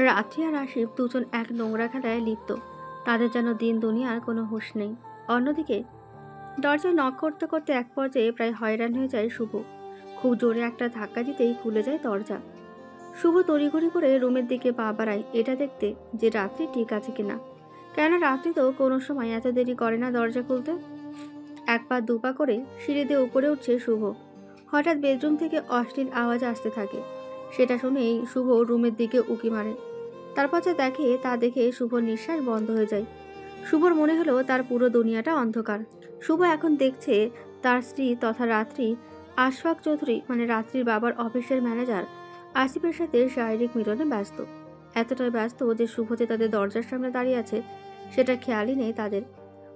রাত্রি আর আশিফ দুজন এক নোংরা খেলায় লিপ্ত। তাদের যেন দিন দুনিয়ার কোনো হুঁশ নেই। অন্যদিকে দরজায় নক করতে করতে এক পর্যায়ে প্রায় হয়রান হয়ে যায় শুভ। খুব জোরে একটা ধাক্কা দিতেই খুলে যায় দরজা। শুভ তড়িঘড়ি করে রুমের দিকে পা বাড়ায়, এটা দেখতে যে রাত্রি ঠিক আছে কিনা। কেন রাত্রি তো কোনো সময় এত দেরি করে না দরজা খুলতে। এক পা দুপা করে সিঁড়ি দিয়ে উপরে উঠছে শুভ। হঠাৎ বেডরুম থেকে অশ্লীল আওয়াজ আসতে থাকে। সেটা শুনেই শুভ রুমের দিকে উকি মারে। তারপর যা দেখে তা দেখে শুভর নিঃশ্বাস বন্ধ হয়ে যায়। শুভর মনে হলো তার পুরো দুনিয়াটা অন্ধকার। শুভ এখন দেখছে তার স্ত্রী তথা রাত্রি আশফাক চৌধুরী মানে রাত্রির বাবার অফিসের ম্যানেজার আসিফের সাথে শারীরিক মিলনে ব্যস্ত। এতটাই ব্যস্ত যে শুভ যে তাদের দরজার সামনে দাঁড়িয়ে আছে সেটা খেয়ালই নেই তাদের।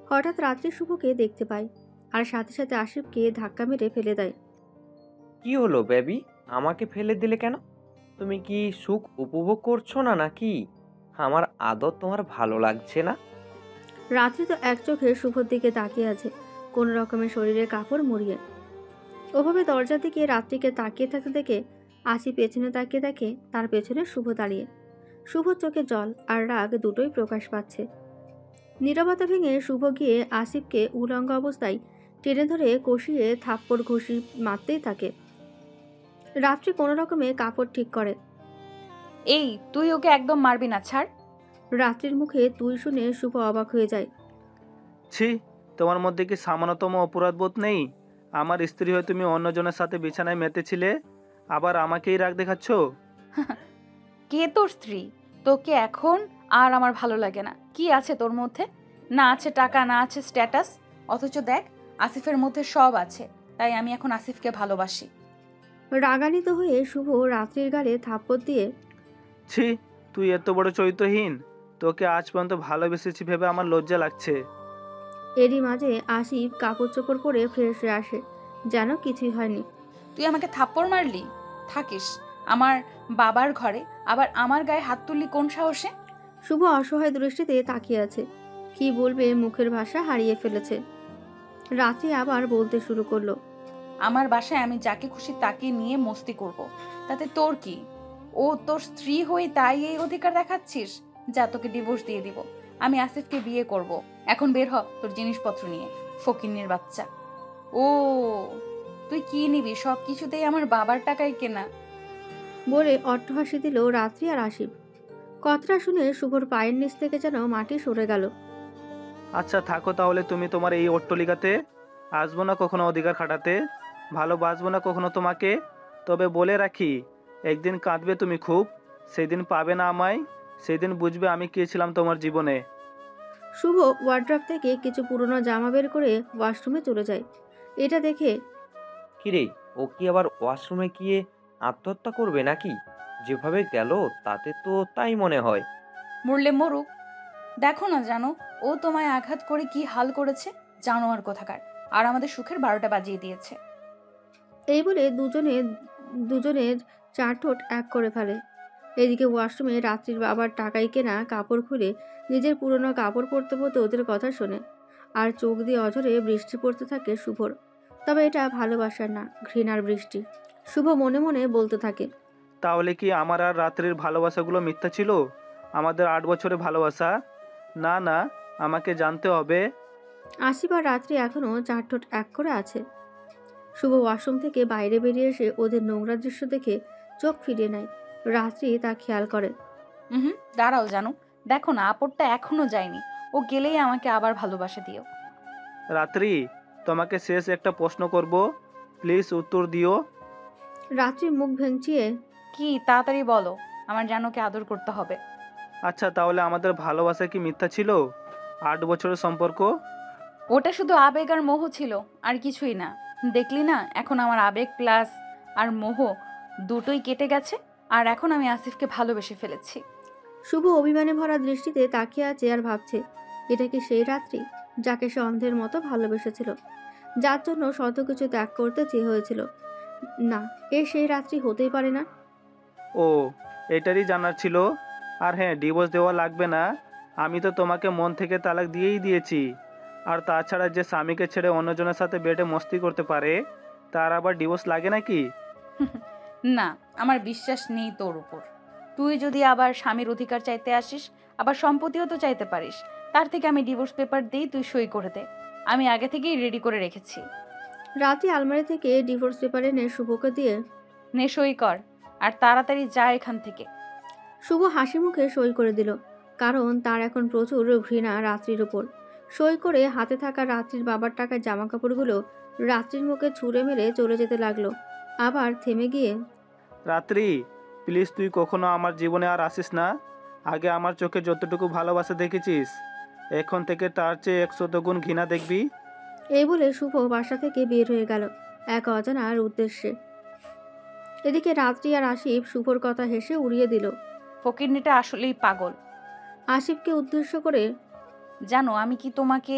হঠাৎ রাত্রি শুভকে দেখতে পায় আর সাথে সাথে আসিফকে ধাক্কা মেরে ফেলে দেয়। কি হলো বেবি? আমাকে ফেলে দিলে কেন? তুমি কি সুখ উপভোগ করছো না নাকি? আমার আদর তোমার ভালো লাগছে না? রাত্রি তো এক চোখে শুভর দিকে তাকিয়ে আছে, কোন রকমের শরীরে কাপড় মুড়িয়ে। ওভাবে দরজার দিকে রাত্রিকে তাকিয়ে থাকতে দেখে আসি পেছনে তাকিয়ে দেখে তার পেছনে শুভ দাঁড়িয়ে। শুভর চোখে জল আর রাগ দুটোই প্রকাশ পাচ্ছে। নীরবতা ভেঙে শুভ গিয়ে আসিফকে উলঙ্গ অবস্থায় টেনে ধরে কষিয়ে থাপ্পড় ঘষি মারতেই থাকে। রাত্রি কোনো রকমে কাপড় ঠিক করে। এই তুই ওকে একদম মারবি না, ছাড়। রাত্রির মুখে তুই শুনে শুভ অবাক হয়ে যায়। ছি, তোমার মধ্যে কি সামান্যতম অপরাধবোধ নেই? আমার স্ত্রী হয়ে তুমি অন্যজনের সাথে বিছানায় মেতেছিলে, আবার আমাকেই রাগ দেখাচ্ছ? কে তোর স্ত্রী? তোকে এখন আর আমার ভালো লাগে না। কি আছে তোর মধ্যে? না আছে টাকা, না আছে স্ট্যাটাস, অথচ দেখ আসিফের মধ্যে সব আছে। তাই আমি এখন আসিফকে ভালোবাসি। রাগান্বিত হয়ে শুভ রাত্রির গালে থাপ্পড় দিয়ে ছি, তুই এত বড় চরিত্রহীন! তোকে আজ পর্যন্ত ভালোবেসেছি ভেবে আমার লজ্জা লাগছে। এরই মাঝে আসিফ কাপড় চোপড় পরে ফ্রেশ হয়ে আসে, যেন কিছুই হয়নি। তুই আমাকে থাপ্পড় মারলি? থাকিস আমার বাবার ঘরে, আবার আমার গায়ে হাত তুললি কোন সাহসে? শুভ অসহায় দৃষ্টিতে তাকিয়ে আছে, কি বলবে মুখের ভাষা হারিয়ে ফেলেছে। রাত্রি আবার বলতে শুরু করলো। আমার বাসায় আমি যাকে খুশি তাকে নিয়ে মস্তি করব। তাতে তোর কি? ও তোর স্ত্রী হয়ে তাই এই অধিকার দেখাচ্ছিস? যা, তোকে ডিভোর্স দিয়ে দিব। আমি আসিফকে বিয়ে করব। এখন বের হ তোর জিনিসপত্র নিয়ে, ফকিন্নির বাচ্চা। ও, তুই কি নিবি? সব কিছুতেই আমার বাবার টাকায় কেনা। বলে অট্টহাসি দিল রাত্রি আর আসিফ। কথাটা শুনে শুভর পায়ের নিচ থেকে যেন মাটি সরে গেল। আচ্ছা থাকো তাহলে তুমি তোমার এই অট্টলিকাতে। আসবো না কখনো অধিকার খাটাতে, ভালোবাসবো না কখনো তোমাকে। তবে বলে রাখি, একদিন কাঁদবে তুমি খুব, সেদিন পাবে না আমায়, সেদিন বুঝবে আমি কে ছিলাম তোমার জীবনে। শুভ ওয়ার্ড্রপ থেকে কিছু পুরনো জামা বের করে ওয়াশরুমে চলে যায়। এটা দেখে কিরে, ও কি আবার ওয়াশরুমে গিয়ে আত্মহত্যা করবে নাকি? যেভাবে গেল তাতে তো তাই মনে হয়। মরলে মরুক, দেখো না জানো ও তোমায় আঘাত করে কি হাল করেছে। জানোয়ার কোথাকার। আর আমাদের সুখের 12টা বাজিয়ে দিয়েছে। এই বলে দুজনের চার ঠোঁট এক করে ফেলে। এদিকে ওয়াশরুমে রাত্রির বাবার টাকায় কেনা কাপড় খুলে নিজের পুরনো কাপড় পরতে পরতে ওদের কথা শোনে। আর চোখ দিয়ে অঝরে বৃষ্টি পড়তে থাকে শুভর। তবে এটা ভালোবাসার না, ঘৃণার বৃষ্টি। শুভ মনে মনে বলতে থাকে। তাহলে কি আমার আর রাত্রির ভালোবাসাগুলো মিথ্যা ছিল? আমাদের 8 বছরের ভালোবাসা? না না, আমাকে জানতে হবে। আসিবার রাত্রি এখনো চার ঠোঁট এক করে আছে। শুভ ওয়াশরুম থেকে বাইরে বেরিয়ে এসে ওদের নোংরা দৃশ্য দেখে চোখ ফিরিয়ে নেয়। রাত্রি তা খেয়াল করে। দাঁড়াও জানো, দেখো না আপদটা এখনো যায়নি। ও গেলেই আমাকে আবার ভালোবাসা দিও। রাত্রি, তোমাকে শেষ একটা প্রশ্ন করব, প্লিজ উত্তর দিও। রাত্রি মুখ ভেঙচিয়ে কি, তাড়াতাড়ি বলো। আমার জানোকে আদর করতে হবে। আচ্ছা তাহলে আমাদের ভালোবাসা কি মিথ্যা ছিল? 8 বছরের সম্পর্ক? ওটা শুধু আবেগ আর মোহ ছিল, আর কিছুই না। দেখলি না এখন আমার আবেগ প্লাস আর মোহ দুটোই কেটে গেছে। আর এখন আমি আসিফকে ভালোবেসে ফেলেছি। শুভ অভিমানে ভরা দৃষ্টিতে তাকিয়ে আছে আর ভাবছে, এটা কি সেই রাত্রি যাকে সে অন্ধের মতো ভালোবেসেছিল, যার জন্য শত কিছু ত্যাগ করতে চেয়ে হয়েছিল। না, এ সেই রাত্রি হতেই পারে না। ও, এটারই জানার ছিল। আর হ্যাঁ, ডিভোর্স দেওয়া লাগবে না, আমি তো তোমাকে মন থেকে তালাক দিয়েই দিয়েছি। আর তাছাড়া যে স্বামীকে ছেড়ে অন্যজনের সাথে বেডে মস্তি করতে পারে, তার আবার ডিভোর্স লাগে নাকি? না, আমার বিশ্বাস নেই তোর উপর। তুই যদি আবার স্বামীর অধিকার চাইতে আসিস, আবার সম্পত্তিও তো চাইতে পারিস। তার থেকে আমি ডিভোর্স পেপার দিই, তুই সই করে দে। আমি আগে থেকেই রেডি করে রেখেছি। রাতে আলমারি থেকে ডিভোর্স পেপার এনে শুভকে দিয়ে নে সই কর, আর তাড়াতাড়ি যা এখান থেকে। শুভ হাসি মুখে সই করে দিল, কারণ তার এখন প্রচুর ঘৃণা রাত্রির ওপর। সই করে হাতে থাকা রাত্রির বাবার টাকার জামা কাপড়গুলো রাত্রির মুখে ছুঁড়ে মেরে চলে যেতে লাগলো। আবার থেমে গিয়ে রাত্রি, প্লিজ তুই কখনো আমার জীবনে আর আসিস না। আগে আমার চোখে যতটুকু ভালোবাসা দেখেছিস, এখন থেকে তার চেয়ে 100 গুণ ঘৃণা দেখবি। এই বলে শুভ বাসা থেকে বের হয়ে গেল এক অজানার উদ্দেশ্যে। এদিকে রাত্রি আর আসিফ শুভর কথা হেসে উড়িয়ে দিল। ফকিরনিটা আসলেই পাগল। আসিফকে উদ্দেশ্য করে জানো আমি কি তোমাকে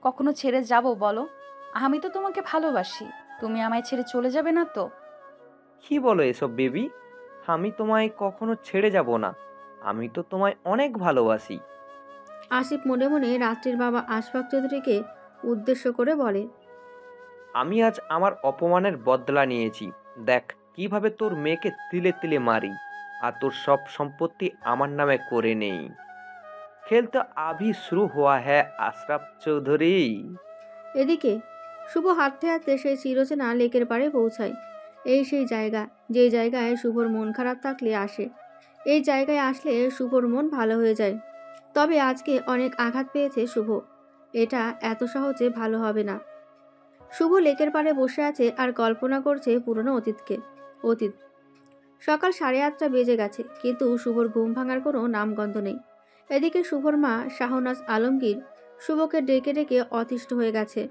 কখনো ছেড়ে যাব বলো? আমি তো তোমাকে ভালোবাসি, তুমি আমায় ছেড়ে চলে যাবে না তো? কি বলো এসব বেবি? আমি তোমায় কখনো ছেড়ে যাব না। আমি তো তোমায় অনেক ভালোবাসি। আসিফ মনে মনে রাত্রির বাবা আশফাক চৌধুরীকে উদ্দেশ্য করে বলে। আমি আজ আমার অপমানের বদলা নিয়েছি। দেখ কিভাবে তোর মেয়েকে তিলে তিলে মারি, আর তোর সব সম্পত্তি আমার নামে করে নেই। খেল তো আভি শুরু হুয়া হ্যায় আশরাফ চৌধুরী। এদিকে শুভ হাঁটতে হাঁটতে সেই চিরচেনা লেকের পাড়ে পৌঁছায়। এই সেই জায়গা, যে জায়গায় শুভর মন খারাপ থাকলে আসে। এই জায়গায় আসলে শুভর মন ভালো হয়ে যায়। তবে আজকে অনেক আঘাত পেয়েছে শুভ, এটা এত সহজে ভালো হবে না। শুভ লেকের পাড়ে বসে আছে আর কল্পনা করছে পুরনো অতীতকে। অতীত সকাল 8:30 বেজে গেছে, কিন্তু শুভর ঘুম ভাঙার কোনো নামগন্ধ নেই। এদিকে শুভর মা শাহনাজ আলমগীর শুভকে ডেকে ডেকে অতিষ্ঠ হয়ে গেছে।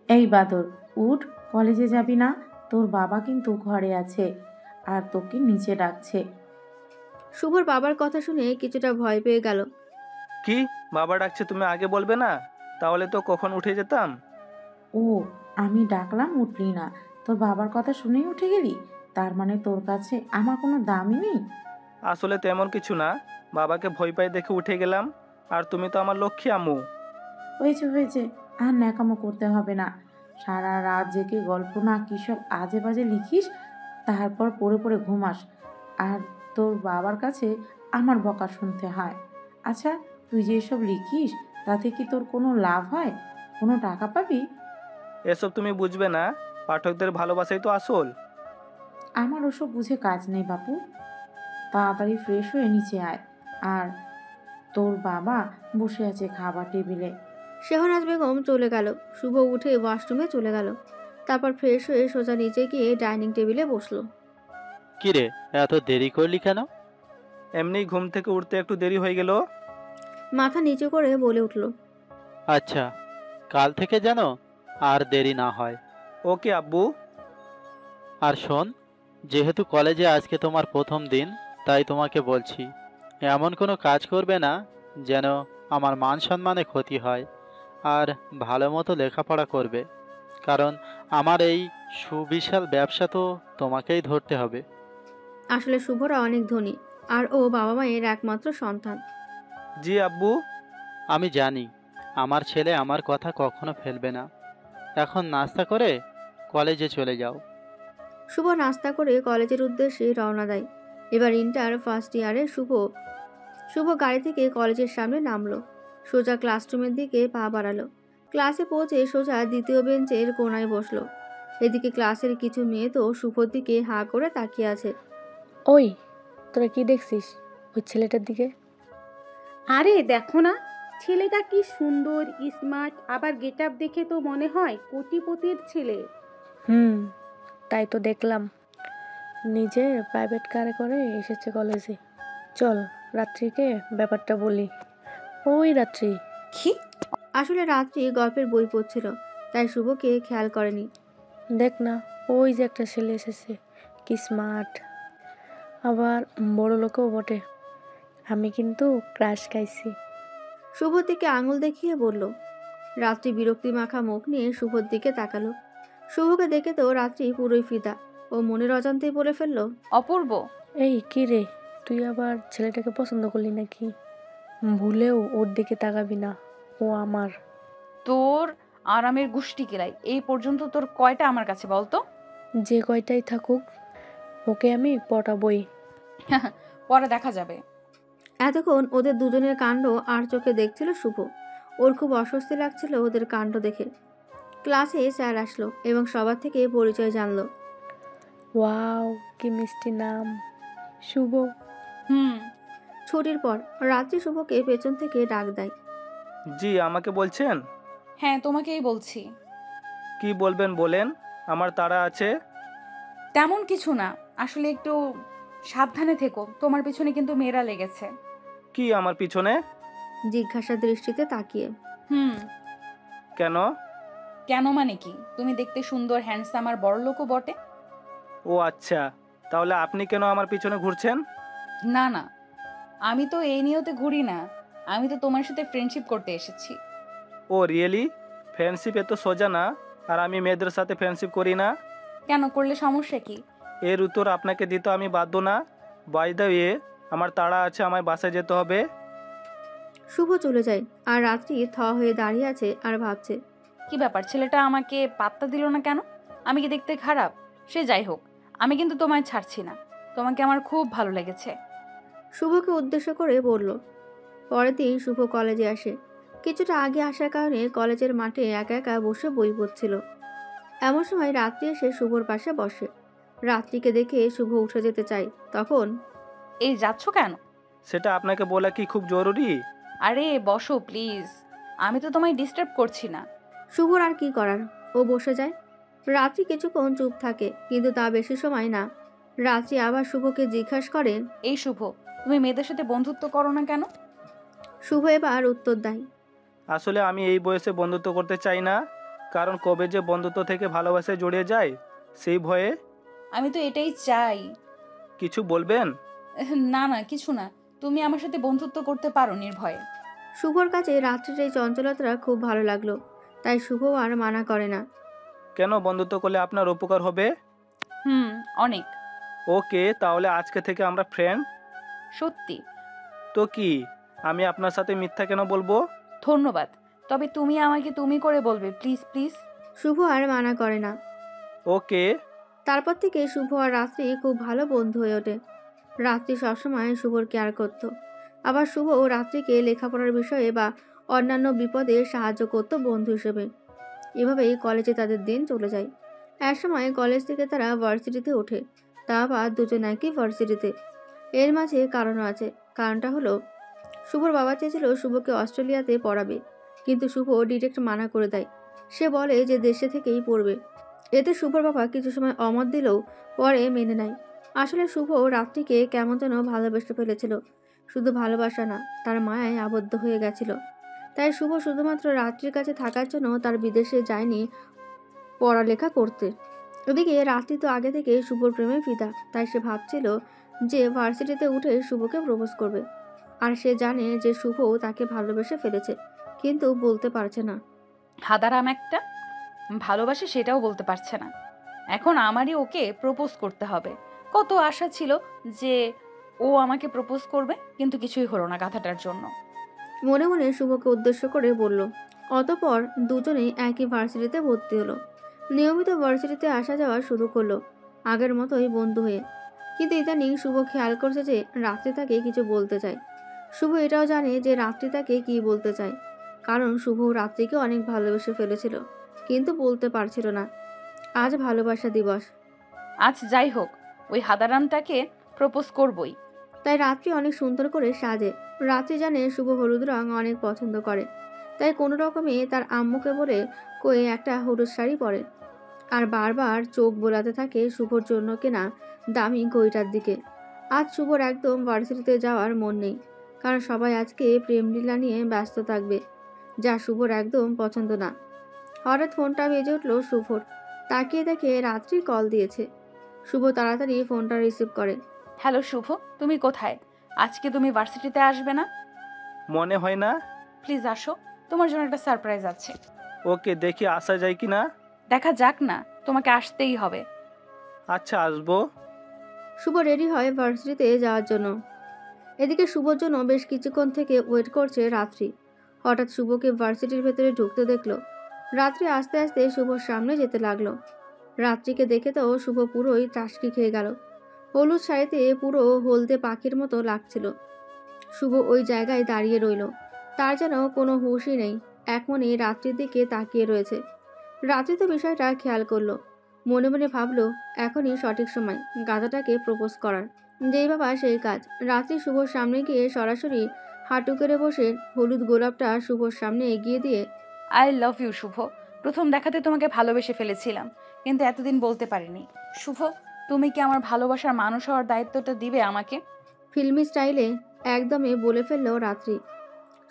এই বাদর, উঠ, কলেজে যাবি না? তোর বাবা কিন্তু ঘরে আছে আর তোকে নিচে ডাকছে। শুভর বাবার কথা শুনে কিছুটা ভয় পেয়ে গেল। কি, বাবা ডাকছে, তুমি আগে বলবে না? তাহলে তো কখন উঠে যেতাম। ও, আমি ডাকলাম উঠলি না, তোর বাবার কথা শুনেই উঠে গেলি? তার মানে তোর কাছে আমার কোনো দামই নেই? আসলে তেমন কিছু না, বাবাকে ভয় পাই দেখে উঠে গেলাম। আর তুমি তো আমার লক্ষ্মী আম্মু। হয়েছে হয়েছে, আর ন্যাকামো করতে হবে না। সারা রাত জেগে গল্প না কিসব আজে বাজে লিখিস, তারপর পড়ে পড়ে ঘুমাস, আর তোর বাবার কাছে আমার বকা শুনতে হয়। আচ্ছা, তুই যে এসব লিখিস তাতে কি তোর কোনো লাভ হয়? কোনো টাকা পাবি? এসব তুমি বুঝবে না, পাঠকদের ভালোবাসাই তো আসল। আমার ওসব বুঝে কাজ নেই বাপু। তাড়াতাড়ি ফ্রেশ হয়ে নিচে আয়। আর তোর বাবা বসে আছে খাবার টেবিলে। শেহনাজ বেগম চলে গেল। শুভ উঠে ওয়াশরুমে চলে গেল। তারপর ফ্রেশ হয়ে সোজা নিচে গিয়ে ডাইনিং টেবিলে বসলো। কিরে, এত দেরি করলি কেন? এমনি ঘুম থেকে উঠতে একটু দেরি হয়ে গেল। মাথা নিচু করে বলে উঠল। আচ্ছা, কাল থেকে যেন আর দেরি না হয়। ওকে আব্বু। আর শোন, যেহেতু কলেজে আজকে তোমার প্রথম দিন, তাই তোমাকে বলছি, এমন কোনো কাজ করবে না যেন আমার মান সম্মানে ক্ষতি হয়। আর ভালো মতো লেখাপড়া করবে, কারণ আমার এই সুবিশাল ব্যবসা তো তোমাকেই ধরতে হবে। আসলে শুভরা অনেক ধনী, আর ও বাবা মায়ের একমাত্র সন্তান। জি আব্বু। আমি জানি আমার ছেলে আমার কথা কখনো ফেলবে না। এখন নাস্তা করে কলেজে চলে যাও। শুভ নাস্তা করে কলেজের উদ্দেশ্যে রওনা দেয়। এবার ইন্টার ফার্স্ট ইয়ারে শুভ গাড়ি থেকে কলেজের সামনে নামলো। সোজা ক্লাসরুমের দিকে পা বাড়ালো। ক্লাসে পৌঁছে সোজা দ্বিতীয় বেঞ্চের কোনায় বসলো। এদিকে ক্লাসের কিছু মেয়ে তো শুভর দিকে হাঁ করে তাকিয়ে আছে। ওই, তোরা কি দেখছিস ওই ছেলেটার দিকে? আরে দেখো না, ছেলেটা কি সুন্দর, স্মার্ট, আবার গেট আপ দেখে তো মনে হয় কোটিপতির ছেলে। তাই তো দেখলাম, নিজের প্রাইভেট কারে করে এসেছে কলেজে। চল রাত্রিকে ব্যাপারটা বলি। ওই রাত্রি। কি? আসলে রাত্রি গল্পের বই পড়ছিল, তাই শুভকে খেয়াল করেনি। দেখ না, ওই যে একটা ছেলে এসেছে, কি স্মার্ট, আবার বড় লোকও বটে। আমি কিন্তু ক্রাশ খাইছি। শুভর দিকে আঙুল দেখিয়ে বলল। রাত্রি বিরক্তি মাখা মুখ নিয়ে শুভর দিকে তাকালো। শুভকে দেখে তো রাত্রি পুরোই ফিদা। ও মনের অজান্তেই বলে ফেলল। অপূর্ব। এই কি রে, তুই আবার ছেলেটাকে পছন্দ করলি নাকি? ভুলেও ওর দিকে তাকাবি না, ও আমার। তোর আরামের গুষ্টি কিলাই। এই পর্যন্ত তোর কয়টা আমার কাছে বলতো? যে কয়টাই থাকুক, ওকে আমি পটাবই। পরে দেখা যাবে। এতক্ষণ ওদের দুজনের কাণ্ড আর চোখে দেখছিল শুভ। ওর খুব অস্বস্তি লাগছিল ওদের কাণ্ড দেখে। ক্লাসে স্যার আসলো এবং সবার থেকে পরিচয় জানলো। ওয়াও, কি মিষ্টি নাম, শুভ। হুম। ছুটির পর রাত্রি শুভকে পেছন থেকে ডাক দেয়। জি, আমাকে বলছেন? হ্যাঁ, তোমাকেই বলছি। কি বলবেন বলেন, আমার তাড়া আছে। তেমন কিছু না, আসলে একটু সাবধানে থেকো, তোমার পিছনে কিন্তু মেয়েরা লেগেছে। কি আমার পিছনে? জিজ্ঞাসা দৃষ্টিতে তাকিয়ে। হুম। কেন? কেন মানে কি? তুমি দেখতে সুন্দর, হ্যান্ডসাম আর বড়লোকও বটে। ও আচ্ছা, তাহলে আপনি কেন আমার পিছনে ঘুরছেন? না না, আমি তো এই নিয়তে ঘুরি না, আমি তো তোমার সাথে ফ্রেন্ডশিপ করতে এসেছি। ও রিয়েলি? ফ্রেন্ডশিপ এত সোজা না, আর আমি মেয়েদের সাথে ফ্রেন্ডশিপ করি না। কেন, করলে সমস্যা কি? এর উত্তর আপনাকে দিতে আমি বাধ্য না। বাই দ্য ওয়ে, আমার তাড়া আছে, আমায় বাসায় যেতে হবে। শুভ চলে যায় আর রাত্রি থ হয়ে দাঁড়িয়ে আছে আর ভাবছে। কি ব্যাপার, ছেলেটা আমাকে পাত্তা দিল না কেন? আমি কি দেখতে খারাপ? সে যাই হোক, আমি কিন্তু তোমায় ছাড়ছি না, তোমাকে আমার খুব ভালো লেগেছে। শুভকে উদ্দেশ্য করে বলল। পরের দিন শুভ কলেজে আসে। কিছুটা আগে আসার কারণে কলেজের মাঠে একা একা বসে বই পড়ছিল। এমন সময় রাত্রি এসে শুভর পাশে বসে। রাত্রিকে দেখে শুভ উঠে যেতে চায়, তখন এই যাচ্ছ কেন? সেটা আপনাকে বলা কি খুব জরুরি? আরে বসো প্লিজ, আমি তো তোমায় ডিস্টার্ব করছি না। শুভর আর কি করার, ও বসে যায়। রাত্রি কিছুক্ষণ চুপ থাকে, কিন্তু তা বেশি সময় না। রাত্রি আবার শুভকে জিজ্ঞাসা করে। এই শুভ, তুমি মেয়েদের সাথে বন্ধুত্ব করো না কেন? শুভ এবার উত্তর দেয়। আসলে আমি এই বয়সে বন্ধুত্ব করতে চাই না, কারণ কবে যে বন্ধুত্ব থেকে ভালোবাসায় জড়িয়ে যায় সেই ভয়ে। আমি তো এটাই চাই। কিছু বলবেন? না না, কিছু না, তুমি আমার সাথে বন্ধুত্ব করতে পারো নির্ভয়ে। শুভর কাছে রাত্রির এই চঞ্চলতা খুব ভালো লাগলো, তাই শুভ আর মানা করে না। কেন, বন্ধুত্ব করলে আপনার উপকার হবে। হুম, অনেক। ওকে, তাহলে আজকে থেকে আমরা ফ্রেন্ড। সত্যি? তো কি, আমি আপনার সাথে মিথ্যা কেন বলবো? ধন্যবাদ, তবে তুমি আমাকে তুমি করে বলবে, প্লিজ প্লিজ। শুভ আর মানা করে না। ওকে। তারপর থেকে শুভ আর রাত্রি খুব ভালো বন্ধু হয়ে ওঠে। রাত্রি সবসময় শুভর কেয়ার করত। আবার শুভ ও রাত্রিকে লেখাপড়ার বিষয়ে বা অন্যান্য বিপদে সাহায্য করত বন্ধু হিসেবে। এভাবেই কলেজে তাদের দিন চলে যায়। একসময় কলেজ থেকে তারা ভার্সিটিতে ওঠে, তা আবার দুজন একই ভার্সিটিতে। এর মাঝে কারণও আছে। কারণটা হলো, শুভর বাবা চেয়েছিল শুভকে অস্ট্রেলিয়াতে পড়াবে, কিন্তু শুভ ডিরেক্ট মানা করে দেয়। সে বলে যে দেশে থেকেই পড়বে। এতে শুভর বাবা কিছু সময় অমত দিলেও পরে মেনে নেয়। আসলে শুভ রাত্রিকে কেমন যেন ভালোবেসে ফেলেছিল। শুধু ভালোবাসা না, তার মায়ায় আবদ্ধ হয়ে গেছিল। তাই শুভ শুধুমাত্র রাত্রির কাছে থাকার জন্য তার বিদেশে যায়নি পড়ালেখা করতে। ওদিকে রাত্রি তো আগে থেকে শুভর প্রেমে ফিদা, তাই সে ভাবছিল যে ভার্সিটিতে উঠে শুভকে প্রপোজ করবে। আর সে জানে যে শুভ তাকে ভালোবেসে ফেলেছে, কিন্তু বলতে পারছে না। হাদারাম একটা, ভালোবাসে সেটাও বলতে পারছে না। এখন আমারই ওকে প্রপোজ করতে হবে। কত আশা ছিল যে ও আমাকে প্রপোজ করবে, কিন্তু কিছুই হলো না গাধাটার জন্য। মনে মনে শুভকে উদ্দেশ্য করে বলল। অতঃপর দুজনেই একই ভার্সিটিতে ভর্তি হলো। নিয়মিত ভার্সিটিতে আসা যাওয়া শুরু করলো, আগের মতোই বন্ধু হয়ে। কিন্তু ইদানিং শুভ খেয়াল করছে যে রাত্রি তাকে কিছু বলতে চায়। শুভ এটাও জানে যে রাত্রি তাকে কি বলতে চায়, কারণ শুভ রাত্রিকে অনেক ভালোবেসে ফেলেছিল, কিন্তু বলতে পারছিল না। আজ ভালোবাসা দিবস, আজ যাই হোক, ওই হাদারামটাকে প্রপোজ করবই। তাই রাত্রি অনেক সুন্দর করে সাজে। রাত্রি জানে শুভ হলুদ রং অনেক পছন্দ করে, তাই কোনো রকমে তার আম্মুকে বলে কয়ে একটা হলুদ শাড়ি পরে। আর বারবার চোখ বোলাতে থাকে শুভর জন্য কেনা দামি ঘড়িটার দিকে। আজ শুভর একদম ভার্সিটিতে যাওয়ার মন নেই, কারণ সবাই আজকে প্রেমলীলা নিয়ে ব্যস্ত থাকবে, যা শুভর একদম পছন্দ না। হঠাৎ ফোনটা বেজে উঠল শুভর। তাকিয়ে দেখে রাত্রি কল দিয়েছে। শুভ তাড়াতাড়ি ফোনটা রিসিভ করে। হ্যালো শুভ, তুমি কোথায়? আজকে তুমি ভার্সিটিতে আসবে না? মনে হয় না। প্লিজ আসো, তোমার জন্য একটা সারপ্রাইজ আছে। ওকে, দেখি আসা যায় কি না। দেখা যাক না, তোমাকে আসতেই হবে। আচ্ছা, আসবো। শুভ রেডি হয় ভার্সিটিতে যাওয়ার জন্য। এদিকে শুভর জন্য বেশ কিছুক্ষণ থেকে ওয়েট করছে রাত্রি। হঠাৎ শুভকে ভার্সিটির ভেতরে ঢুকতে দেখলো। রাত্রি আস্তে আস্তে শুভর সামনে যেতে লাগলো। রাত্রিকে দেখে তো শুভ পুরোই টাসকি খেয়ে গেল। হলুদ শাড়িতে পুরো হলদে পাখির মতো লাগছিল। শুভ ওই জায়গায় দাঁড়িয়ে রইল। তার যেন কোনো হুঁশই নেই, এক মনে রাত্রির দিকে তাকিয়ে রয়েছে। রাত্রি তো বিষয়টা খেয়াল করলো, মনে মনে ভাবলো এখনই সঠিক সময় গাধাটাকে প্রপোজ করার। যেই বাবা সেই কাজ। রাত্রি শুভর সামনে গিয়ে সরাসরি হাঁটু করে বসে হলুদ গোলাপটা শুভর সামনে এগিয়ে দিয়ে, আই লাভ ইউ শুভ। প্রথম দেখাতে তোমাকে ভালোবেসে ফেলেছিলাম, কিন্তু এতদিন বলতে পারিনি। শুভ, তুমি কি আমার ভালোবাসার মানুষ হওয়ার দায়িত্বটা দিবে আমাকে? ফিল্মি স্টাইলে একদমে বলে ফেললো রাত্রি।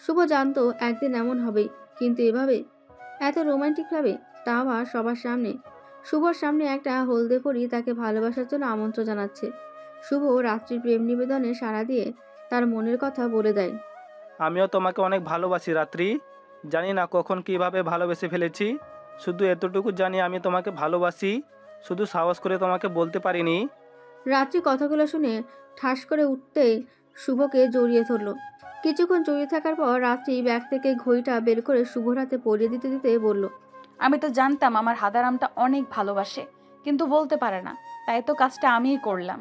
শুভ জানতো একদিন এমন হবেই, কিন্তু এভাবে, এত রোমান্টিকভাবে, তা আবার সবার সামনে। শুভর সামনে একটা হলদে পরি তাকে ভালোবাসার জন্য আমন্ত্রণ জানাচ্ছে। শুভ রাত্রির প্রেম নিবেদনে সাড়া দিয়ে তার মনের কথা বলে দেয়। আমিও তোমাকে অনেক ভালোবাসি রাত্রি। জানি না কখন কিভাবে ভালোবেসে ফেলেছি, শুধু এতটুকু জানি আমি তোমাকে ভালোবাসি, শুধু সাহস করে তোমাকে বলতে পারিনি। রাত্রি কথাগুলো শুনে ঠাস করে উঠতেই শুভকে জড়িয়ে ধরল। কিছুক্ষণ জড়িয়ে থাকার পর রাত্রি ব্যাগ থেকে ঘড়িটা বের করে শুভর হাতে পরিয়ে দিতে দিতে বলল, আমি তো জানতাম আমার হাদারামটা অনেক ভালোবাসে, কিন্তু বলতে পারে না, তাই তো কাজটা আমিই করলাম।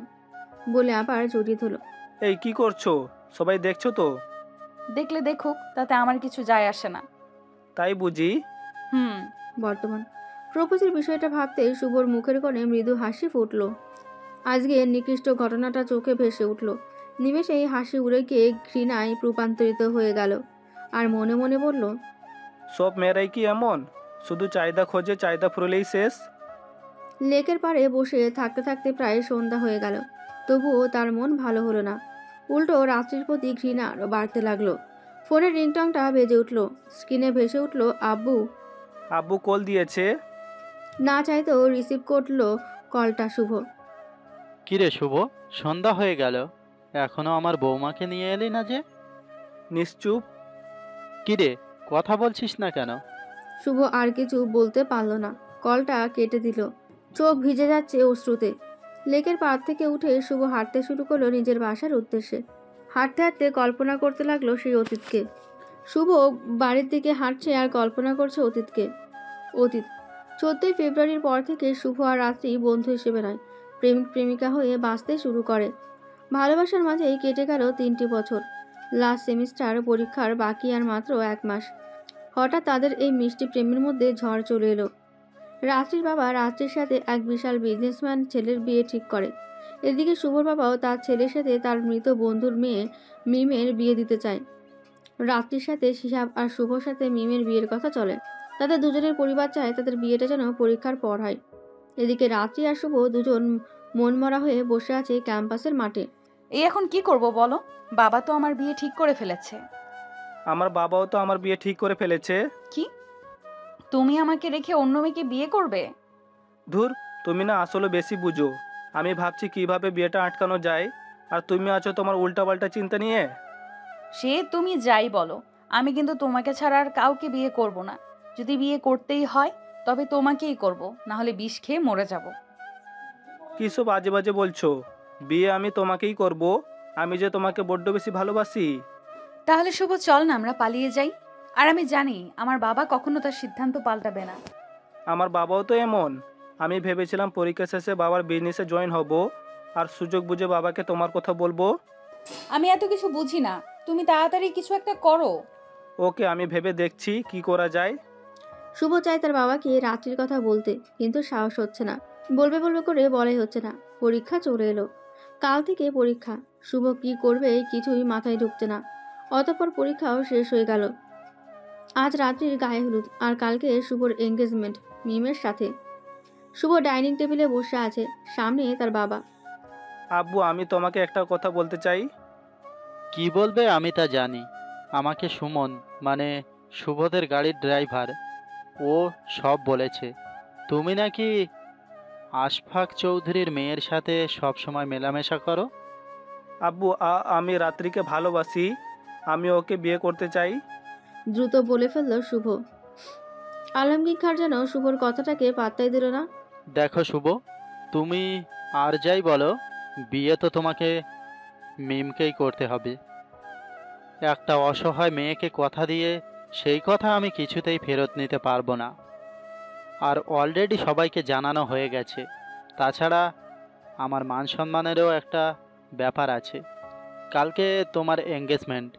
বলে আবার জড়িয়ে ধরল। এই কি করছো? সবাই দেখছো তো? দেখলে দেখুক, তাতে আমার কিছু যায় আসে না। তাই বুঝি? হুম। বর্তমান প্রপোজের বিষয়টা ভাবতে শুভর মুখের কোণে মৃদু হাসি ফুটল। আজকে নিকৃষ্ট ঘটনাটা চোখে ভেসে উঠল। নিমেষেই হাসি উড়ে গিয়ে ঘৃণায় রূপান্তরিত হয়ে গেল। আর মনে মনে বলল, সব মেয়েরাই কি এমন? শুধু চাহিদা খোঁজে, চাহিদা ফুরলেই শেষ। লেকের পাড়ে বসে থাকতে থাকতে প্রায় সন্ধ্যা হয়ে গেল, তবুও তার মন ভালো হলো না। উল্টো রাত্রির প্রতি ঘৃণা আরো বাড়তে লাগলো। ফোনের রিংটংটা বেজে উঠল। স্ক্রিনে ভেসে উঠল আব্বু। আব্বু কল দিয়েছে। না চাইতেও রিসিভ করলো কলটা শুভ। কিরে শুভ, সন্ধ্যা হয়ে গেল, এখনো আমার বৌমাকে নিয়ে এলি না যে? নিশ্চুপ। কিরে, কথা বলছিস না কেন? শুভ আর কিছু বলতে পারল না, কলটা কেটে দিল। চোখ ভিজে যাচ্ছে অশ্রুতে। লেকের পাড় থেকে উঠে শুভ হাঁটতে শুরু করলো নিজের বাসার উদ্দেশ্যে। হাঁটতে হাঁটতে কল্পনা করতে লাগলো সেই অতীতকে। শুভ বাড়ির দিকে হাঁটছে আর কল্পনা করছে অতীতকে। অতীত 14ই ফেব্রুয়ারির পর থেকে শুভ আর রাত্রি বন্ধু হিসেবে নয়, প্রেমিক প্রেমিকা হয়ে বাঁচতে শুরু করে। ভালোবাসার মাঝেই কেটে গেল 3টি বছর। লাস্ট সেমিস্টার পরীক্ষার বাকি আর মাত্র 1 মাস। হঠাৎ তাদের এই মিষ্টি প্রেমের মধ্যে ঝড় চলে এলো। রাত্রির বাবা রাত্রির সাথে এক বিশাল বিজনেসম্যান ছেলের বিয়ে ঠিক করে। এদিকে শুভর বাবাও তার ছেলের সাথে তার মৃত বন্ধুর মেয়ে মিমের বিয়ে দিতে চায়। রাত্রির সাথে শিহাব আর শুভর সাথে মিমের বিয়ের কথা চলে। তাদের দুজনের পরিবার চায় তাদের বিয়েটা যেন পরীক্ষার পর হয়। এদিকে রাত্রি আর শুভ দুজন মনমরা হয়ে বসে আছে ক্যাম্পাসের মাঠে। এই এখন কি করব বলো? বাবা তো আমার বিয়ে ঠিক করে ফেলেছে। আমার বাবাও তো আমার বিয়ে ঠিক করে ফেলেছে। কি? তুমি আমাকে রেখে অন্য মেয়েকে বিয়ে করবে? ধুর, তুমি না আসলে বেশি বুঝো। আমি ভাবছি কিভাবে বিয়েটা আটকানো যায়, আর তুমি আছো তোমার উল্টাপাল্টা চিন্তা নিয়ে। সে তুমি যাই বলো, আমি কিন্তু তোমাকে ছাড়া আর কাউকে বিয়ে করব না। যদি বিয়ে করতেই হয় তবে তোমাকেই করব, না হলে বিষ খেয়ে মরে যাব। কী সব বাজে বাজে বলছো? বিয়ে আমি তোমাকেই করব। আমি যে তোমাকে বড্ড বেশি ভালোবাসি। তাহলে শুভ, চল না আমরা পালিয়ে যাই। আর আমি জানি আমার বাবা কখনো তার সিদ্ধান্ত পাল্টাবে না। আমার বাবাও তো এমন। আমি ভেবেছিলাম পরীক্ষা শেষে বাবার বিজনেসে জয়েন হব, আর সুযোগ বুঝে বাবাকে তোমার কথা বলবো। আমি এত কিছু বুঝি না, তুমি তাড়াতাড়ি কিছু একটা করো। ওকে, আমি ভেবে দেখছি কি করা যায়। শুভ চায় তার বাবাকে রাত্রির কথা বলতে, কিন্তু সাহস হচ্ছে না। বলবে বলবে করে বলাই হচ্ছে না। পরীক্ষা চলে এলো। কাল থেকে পরীক্ষা। শুভ কি করবে কিছুই মাথায় ঢুকছে না। অতঃপর পরীক্ষাও শেষ হয়ে গেল। আজ রাত্রির গায়ে হলুদ, আর কালকে শুভর এঙ্গেজমেন্ট মিমের সাথে। শুভ ডাইনিং টেবিলে বসে আছে, সামনে তার বাবা। আব্বু, আমি তোমাকে একটা কথা বলতে চাই। কি বলবে আমি তা জানি। আমাকে সুমন, মানে শুভদের গাড়ির ড্রাইভার, ও সব বলেছে। তুমি নাকি আশফাক চৌধুরীর মেয়ের সাথে সব সময় মেলামেশা করো। আব্বু, আমি রাত্রিকে ভালোবাসি। আমি ওকে বিয়ে করতে চাই। দ্রুত বলে ফেলল শুভ। আলমগীর খান যেন শুভর কথাটাকে পাত্তাই দিল না। দেখো শুভ, তুমি আর যাই বলো, বিয়ে তো তোমাকে মিমকেই করতে হবে। একটা অসহায় মেয়েকে কথা দিয়ে সেই কথা আমি কিছুতেই ফেরত নিতে পারবো না। আর অলরেডি সবাইকে জানানো হয়ে গেছে। তাছাড়া আমার মান সম্মানেরও একটা ব্যাপার আছে। কালকে তোমার এঙ্গেজমেন্ট,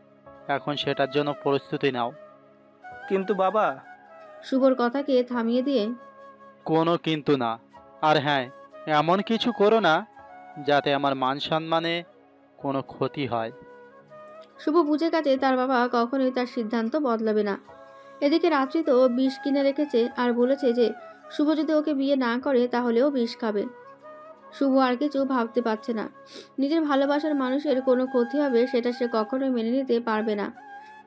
এখন সেটার জন্য প্রস্তুতি নাও। কিন্তু বাবা, শুভর কথাকে থামিয়ে দিয়ে কোনো কিন্তু না। আর হ্যাঁ, এমন কিছু করো না যাতে আমার মান সম্মানে কোনো ক্ষতি হয়। শুভ বুঝে গেছে তার বাবা কখনোই তার সিদ্ধান্ত বদলাবে না। এদিকে রাত্রি তো বিষ কিনে রেখেছে আর বলেছে যে শুভ যদি ওকে বিয়ে না করে তাহলেও বিষ খাবে। শুভ আর কিছু ভাবতে পারছে না। নিজের ভালোবাসার মানুষের কোনো ক্ষতি হবে সেটা সে কখনোই মেনে নিতে পারবে না।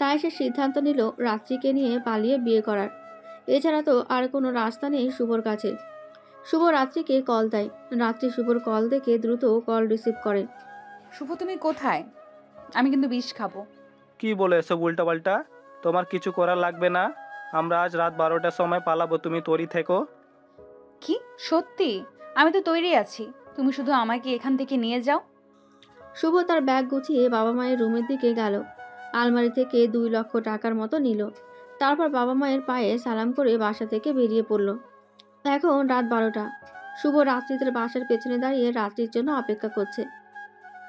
তাই সে সিদ্ধান্ত নিল রাত্রিকে নিয়ে পালিয়ে বিয়ে করার। এছাড়া তো আর কোনো রাস্তা নেই শুভর কাছে। শুভ রাত্রিকে কল দেয়। রাত্রি শুভর কল দেখে দ্রুত কল রিসিভ করে। শুভ, তুমি কোথায়? আমি কিন্তু বিষ খাবো। কি বলে এসব উল্টাপাল্টা? তোমার কিছু করার লাগবে না। আমরা আজ রাত 12টার সময় পালাবো, তুমি তৈরি থেকো। কি সত্যি? আমি তো তৈরি আছি, তুমি শুধু আমাকে এখান থেকে নিয়ে যাও। শুভ তার ব্যাগ গুছিয়ে বাবা মায়ের রুমের দিকে গেল। আলমারি থেকে 2 লক্ষ টাকার মতো নিল। তারপর বাবা মায়ের পায়ে সালাম করে বাসা থেকে বেরিয়ে পড়ল। এখন রাত 12টা। শুভ রাত্রিদের বাসার পেছনে দাঁড়িয়ে রাত্রির জন্য অপেক্ষা করছে।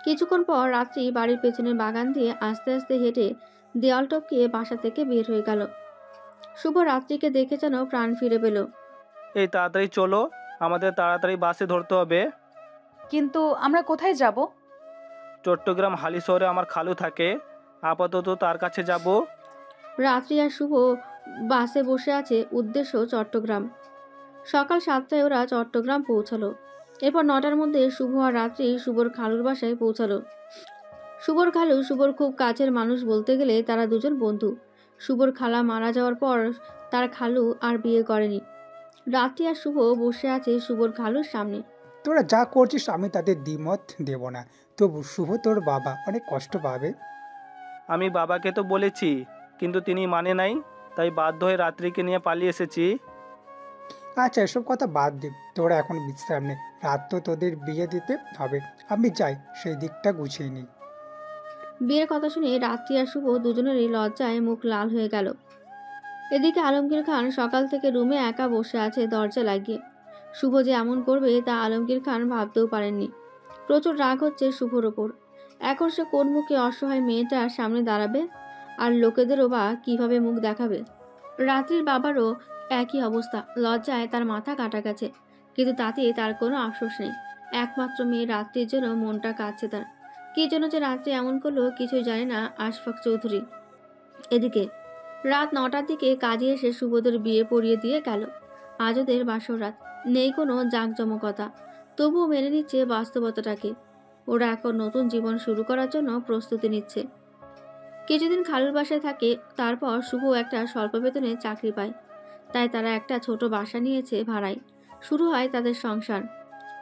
কিছুক্ষণ পর রাত্রি বাড়ির পেছনের বাগান দিয়ে আস্তে আস্তে হেঁটে দেওয়াল টপকিয়ে বাসা থেকে বের হয়ে গেল। শুভ রাত্রিকে দেখে যেন প্রাণ ফিরে পেল। এই তাড়াতাড়ি চলো, আমাদের তাড়াতাড়ি বাসে ধরতে হবে। কিন্তু আমরা কোথায় যাব? চট্টগ্রাম হালিশহরে আমার খালু থাকে, আপাতত তার কাছে যাব। রাত্রি আর শুভ বাসে বসে আছে, উদ্দেশ্য চট্টগ্রাম। সকাল 7টায় ওরা চট্টগ্রাম পৌঁছালো। এরপর 9টার মধ্যে শুভ আর রাত্রি শুভর খালুর বাসায় পৌঁছালো। শুভর খালু শুভর খুব কাছের মানুষ, বলতে গেলে তারা দুজন বন্ধু। শুভর খালা মারা যাওয়ার পর তার খালু আর বিয়ে করেনি। রাত্রি আর শুভ বসে আছে শুভর খালুর সামনে। তোরা যা করছিস আমি তাদের দ্বিমত দেব না, তবু শুভ তোর বাবা অনেক কষ্ট পাবে। আমি বাবাকে তো বলেছি, কিন্তু তিনি মানে নাই, তাই বাধ্য হয়ে রাত্রিকে নিয়ে পালিয়ে এসেছি। আচ্ছা এসব কথা বাদ দে, তোরা এখন বিশ্রাম নে, রাত তো তোদের বিয়ে দিতে হবে। আমি যাই সেই দিকটা গুছিয়ে নিই। বিয়ের কথা শুনে রাত্রি আর শুভ দুজনেরই লজ্জায় মুখ লাল হয়ে গেল। এদিকে আলমগীর খান সকাল থেকে রুমে একা বসে আছে দরজা লাগিয়ে। শুভ যে এমন করবে তা আলমগীর খান ভাবতেও পারেননি। প্রচুর রাগ হচ্ছে শুভর ওপর। এখন সে কোন মুখে অসহায় মেয়েটার সামনে দাঁড়াবে, আর লোকেদেরও বা কিভাবে মুখ দেখাবে। রাত্রির বাবারও একই অবস্থা, লজ্জায় তার মাথা কাটা গেছে, কিন্তু তাতে তার কোনো আফসোস নেই। একমাত্র মেয়ে রাত্রির জন্য মনটা কাঁদছে তার। কি জন্য যে রাত্রি এমন করলো কিছুই জানে না আশফাক চৌধুরী। এদিকে রাত 9টার দিকে কাজে এসে শুভদের বিয়ে পড়িয়ে দিয়ে গেল। আজ ওদের বাসর রাত, নেই কোনো জাঁকজমকতা, তবুও মেনে নিচ্ছে বাস্তবতাটাকে। ওরা এখন নতুন জীবন শুরু করার জন্য প্রস্তুতি নিচ্ছে। কিছুদিন খালুর বাসায় থাকে, তারপর শুভ একটা স্বল্প বেতনে চাকরি পায়। তাই তারা একটা ছোট বাসা নিয়েছে ভাড়ায়। শুরু হয় তাদের সংসার।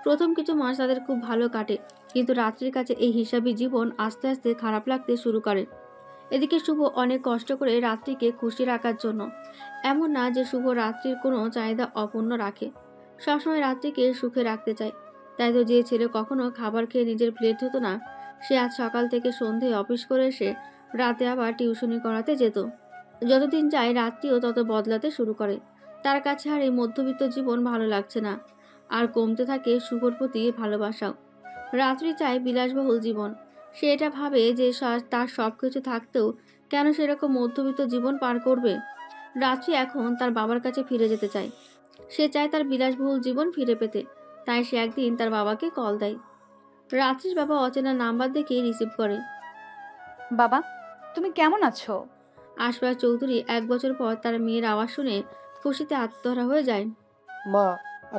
প্রথম কিছু মাস তাদের খুব ভালো কাটে, কিন্তু রাত্রির কাছে এই হিসাবি জীবন আস্তে আস্তে খারাপ লাগতে শুরু করে। এদিকে শুভ অনেক কষ্ট করে রাত্রিকে খুশি রাখার জন্য। এমন না যে শুভ রাত্রির কোনো চাহিদা অপূর্ণ রাখে, সবসময় রাত্রিকে সুখে রাখতে চায়। তাই তো যে ছেলে কখনো খাবার খেয়ে নিজের প্লেট ধুতো না, সে আজ সকাল থেকে সন্ধে অফিস করে এসে রাতে আবার টিউশনি করাতে যেত। যতদিন যায় রাত্রিও তত বদলাতে শুরু করে। তার কাছে আর এই মধ্যবিত্ত জীবন ভালো লাগছে না, আর কমতে থাকে শুভর প্রতি ভালোবাসাও। রাত্রি চায় বিলাসবহুল জীবন। সে এটা ভাবে যে তার সব কিছু থাকতেও কেন সেরকম মধ্যবিত্ত জীবন পার করবে। রাত্রি এখন তার বাবার কাছে ফিরে যেতে চায়। সে চায় তার বিলাসবহুল জীবন ফিরে পেতে। তাই সে একদিন তার বাবাকে কল দেয়। রাত্রির বাবা অচেনা নাম্বার দেখে রিসিভ করে। বাবা, তুমি কেমন আছো? আশফাক চৌধুরী 1 বছর পর তার মেয়ের আওয়াজ শুনে খুশিতে আত্মহারা হয়ে যায়। মা,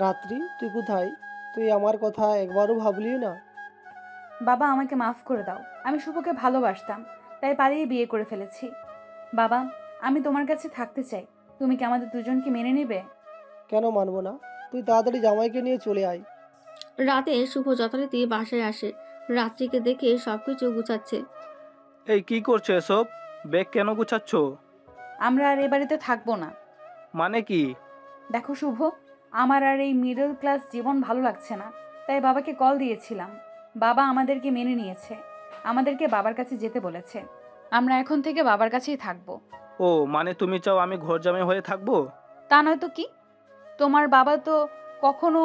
রাত্রি তুই কোথায়? তুই আমার কথা একবারও ভাবলি না? বাবা, আমাকে মাফ করে দাও। আমি শুভকে ভালোবাসতাম, তাই পালিয়ে বিয়ে করে ফেলেছি। বাবা, আমি তোমার কাছে থাকতে চাই। তুমি কি আমাদের দুজনকে মেনে নেবে? কেন মানবো না? তুই তাড়াতাড়ি জামাইকে নিয়ে চলে আয়। রাতে শুভ যথারীতি বাসায় আসে। রাত্রিকে দেখে সবকিছু গুছাচ্ছে। এই কি করছো এসব? ব্যাগ কেন গুছাচ্ছ? আমরা আর এ বাড়িতে থাকবো না। মানে কি? দেখো শুভ, আমার আর এই মিডল ক্লাস জীবন ভালো লাগছে না, তাই বাবাকে কল দিয়েছিলাম। বাবা আমাদেরকে মেনে নিয়েছে, আমাদেরকে বাবার কাছে যেতে বলেছে। আমরা এখন থেকে বাবার কাছেই থাকবো। ও মানে তুমি চাও আমি ঘর জামাই হয়ে থাকবো? তা নয় তো কি? তোমার বাবা তো কখনো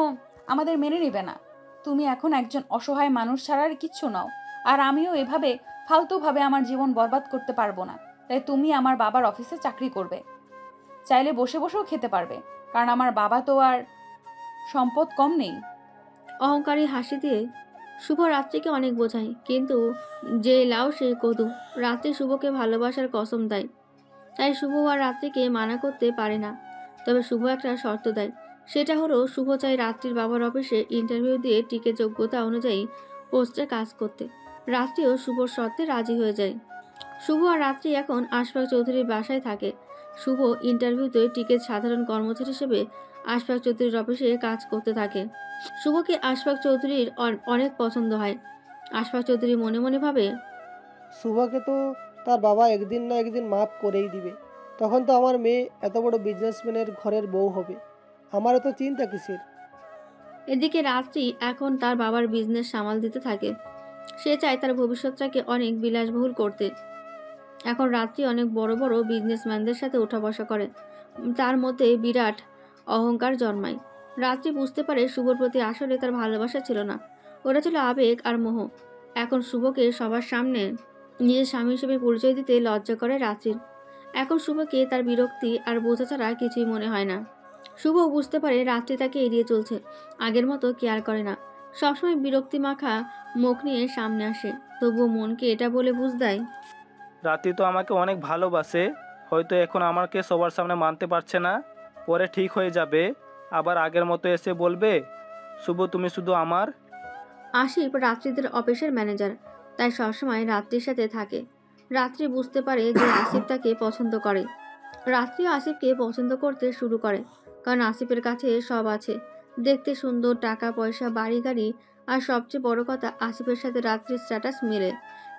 আমাদের মেনে নেবে না। তুমি এখন একজন অসহায় মানুষ ছাড়া আর কিচ্ছু নাও। আর আমিও এভাবে ফালতুভাবে আমার জীবন বরবাদ করতে পারবো না। তাই তুমি আমার বাবার অফিসে চাকরি করবে, চাইলে বসে বসেও খেতে পারবে, কারণ আমার বাবা তো আর সম্পদ কম নেই। অহংকারী হাসি দিয়ে শুভ রাত্রিকে অনেক বোঝায়, কিন্তু যে লাউ সে কদু। রাত্রি শুভকে ভালোবাসার কসম দেয়, তাই শুভ আর রাত্রিকে মানা করতে পারে না। তবে শুভ একটা শর্ত দেয়, সেটা হলো শুভ চাই রাত্রির বাবার অফিসে ইন্টারভিউ দিয়ে টিকে যোগ্যতা অনুযায়ী পোস্টে কাজ করতে। রাত্রিও শুভর শর্তে রাজি হয়ে যায়। শুভ আর রাত্রি এখন আশফাক চৌধুরীর বাসায় থাকে। শুভ ইন্টারভিউতে টিকে সাধারণ কর্মচারী হিসেবে আশফাক চৌধুরীর অফিসে কাজ করতে থাকে। শুভকে আশফাক চৌধুরীর অনেক পছন্দ হয়। আশফাক চৌধুরী মনে মনে ভাবে, শুভকে তো তার বাবা একদিন না একদিন মাফ করেই দিবে। তখন তো আমার মেয়ে এত বড় বিজনেসম্যানের ঘরের বউ হবে। আমার এত চিন্তা কিসের? এদিকে রাত্রি এখন তার বাবার বিজনেস সামাল দিতে থাকে। সে চায় তার ভবিষ্যৎটাকে অনেক বিলাসবহুল করতে। এখন রাত্রি অনেক বড় বড় বিজনেসম্যানদের সাথে ওঠা বসা করে, তার মধ্যে বিরাট অহংকার জন্মায়। রাত্রি বুঝতে পারে শুভর প্রতি আসলে তার ভালোবাসা ছিল না, ওটা ছিল আবেগ আর মোহ। এখন শুভকে সবার সামনে নিজের স্বামী হিসেবে পরিচয় দিতে লজ্জা করে রাত্রির। এখন শুভকে তার বিরক্তি আর বোঝা ছাড়া কিছুই মনে হয় না। শুভ বুঝতে পারে রাত্রি তাকে এড়িয়ে চলছে, আগের মতো কেয়ার করে না। সবসময় বিরক্তি মাখা মুখ নিয়ে সামনে আসে, তবুও মনকে এটা বলে বুঝ দেয়, রাতি তো আমাকে অনেক ভালোবাসে, হয়তো এখন আমাকে সবার সামনে মানতে পারছে না, পরে ঠিক হয়ে যাবে, আবার আগের মতো এসে বলবে শুভ তুমি শুধু আমার। আশিফ রাত্রিদের অফিসের ম্যানেজার, তাই সবসময় রাত্রির সাথে থাকে। রাত্রি বুঝতে পারে যে আসিফ তাকে পছন্দ করে। রাত্রিও আসিফকে পছন্দ করতে শুরু করে, কারণ আসিফের কাছে সব আছে, দেখতে সুন্দর, টাকা পয়সা, বাড়ি গাড়ি, আর সবচেয়ে বড় কথা আসিফের সাথে রাত্রির স্ট্যাটাস মেলে।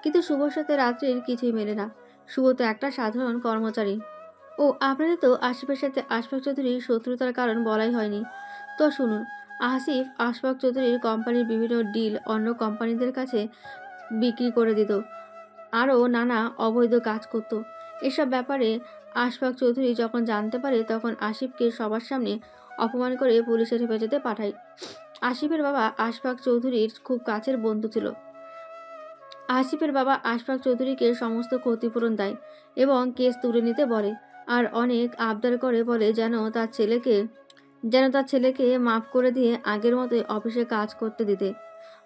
কিন্তু শুভর সাথে রাত্রির কিছুই মেলে না। শুভ তো একটা সাধারণ কর্মচারী। ও আপনাদের তো আসিফের সাথে আশফাক চৌধুরীর শত্রুতার কারণ বলাই হয়নি, তো শুনুন। আসিফ আশফাক চৌধুরীর কোম্পানির বিভিন্ন ডিল অন্য কোম্পানিদের কাছে বিক্রি করে দিত, আরও নানা অবৈধ কাজ করত। এসব ব্যাপারে আশফাক চৌধুরী যখন জানতে পারে, তখন আসিফকে সবার সামনে অপমান করে পুলিশের হেফাজতে পাঠায়। আসিফের বাবা আশফাক চৌধুরীর খুব কাছের বন্ধু ছিল। আসিফের বাবা আশফাক চৌধুরীকে সমস্ত ক্ষতিপূরণ দেয় এবং কেস তুলে নিতে বলে, আর অনেক আবদার করে, বলে যেন তার ছেলেকে মাফ করে দিয়ে আগের মতোই অফিসে কাজ করতে দিতে।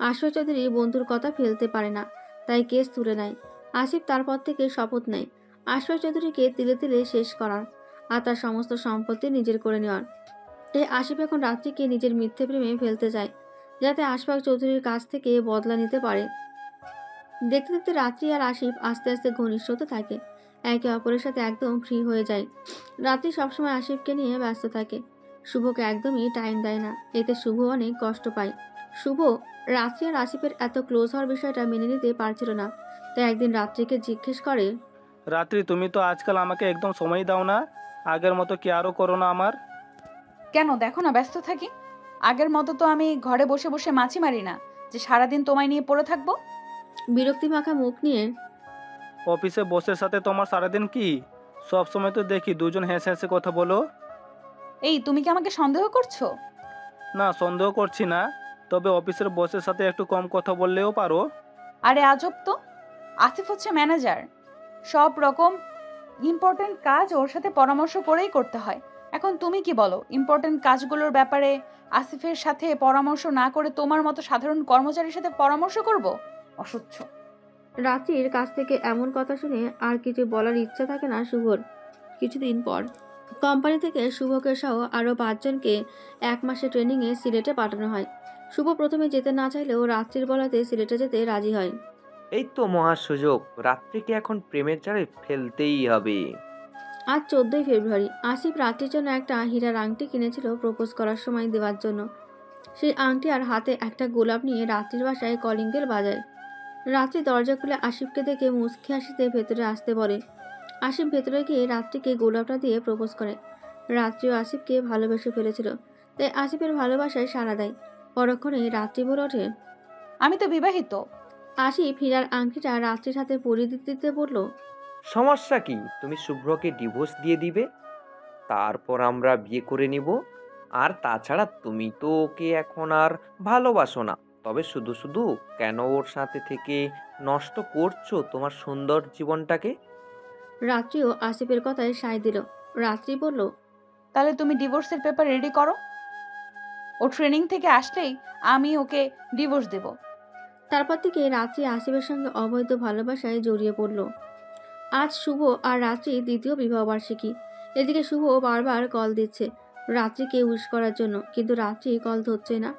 আশফাক চৌধুরী বন্ধুর কথা ফেলতে পারে না, তাই কেস তুলে নেয়। আসিফ তারপর থেকে শপথ নেয় আশফাক চৌধুরীকে তিলে তিলে শেষ করার, আর তার সমস্ত সম্পত্তি নিজের করে নেওয়ার। তাই আসিফ এখন রাত্রিকে নিজের মিথ্যে প্রেমে ফেলতে চায়, যাতে আশফাক চৌধুরীর কাছ থেকে বদলা নিতে পারে। দেখতে দেখতে রাত্রি আর আসিফ আস্তে আস্তে ঘনিষ্ঠ হতে থাকে, একে অপরের সাথে একদম ফ্রি হয়ে যায়। রাত্রি সবসময় আসিফকে নিয়ে ব্যস্ত থাকে, শুভকে একদমই টাইম দেয় না। এতে শুভ অনেক কষ্ট পায়। শুভ রাত্রি আর আসিফের এত ক্লোজ হওয়ার বিষয়টা মেনে নিতে পারছিল না, তাই একদিন রাত্রিকে জিজ্ঞেস করে, রাত্রি তুমি তো আজকাল আমাকে একদম সময় দাও না, আগের মতো কি আরও করো না আমার? কেন দেখো না ব্যস্ত থাকি। আগের মতো তো আমি ঘরে বসে বসে মাছি মারি না যে সারাদিন তোমায় নিয়ে পড়ে থাকবো। বিরক্তি মাখা মুখ নিয়ে, অফিসে বসের সাথে তোমার সারাদিন কি? সব সময় তো দেখি দুজন হেসে হেসে কথা বলো। এই তুমি কি আমাকে সন্দেহ করছো? না, সন্দেহ করছি না, তবে অফিসের বসের সাথে একটু কম কথা বললেও পারো। আরে আজব তো, আসিফ হচ্ছে ম্যানেজার, সব রকম ইম্পর্টেন্ট কাজ ওর সাথে পরামর্শ করেই করতে হয়। এখন তুমি কি বলো, ইম্পর্টেন্ট কাজগুলোর ব্যাপারে আসিফের সাথে পরামর্শ না করে তোমার মতো সাধারণ কর্মচারীর সাথে পরামর্শ করব? অসহ্য। রাত্রির কাছ থেকে এমন কথা শুনে আর কিছু বলার ইচ্ছা থাকে না শুভর। কিছুদিন পর কোম্পানি থেকে শুভকে সহ আরও 5 জনকে 1 মাসে ট্রেনিংয়ে সিলেটে পাঠানো হয়। শুভ প্রথমে যেতে না চাইলেও রাত্রির বলাতে সিলেটে যেতে রাজি হয়। এই তো মহা সুযোগ, রাত্রিকে এখন প্রেমের জালে ফেলতেই হবে। আজ 14ই ফেব্রুয়ারি। আসিফ রাত্রির জন্য একটা হীরার আংটি কিনেছিল প্রপোজ করার সময় দেওয়ার জন্য। সেই আংটি আর হাতে একটা গোলাপ নিয়ে রাত্রির বাসায় কলিং বেল বাজায়। রাত্রি দরজা খুলে আসিফকে দেখে মুচকি হাসিতে ভেতরে আসতে বলে। আসিফ ভেতরে গিয়ে রাত্রিকে গোলাপটা দিয়ে প্রপোজ করে। রাত্রিও আসিফকে ভালোবেসে ফেলেছিল, তাই আসিফের ভালোবাসায় সাড়া দেয়। পরক্ষণেই রাত্রি বলে ওঠে, আমি তো বিবাহিত। আসিফ হীরার আংটিটা রাত্রির হাতে পরিয়ে দিতে দিতে বলল, সমস্যা কি? তুমি শুভ্রকে ডিভোর্স দিয়ে দিবে, তারপর আমরা বিয়ে করে নিব। আর তাছাড়া তুমি তো ওকে এখন আর ভালোবাসো না, তবে শুধু শুধু কেন ওর সাথে থেকে নষ্ট করছো তোমার সুন্দর জীবনটাকে? রাত্রিও আসিফের কথায় সায় দিল। রাত্রি বলল, তাহলে তুমি ডিভোর্সের পেপার রেডি করো। ও ট্রেনিং থেকে আসলেই আমি ওকে ডিভোর্স দেব। তারপর থেকে রাত্রি আসিফের সঙ্গে অবৈধ ভালোবাসায় জড়িয়ে পড়ল। আজ শুভ আর রাত্রি দ্বিতীয় বিবাহবার্ষিকী। এদিকে শুভ বারবার কল দিচ্ছে রাত্রিকে উইশ করার জন্য, কিন্তু রাত্রি কল ধরছে না।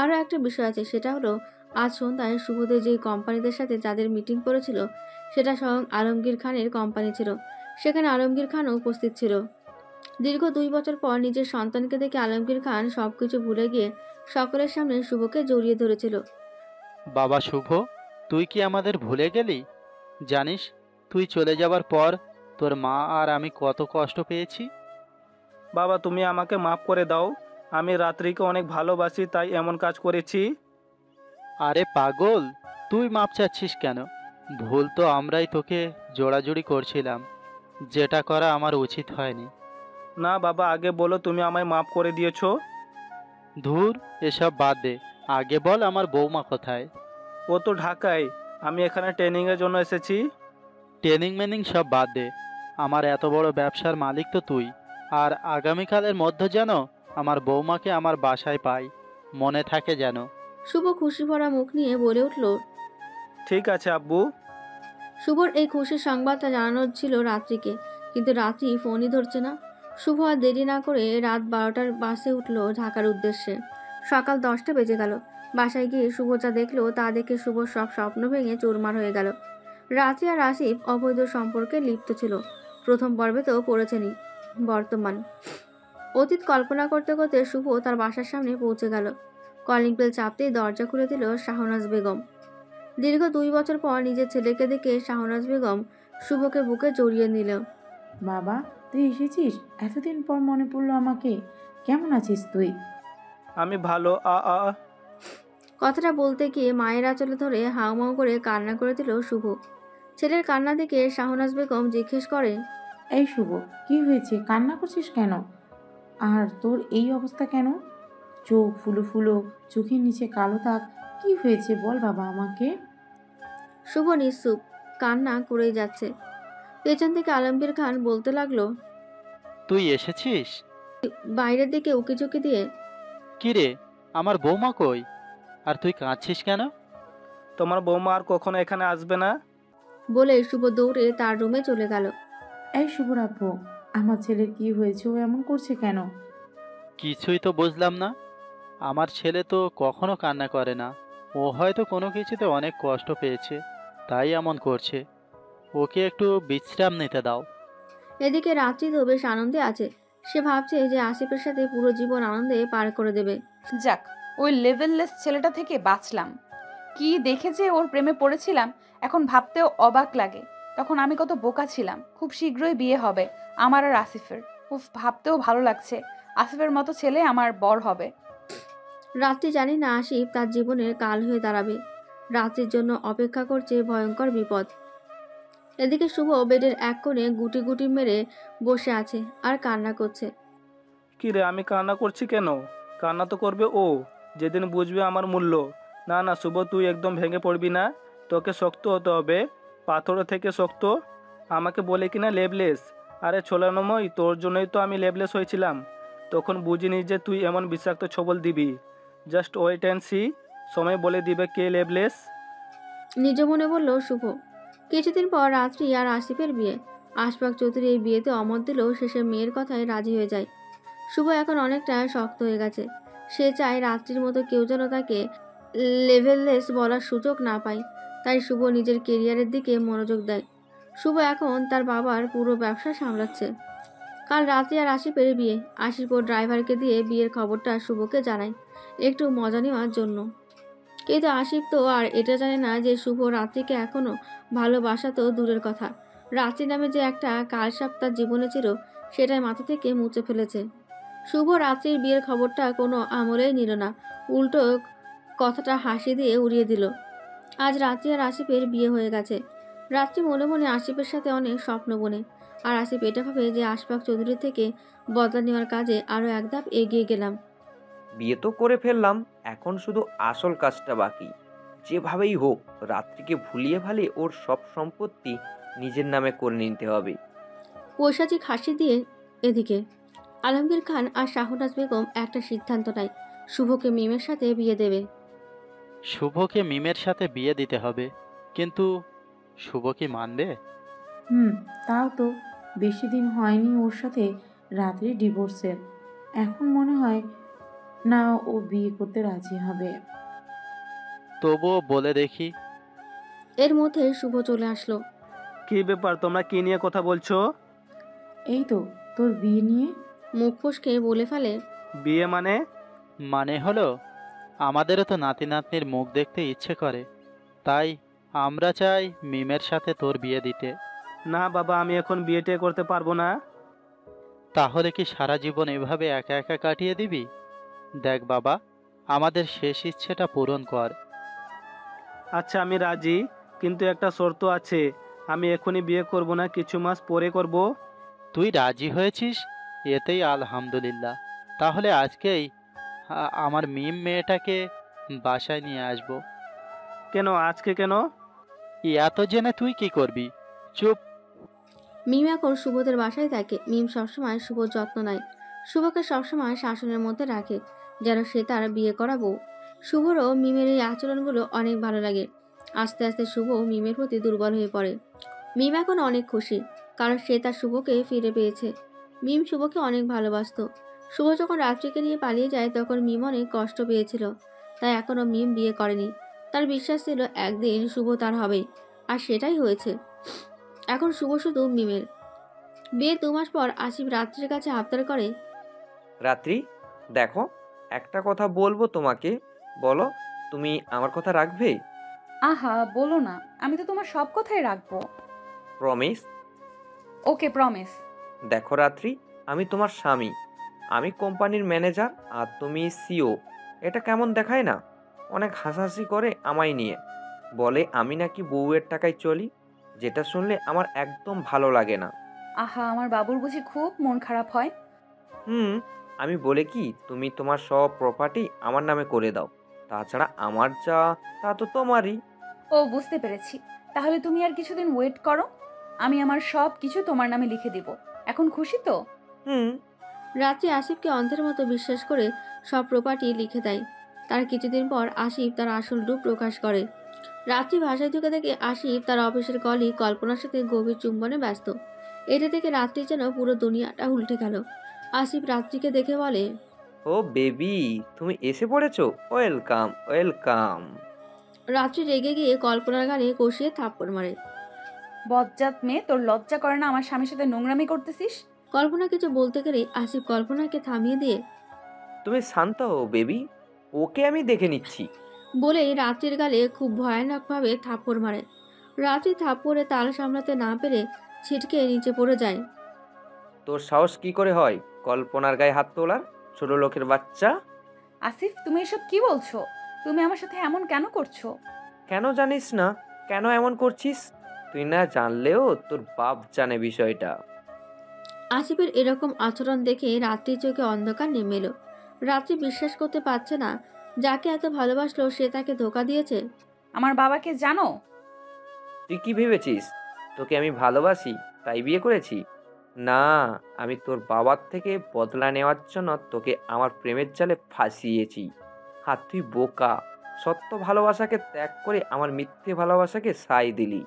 আরও একটা বিষয় আছে, সেটা হলো আজ সন্ধ্যায় শুভদের যেই কোম্পানিদের সাথে যাদের মিটিং করেছিল সেটা স্বয়ং আলমগীর খানের কোম্পানি ছিল। সেখানে আলমগীর খানও উপস্থিত ছিল। দীর্ঘ 2 বছর পর নিজের সন্তানকে দেখে আলমগীর খান সবকিছু ভুলে গিয়ে সকলের সামনে শুভকে জড়িয়ে ধরেছিল। বাবা শুভ, তুই কি আমাদের ভুলে গেলি? জানিস তুই চলে যাবার পর তোর মা আর আমি কত কষ্ট পেয়েছি। বাবা তুমি আমাকে মাফ করে দাও, আমি রাত্রিকে অনেক ভালোবাসি তাই এমন কাজ করেছি। আরে পাগল, তুই মাপ চাচ্ছিস কেন? ভুল তো আমরাই তোকে জোড়াজুড়ি করছিলাম, যেটা করা আমার উচিত হয়নি। না বাবা, আগে বলো তুমি আমায় মাফ করে দিয়েছো। ধুর, এসব বাদ দে, আগে বল আমার বৌমা কোথায়? ও তো ঢাকায়, আমি এখানে ট্রেনিংয়ের জন্য এসেছি। ট্রেনিং মেনিং সব বাদ দে, আমার এত বড় ব্যবসার মালিক তো তুই। আর আগামীকালের মধ্যে যেন আমার বৌমাকে আমার বাসায় পাই, মনে থাকে যেন। শুভ খুশি ভরা মুখ নিয়ে বলে উঠল। ঠিক আছে আব্বু। শুভর এই খুশির সংবাদটা জানানোর ছিল রাত্রিকে, কিন্তু রাত্রি ফোনই ধরছে না। শুভ আর দেরি না করে রাত 12টার বাসে উঠল ঢাকার উদ্দেশ্যে। সকাল 10টা বেজে গেল। বাসায় গিয়ে শুভ যা দেখলো তা দেখে শুভর সব স্বপ্ন ভেঙে চুরমার হয়ে গেল। রাত্রি আর আসিফ অবৈধ সম্পর্কে লিপ্ত ছিল। প্রথম পর্বে তো পড়েছেনি, বর্তমান অতীত কল্পনা করতে করতে শুভ তার বাসার সামনে পৌঁছে গেল। কলিং বেল চাপতেই দরজা খুলে দিল শাহনাজ বেগম। দীর্ঘ 2 বছর পর নিজের ছেলেকে দেখে শাহনাজ বেগম শুভকে বুকে জড়িয়ে নিল। বাবা, তুই এসেছিস? এতদিন পর মনে পড়লো আমাকে। কেমন আছিস তুই? আমি ভালো। কথাটা বলতে গিয়ে মায়ের আঁচলে ধরে হাউমাউ করে কান্না করে দিল শুভ। ছেলের কান্না দেখে শাহনাজ বেগম জিজ্ঞেস করে, এই শুভ, কি হয়েছে? কান্না করছিস কেন? আর তোর এই অবস্থা কেন? চোখ ফুলো ফুলো, চোখের নিচে কালো দাগ, কি হয়েছে বল বাবা আমাকে। শুভ নিঃসুপ, কান্না করেই যাচ্ছে। পেছন থেকে আলমগীর খান বলতে লাগলো, তুই এসেছিস? বাইরের দিকে উকিঝুঁকি দিয়ে, কি রে, আমার বৌমা কই? আর তুই কাঁদছিস কেন? তোমার বৌমা আর কখনো এখানে আসবে না। বলে শুভ দৌড়ে তার রুমে চলে গেল। এই শুভর আব্বু, আমার ছেলের কি হয়েছে? ও এমন করছে কেন? কিছুই তো বুঝলাম না। আমার ছেলে তো কখনো কান্না করে না। ও হয়তো কোনো কিছুতে অনেক কষ্ট পেয়েছে, তাই এমন করছে। ওকে একটু বিশ্রাম নিতে দাও। এদিকে রাত্রি তো বেশ আনন্দে আছে। সে ভাবছে যে আসিফের সাথে পুরো জীবন আনন্দে পার করে দেবে। যাক, ওই লেভেললেস ছেলেটা থেকে বাঁচলাম। কি দেখে যে ওর প্রেমে পড়েছিলাম, এখন ভাবতেও অবাক লাগে। তখন আমি কত বোকা ছিলাম। খুব শীঘ্রই বিয়ে হবে আমার আর আসিফের। উফ, ভাবতেও ভালো লাগছে। আসিফের মতো ছেলে আমার বর হবে। রাত্রি জানি না আসিফ তার জীবনের কাল হয়ে দাঁড়াবে। রাত্রির জন্য অপেক্ষা করছে ভয়ঙ্কর বিপদ। এদিকে শুভ বেডের এক কোণে গুটি গুটি মেরে বসে আছে আর কান্না করছে। কি রে, আমি কান্না করছি কেন? কান্না তো করবে ও, যেদিন বুঝবে আমার মূল্য। না না শুভ, তুই একদম ভেঙে পড়বি না। তোকে শক্ত হতে হবে, পাথরের থেকে শক্ত। আমাকে বলে কিনা লেবলেস। আরে ছোলানোময়, তোর জন্যই তো আমি লেবলেস হয়েছিলাম। তখন বুঝিনি যে তুই এমন বিষাক্ত ছবল দিবি। জাস্ট ওয়েট অ্যান্ড সি, সময় বলে দিবে কে লেবলেস। নিজ মনে বলল শুভ। কিছুদিন পর রাত্রি আর আসিফের বিয়ে। আশফাক চৌধুরী এই বিয়েতে অমত দিলেও শেষে মেয়ের কথায় রাজি হয়ে যায়। শুভ এখন অনেকটা শক্ত হয়ে গেছে। সে চায় রাত্রির মতো কেউ যেন তাকে লেভেললেস বলার সুযোগ না পায়। তাই শুভ নিজের কেরিয়ারের দিকে মনোযোগ দেয়। শুভ এখন তার বাবার পুরো ব্যবসা সামলাচ্ছে। কাল রাত্রি আর আসিফের বিয়ে। আসিফ ও ড্রাইভারকে দিয়ে বিয়ের খবরটা শুভকে জানায়, একটু মজা নেওয়ার জন্য। কিন্তু আসিফ তো আর এটা জানে না যে শুভ রাত্রিকে এখনো ভালোবাসা তো দূরের কথা, রাত্রি নামে যে একটা কালসাপ তার জীবনে ছিল সেটাই মাথা থেকে মুছে ফেলেছে। শুভ রাত্রির বিয়ের খবরটা কোনো আমলেই নিল না, উল্টো কথাটা হাসি দিয়ে উড়িয়ে দিল। আজ রাত্রি আর আসিফের বিয়ে হয়ে গেছে। রাত্রি মনে মনে আসিফের সাথে অনেক স্বপ্ন বনে, আর আসিফ এটা ভাবে যে আশফাক চৌধুরী থেকে বদলা নেওয়ার কাজে আরও এক ধাপ এগিয়ে গেলাম। বিয়ে তো করে ফেললাম, এখন শুধু আসল কাজটা বাকি। যেভাবেই হোক রাত্রিকে ভুলিয়ে ভালিয়ে ওর সব সম্পত্তি নিজের নামে করে নিতে হবে। পৈশাচিক হাসি দিয়ে এদিকে আলমগীর খান আর শাহনাজ বেগম একটা সিদ্ধান্ত নেয়, শুভকে মিমের সাথে বিয়ে দেবে। শুভকে মিমের সাথে বিয়ে দিতে হবে, কিন্তু শুভ কি মানবে? তাও তো বেশি দিন হয়নি ওর সাথে রাত্রি ডিভোর্সের। এখন মনে হয় না ও বিয়ে করতে রাজি হবে। তবুও বলে দেখি। এর মধ্যে শুভ চলে আসলো। কি ব্যাপার, তোমরা কি নিয়ে কথা বলছো? এই তো তোর বিয়ে নিয়ে। মুখ ফসকে বলে ফেলে, বিয়ে মানে? মানে হলো, আমাদেরও তো নাতি নাতনির মুখ দেখতে ইচ্ছে করে, তাই আমরা চাই মিমের সাথে তোর বিয়ে দিতে। না বাবা, আমি এখন বিয়েটে করতে পারবো না। তাহলে কি সারা জীবন এভাবে একা একা কাটিয়ে দিবি? দেখ বাবা, আমাদের শেষ ইচ্ছেটা পূরণ কর। আচ্ছা আমি রাজি, কিন্তু একটা শর্ত আছে। আমি এখনই বিয়ে করব না, কিছু মাস পরে করব। তুই রাজি হয়েছিস, এতেই আলহামদুলিল্লাহ। তাহলে আজকেই আমার মিম মেয়েটাকে বাসায় নিয়ে আসবো। কেন আজকে কেন? এত জেনে তুই কি করবি? চুপ। মিম এখন শুভদের বাসায় থাকে। মিম সবসময় শুভর যত্ন নেয়, শুভকে সবসময় শাসনের মধ্যে রাখে, যেন সে তার বিয়ে করা বউ। শুভরও মিমের এই আচরণগুলো অনেক ভালো লাগে। আস্তে আস্তে শুভ মিমের প্রতি দুর্বল হয়ে পড়ে। মিম এখন অনেক খুশি, কারণ সে তার শুভকে ফিরে পেয়েছে। মিম শুভকে অনেক ভালোবাসতো। শুভ যখন রাত্রিকে নিয়ে পালিয়ে যায় তখন মিম অনেক কষ্ট পেয়েছিল, তাই এখনও মিম বিয়ে করেনি। তার বিশ্বাস ছিল একদিন শুভ তার হবে, আর সেটাই হয়েছে। এখন শুভ শুধু মিমের। বিয়ে 2 মাস পর আসিফ রাত্রির কাছে আবদার করে, রাত্রি, দেখো, একটা কথা বলবো তোমাকে, বলো তুমি আমার কথা রাখবে? আহা বলো না, আমি তো তোমার সব কথাই রাখবো। প্রমিস? ওকে, প্রমিস। দেখো রাত্রি, আমি তোমার স্বামী, আমি কোম্পানির ম্যানেজার আর তুমি সিও। এটা কেমন দেখায় না? অনেক হাসাহাসি করে আমায় নিয়ে, বলে আমি নাকি বউয়ের টাকায় চলি, যেটা শুনলে আমার একদম ভালো লাগে না। আহা, আমার বাবুর বুঝি খুব মন খারাপ হয়? হুম, আমি বলে কি তুমি তোমার সব প্রপার্টি আমার নামে করে দাও, তাছাড়া আমার যা তা তো তোমারই। ও, বুঝতে পেরেছি। তাহলে তুমি আর কিছুদিন ওয়েট করো, আমি আমার সব কিছু তোমার নামে লিখে দিব। এখন খুশি তো? হুম। রাত্রি আসিফকে অন্ধের মতো বিশ্বাস করে সব প্রপার্টি লিখে দেয়। তার কিছুদিন পর আসিফ তার আসল রূপ প্রকাশ করে। রাত্রি ভাষায় ঢুকে দেখে আসিফ তার অফিসের কলিগ কল্পনার সাথে গভীর চুম্বনে ব্যস্ত। এটা থেকে রাত্রি যেন পুরো দুনিয়াটা উল্টে গেল। আসিফ রাত্রিকে দেখে বলে, ও বেবি, তুমি এসে পড়েছো, ওয়েলকাম ওয়েলকাম। রাত্রি রেগে গিয়ে কল্পনার গালে কষিয়ে থাপ্পড় মারে। বজ্জাত মেয়ে, তোর লজ্জা করে না আমার স্বামীর সাথে নোংরামি করতেছিস? কল্পনা কিছু বলতে গেলে আসিফ কল্পনাকে থামিয়ে দিয়ে তুমি শান্ত হও বেবি, ওকে আমি দেখে নিচ্ছি। বলেই রাত্রির গালে খুব ভয়ানকভাবে থাপ্পড় মারে। রাত্রি থাপ্পড়ে তাল সামলাতে না পেরে ছিটকে নিচে পড়ে যায়। তোর সাহস কি করে হয় কল্পনার গায়ে হাত তোলার, ছোট লোকের বাচ্চা? আসিফ, তুমি এসব কি বলছো? তুমি আমার সাথে এমন কেন করছো? কেন জানিস না? কেন এমন করছিস? তুই না জানলেও তোর বাপ জানে বিষয়টা। আসিফের এরকম আচরণ দেখে রাত্রির চোখে অন্ধকার নেমে এলো। রাত্রি বিশ্বাস করতে পারছে না, যাকে এত ভালোবাসলো সে তাকে ধোঁকা দিয়েছে। আমার বাবাকে জানো? তুই কি ভেবেছিস তোকে আমি ভালোবাসি তাই বিয়ে করেছি? না, আমি তোর বাবার থেকে বদলা নেওয়ার জন্য তোকে আমার প্রেমের জালে ফাঁসিয়েছি। আর তুই বোকা, সত্য ভালোবাসাকে ত্যাগ করে আমার মিথ্যে ভালোবাসাকে সাই দিলি।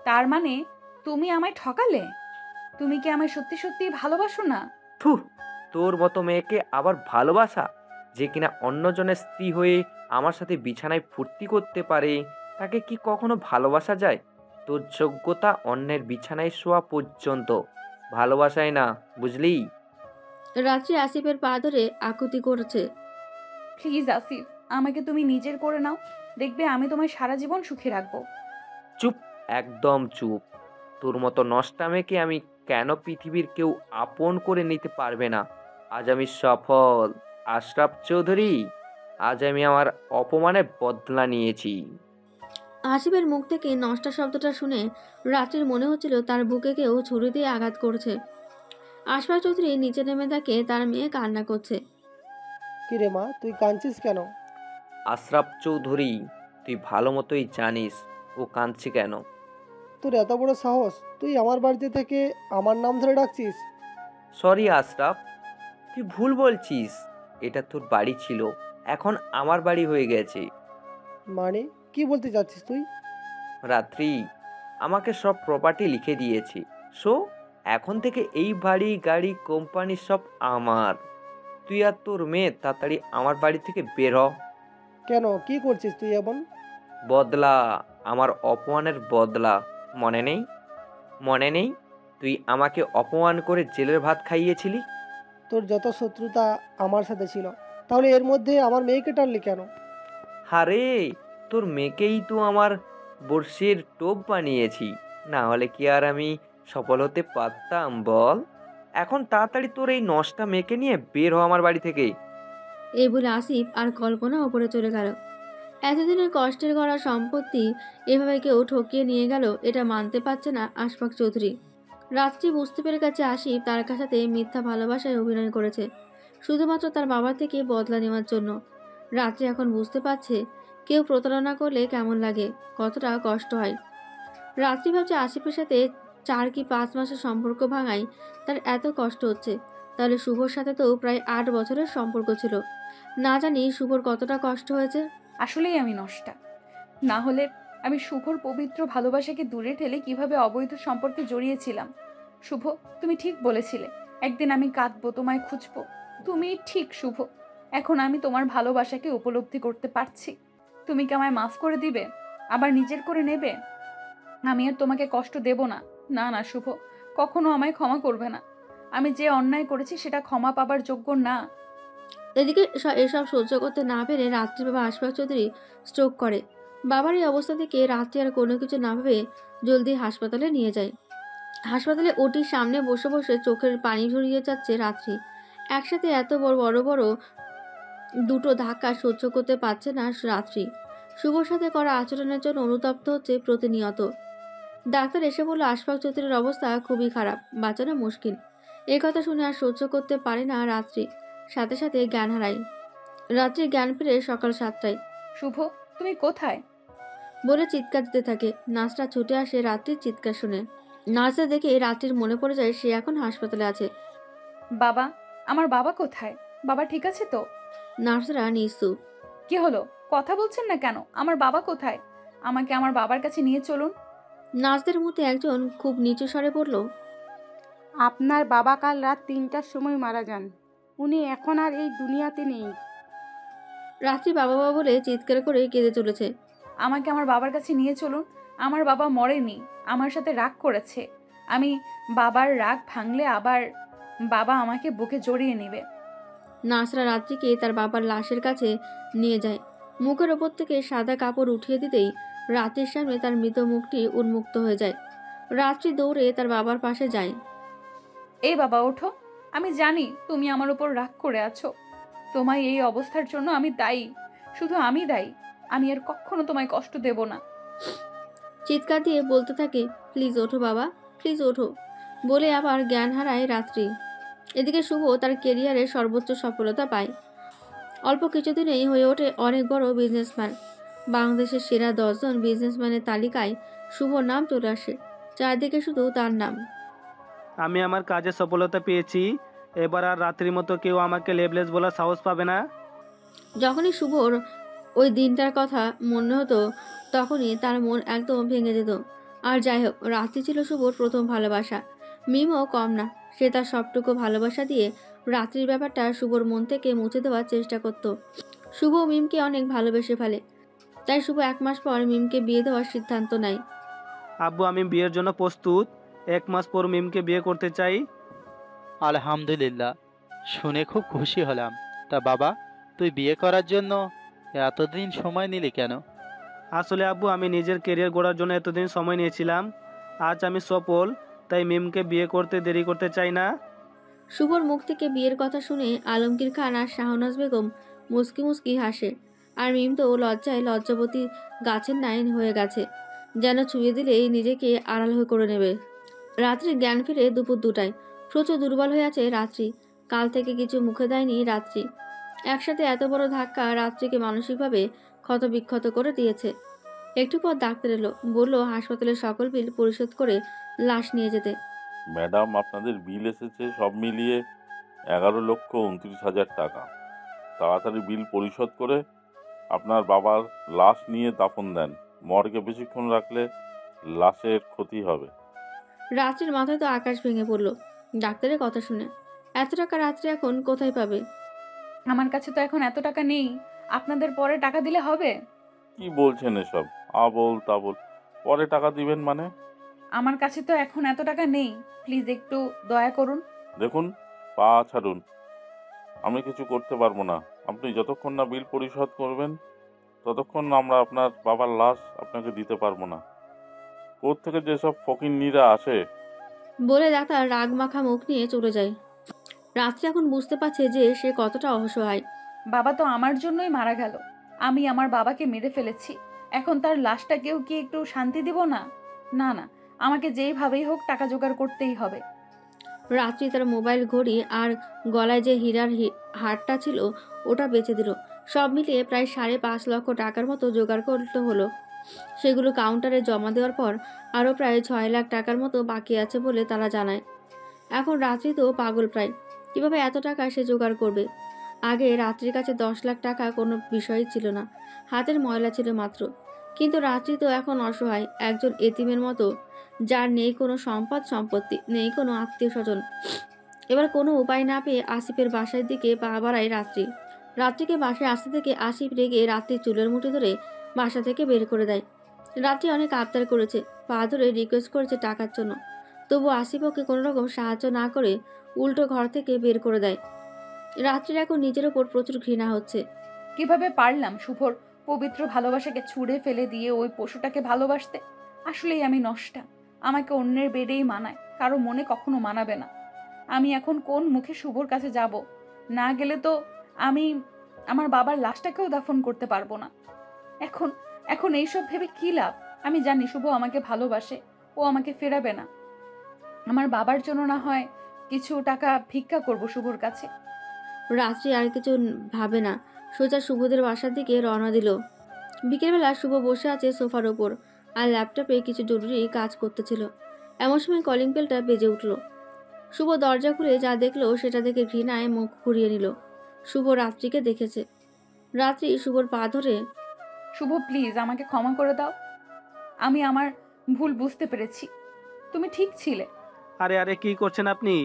তার মানে তুমি আমায় ঠকালে? তুমি কি আমায় সত্যি সত্যি ভালোবাসো না? থু, তোর মতো মেয়েকে আবার ভালোবাসা, যে কিনা অন্যজনের স্ত্রী হয়ে আমার সাথে বিছানায় ফুর্তি করতে পারে, তাকে কি কখনো ভালোবাসা যায়? তোর যোগ্যতা অন্যের বিছানায় শোয়া পর্যন্ত, ভালোবাসায় না, বুঝলি? রাত্রি আসিফের পা ধরে আকুতি করেছে। প্লিজ আসিফ, আমাকে তুমি নিজের করে নাও, দেখবে আমি তোমায় সারা জীবন সুখে রাখবো। চুপ, একদম চুপ। তোর মতো নষ্টা মেয়েকে আমি কেন পৃথিবীর কেউ আপন করে নিতে পারবে না? আজ আমি সফল, আশরাফ চৌধুরী। আজ আমি আমার অপমানের বদলা নিয়েছি। আসিফের মুখ থেকে নষ্টা শব্দটা শুনে রাত্রির মনে হচ্ছিল তার বুকে কেউ ছুরি দিয়ে আঘাত করেছে। আশফাক চৌধুরী নিচে নেমে দেখে তার মেয়ে কান্না করছে। কিরে মা, তুই কাঁদছিস কেন? আশরাফ চৌধুরী, তুই ভালো মতোই জানিস ও কাঁদছে কেন। তোর এত বড় সাহস, তুই আমার বাড়িতে থেকে আমার নাম ধরে ডাকছিস? সরি আশরাফ, তুই ভুল বলছিস। এটা তোর বাড়ি ছিল, এখন আমার বাড়ি হয়ে গেছে। মানে কি বলতে চাচ্ছিস তুই? রাত্রি আমাকে সব প্রপার্টি লিখে দিয়েছে। সো এখন থেকে এই বাড়ি গাড়ি কোম্পানি সব আমার। তুই আর তোর মেয়ে তাড়াতাড়ি আমার বাড়ি থেকে বের হ। কেন, কি করছিস তুই এমন? বদলা, আমার অপমানের বদলা। মনে নেই? মনে নেই তুই আমাকে অপমান করে জেলের ভাত খাইয়েছিলি? তোর যত শত্রুতা আমার সাথে ছিল, তাহলে এর মধ্যে আমার মেয়েকে টানলি কেন? হারে, তোর মেয়েকেই তো আমার বর্ষির টোপ বানিয়েছি, না হলে কি আর আমি সফল হতে পারতাম বল? এখন তাড়াতাড়ি তোর এই নষ্টা মেয়েকে নিয়ে বের হ আমার বাড়ি থেকে। এই বলে আসিফ আর কল্পনা ওপরে চলে গেল। এতদিনের কষ্টের করা সম্পত্তি এভাবে কেউ ঠকিয়ে নিয়ে গেল, এটা মানতে পারছে না আশফাক চৌধুরী। রাত্রি বুঝতে পেরে গেছে আসিফ তার সাথে মিথ্যা ভালোবাসায় অভিনয় করেছে, শুধুমাত্র তার বাবার থেকে বদলা নেওয়ার জন্য। রাত্রি এখন বুঝতে পারছে কেউ প্রতারণা করলে কেমন লাগে, কতটা কষ্ট হয়। রাত্রি ভাবছে আসিফের সাথে 4 কি 5 মাসের সম্পর্ক ভাঙায় তার এত কষ্ট হচ্ছে, তাহলে শুভর সাথে তো প্রায় 8 বছরের সম্পর্ক ছিল। না জানি শুভর কতটা কষ্ট হয়েছে। আসলেই আমি নষ্টা। না হলে আমি শুভর পবিত্র ভালোবাসাকে দূরে ঠেলে কিভাবে অবৈধ সম্পর্কে জড়িয়েছিলাম। শুভ, তুমি ঠিক বলেছিলে একদিন আমি কাঁদবো, তোমায় খুঁজবো। তুমি ঠিক শুভ, এখন আমি তোমার ভালোবাসাকে উপলব্ধি করতে পারছি। তুমি কি আমায় মাফ করে দিবে, আবার নিজের করে নেবে? আমি আর তোমাকে কষ্ট দেব না। না না শুভ, কখনো আমায় ক্ষমা করবে না। আমি যে অন্যায় করেছি সেটা ক্ষমা পাবার যোগ্য না। এদিকে এসব সহ্য করতে না পেরে রাত্রি বাবা আশফাক চৌধুরী স্ট্রোক করে। বাবার এই অবস্থা থেকে রাত্রি আর কোনো কিছু না ভেবে জলদি হাসপাতালে নিয়ে যায়। হাসপাতালে ওটির সামনে বসে বসে চোখের পানি ঝরিয়ে যাচ্ছে রাত্রি। একসাথে এত বড় বড় বড় দুটো ধাক্কা সহ্য করতে পারছে না রাত্রি। শুভর সাথে করা আচরণের জন্য অনুতপ্ত হচ্ছে প্রতিনিয়ত। ডাক্তার এসে বলল আশফাক চৌধুরীর অবস্থা খুবই খারাপ, বাঁচানো মুশকিল। এই কথা শুনে আর সহ্য করতে পারে না রাত্রি, সাথে সাথে জ্ঞান হারায়। রাত্রি জ্ঞান ফিরে সকাল 7টায়। শুভ, তুমি কোথায়? বলে চিৎকার দিতে থাকে। নার্সরা ছুটে আসে রাত্রির চিৎকার শুনে। নার্সরা দেখে রাত্রির মনে পড়ে যায় সে এখন হাসপাতালে আছে। বাবা, আমার বাবা কোথায়? বাবা ঠিক আছে তো? নার্সরা নিশ্চুপ। কি হলো, কথা বলছেন না কেন? আমার বাবা কোথায়? আমাকে আমার বাবার কাছে নিয়ে চলুন। নার্সদের মধ্যে একজন খুব নিচু স্বরে বলল, আপনার বাবা কাল রাত 3টার সময় মারা যান। উনি এখন আর এই দুনিয়াতে নেই। রাত্রি বাবা বাবা বলে চিৎকার করে কেঁদে চলেছে। আমাকে আমার বাবার কাছে নিয়ে চলুন। আমার বাবা মরেনি, আমার সাথে রাগ করেছে। আমি বাবার রাগ ভাঙলে আবার বাবা আমাকে বুকে জড়িয়ে নেবে। নার্সরা রাত্রিকে তার বাবার লাশের কাছে নিয়ে যায়। মুখের ওপর থেকে সাদা কাপড় উঠিয়ে দিতেই রাত্রির সামনে তার মৃত মুখটি উন্মুক্ত হয়ে যায়। রাত্রি দৌড়ে তার বাবার পাশে যায়। এই বাবা ওঠো, আমি জানি তুমি আমার উপর রাগ করে আছো। তোমায় এই অবস্থার জন্য আমি দায়ী, শুধু আমি দায়ী। আমি আর কখনো তোমায় কষ্ট দেব না। চিৎকার দিয়ে বলতে থাকে, প্লিজ ওঠো বাবা, প্লিজ ওঠো, বলে আবার জ্ঞান হারায় রাত্রি। এদিকে শুভ তার কেরিয়ারে সর্বোচ্চ সফলতা পায়। অল্প কিছুদিনেই হয়ে ওঠে অনেক বড় বিজনেসম্যান। বাংলাদেশের সেরা 10 জন বিজনেসম্যানের তালিকায় শুভর নাম চলে আসে। চারদিকে শুধু তার নাম। আমি আমার কাজে সফলতা পেয়েছি, এবার আর রাত্রির মতো কেউ আমাকে লেবলেস বলার সাহস পাবে না। যখনই শুভর ওই দিনটার কথা মনে হতো তখনই তার মন একদম ভেঙে যেত। আর যাই হোক, রাত্রি ছিল শুভর প্রথম ভালোবাসা। মিমও কম না, সে তার সবটুকু ভালোবাসা দিয়ে রাত্রির ব্যাপারটা শুভর মন থেকে মুছে দেওয়ার চেষ্টা করত। শুভ মিমকে অনেক ভালোবেসে ফেলে, তাই শুভ 1 মাস পর মিমকে বিয়ে দেওয়ার সিদ্ধান্ত নেয়। আব্বু, আমি বিয়ের জন্য প্রস্তুত। 1 মাস পর মিমকে বিয়ে করতে চাই। আলহামদুলিল্লাহ, শুনে খুব খুশি হলাম। তা বাবা, তুই বিয়ে করার জন্য এতদিন সময় নিলি কেন? আসলে আব্বু, আমি নিজের কেরিয়ার গড়ার জন্য এতদিন সময় নিয়েছিলাম। আজ আমি সফল, তাই মিমকে বিয়ে করতে দেরি করতে চাই না। শুভর মুখ থেকে বিয়ের কথা শুনে আলমগীর খান আর শাহনাজ বেগম মুস্কি মুস্কি হাসে। আর মিম তো লজ্জায় লজ্জাবতী গাছের ন্যায় হয়ে গেছে, যেন ছুঁয়ে দিলেই নিজেকে আড়াল হয়ে করে নেবে। রাত্রে জ্ঞান ফিরে দুপুর 2টায়। প্রচুর দুর্বল হয়ে আছে রাত্রি। কাল থেকে কিছু মুখে দেয়নি রাত্রি। একসাথে এত বড় ধাক্কা রাত্রিকে মানসিকভাবে ক্ষতবিক্ষত করে দিয়েছে। একটু পর ডাক্তার এলো, বলল হাসপাতালের সকল বিল পরিশোধ করে লাশ নিয়ে যেতে। ম্যাডাম, আপনাদের বিল এসেছে সব মিলিয়ে 11,29,000 টাকা। তাড়াতাড়ি বিল পরিশোধ করে আপনার বাবার লাশ নিয়ে দাফন দেন। মর্গে বেশিক্ষণ রাখলে লাশের ক্ষতি হবে। রাত্রির মাথায় তো আকাশ ভেঙে পড়ল ডাক্তারের কথা শুনে। এত টাকা রাত্রি এখন কোথায় পাবে? আমার কাছে তো এখন এত টাকা নেই। আপনাদের পরে টাকা দিলে হবে? কি বলছেন এসব আবোল তাবোল? পরে টাকা দিবেন মানে? আমার কাছে তো এখন এত টাকা নেই, প্লিজ একটু দয়া করুন। দেখুন, পা ছাড়ুন। আমি কিছু করতে পারবো না। আপনি যতক্ষণ না বিল পরিশোধ করবেন ততক্ষণ আমরা আপনার বাবার লাশ আপনাকে দিতে পারবো না। কোত্থেকে যেসব ফকিন্নিরা আসে। বলে ডাক্তার রাগ মাখা মুখ নিয়ে চলে যায়। রাত্রি এখন বুঝতে পারছে যে সে কতটা অসহায়। বাবা তো আমার জন্যই মারা গেল। আমি আমার বাবাকে মেরে ফেলেছি। এখন তার লাশটাকেও কি একটু শান্তি দিব না? না না, আমাকে যেইভাবেই হোক টাকা জোগাড় করতেই হবে। রাত্রি তার মোবাইল ঘড়ি আর গলায় যে হীরার হারটা ছিল ওটা বেচে দিল। সব মিলিয়ে প্রায় 5.5 লক্ষ টাকার মতো জোগাড় করতে হলো। সেগুলো কাউন্টারে জমা দেওয়ার পর আরও প্রায় 6 লাখ টাকার মতো বাকি আছে বলে তারা জানায়। এখন রাত্রি তো পাগল প্রায়, কীভাবে এত টাকা সে জোগাড় করবে? আগে রাত্রির কাছে 10 লাখ টাকা কোনো বিষয়ই ছিল না, হাতের ময়লা ছিল মাত্র। কিন্তু রাত্রি তো এখন অসহায়, একজন এতিমের মতো, যার নেই কোনো সম্পত্তি, নেই কোনো আত্মীয় স্বজন। এবার কোনো উপায় না পেয়ে আসিফের বাসার দিকে পা বাড়ায় রাত্রি। রাত্রিকে বাসায় আসতে থেকে আসিফ রেগে রাত্রির চুলের মুঠি ধরে বাসা থেকে বের করে দেয়। রাত্রি অনেক আবদার করেছে, পা ধরে রিকোয়েস্ট করেছে টাকার জন্য, তবু আসিফ ওকে কোনো রকম সাহায্য না করে উল্টো ঘর থেকে বের করে দেয়। রাত্রির এখন নিজের ওপর প্রচুর ঘৃণা হচ্ছে। কিভাবে পারলাম শুভর পবিত্র ভালোবাসাকে ছুঁড়ে ফেলে দিয়ে ওই পশুটাকে ভালোবাসতে? আসলেই আমি নষ্টা। আমাকে অন্যের বেডেই মানায়, কারো মনে কখনো মানাবে না। আমি এখন কোন মুখে শুভর কাছে যাব? না গেলে তো আমি আমার বাবার লাশটাকেও দাফন করতে পারবো না। এখন এখন এইসব ভেবে কি লাভ? আমি জানি শুভ আমাকে ভালোবাসে, ও আমাকে ফেরাবে না। আমার বাবার জন্য না হয় কিছু টাকা ভিক্ষা করব শুভর কাছে। রাত্রি আর কিছু ভাবে না, সোজা শুভদের বাসার দিকে রওনা দিল। বিকেলবেলা শুভ বসে আছে সোফার ওপর আর ল্যাপটপে কিছু জরুরি কাজ করতেছিল। এমন সময় কলিং বেলটা বেজে উঠল। শুভ দরজা খুলে যা দেখলো সেটা দেখে ঘৃণায় মুখ ঘুরিয়ে নিল। শুভ রাত্রিকে দেখেছে। রাত্রি শুভর পা ধরে, শুভ প্লিজ আমাকে ক্ষমা করে দাও। আমি আমার ভুল বুঝতে পেরেছি। তুমি ঠিক ছিলে। আরে আরে কি করছেন আপনি?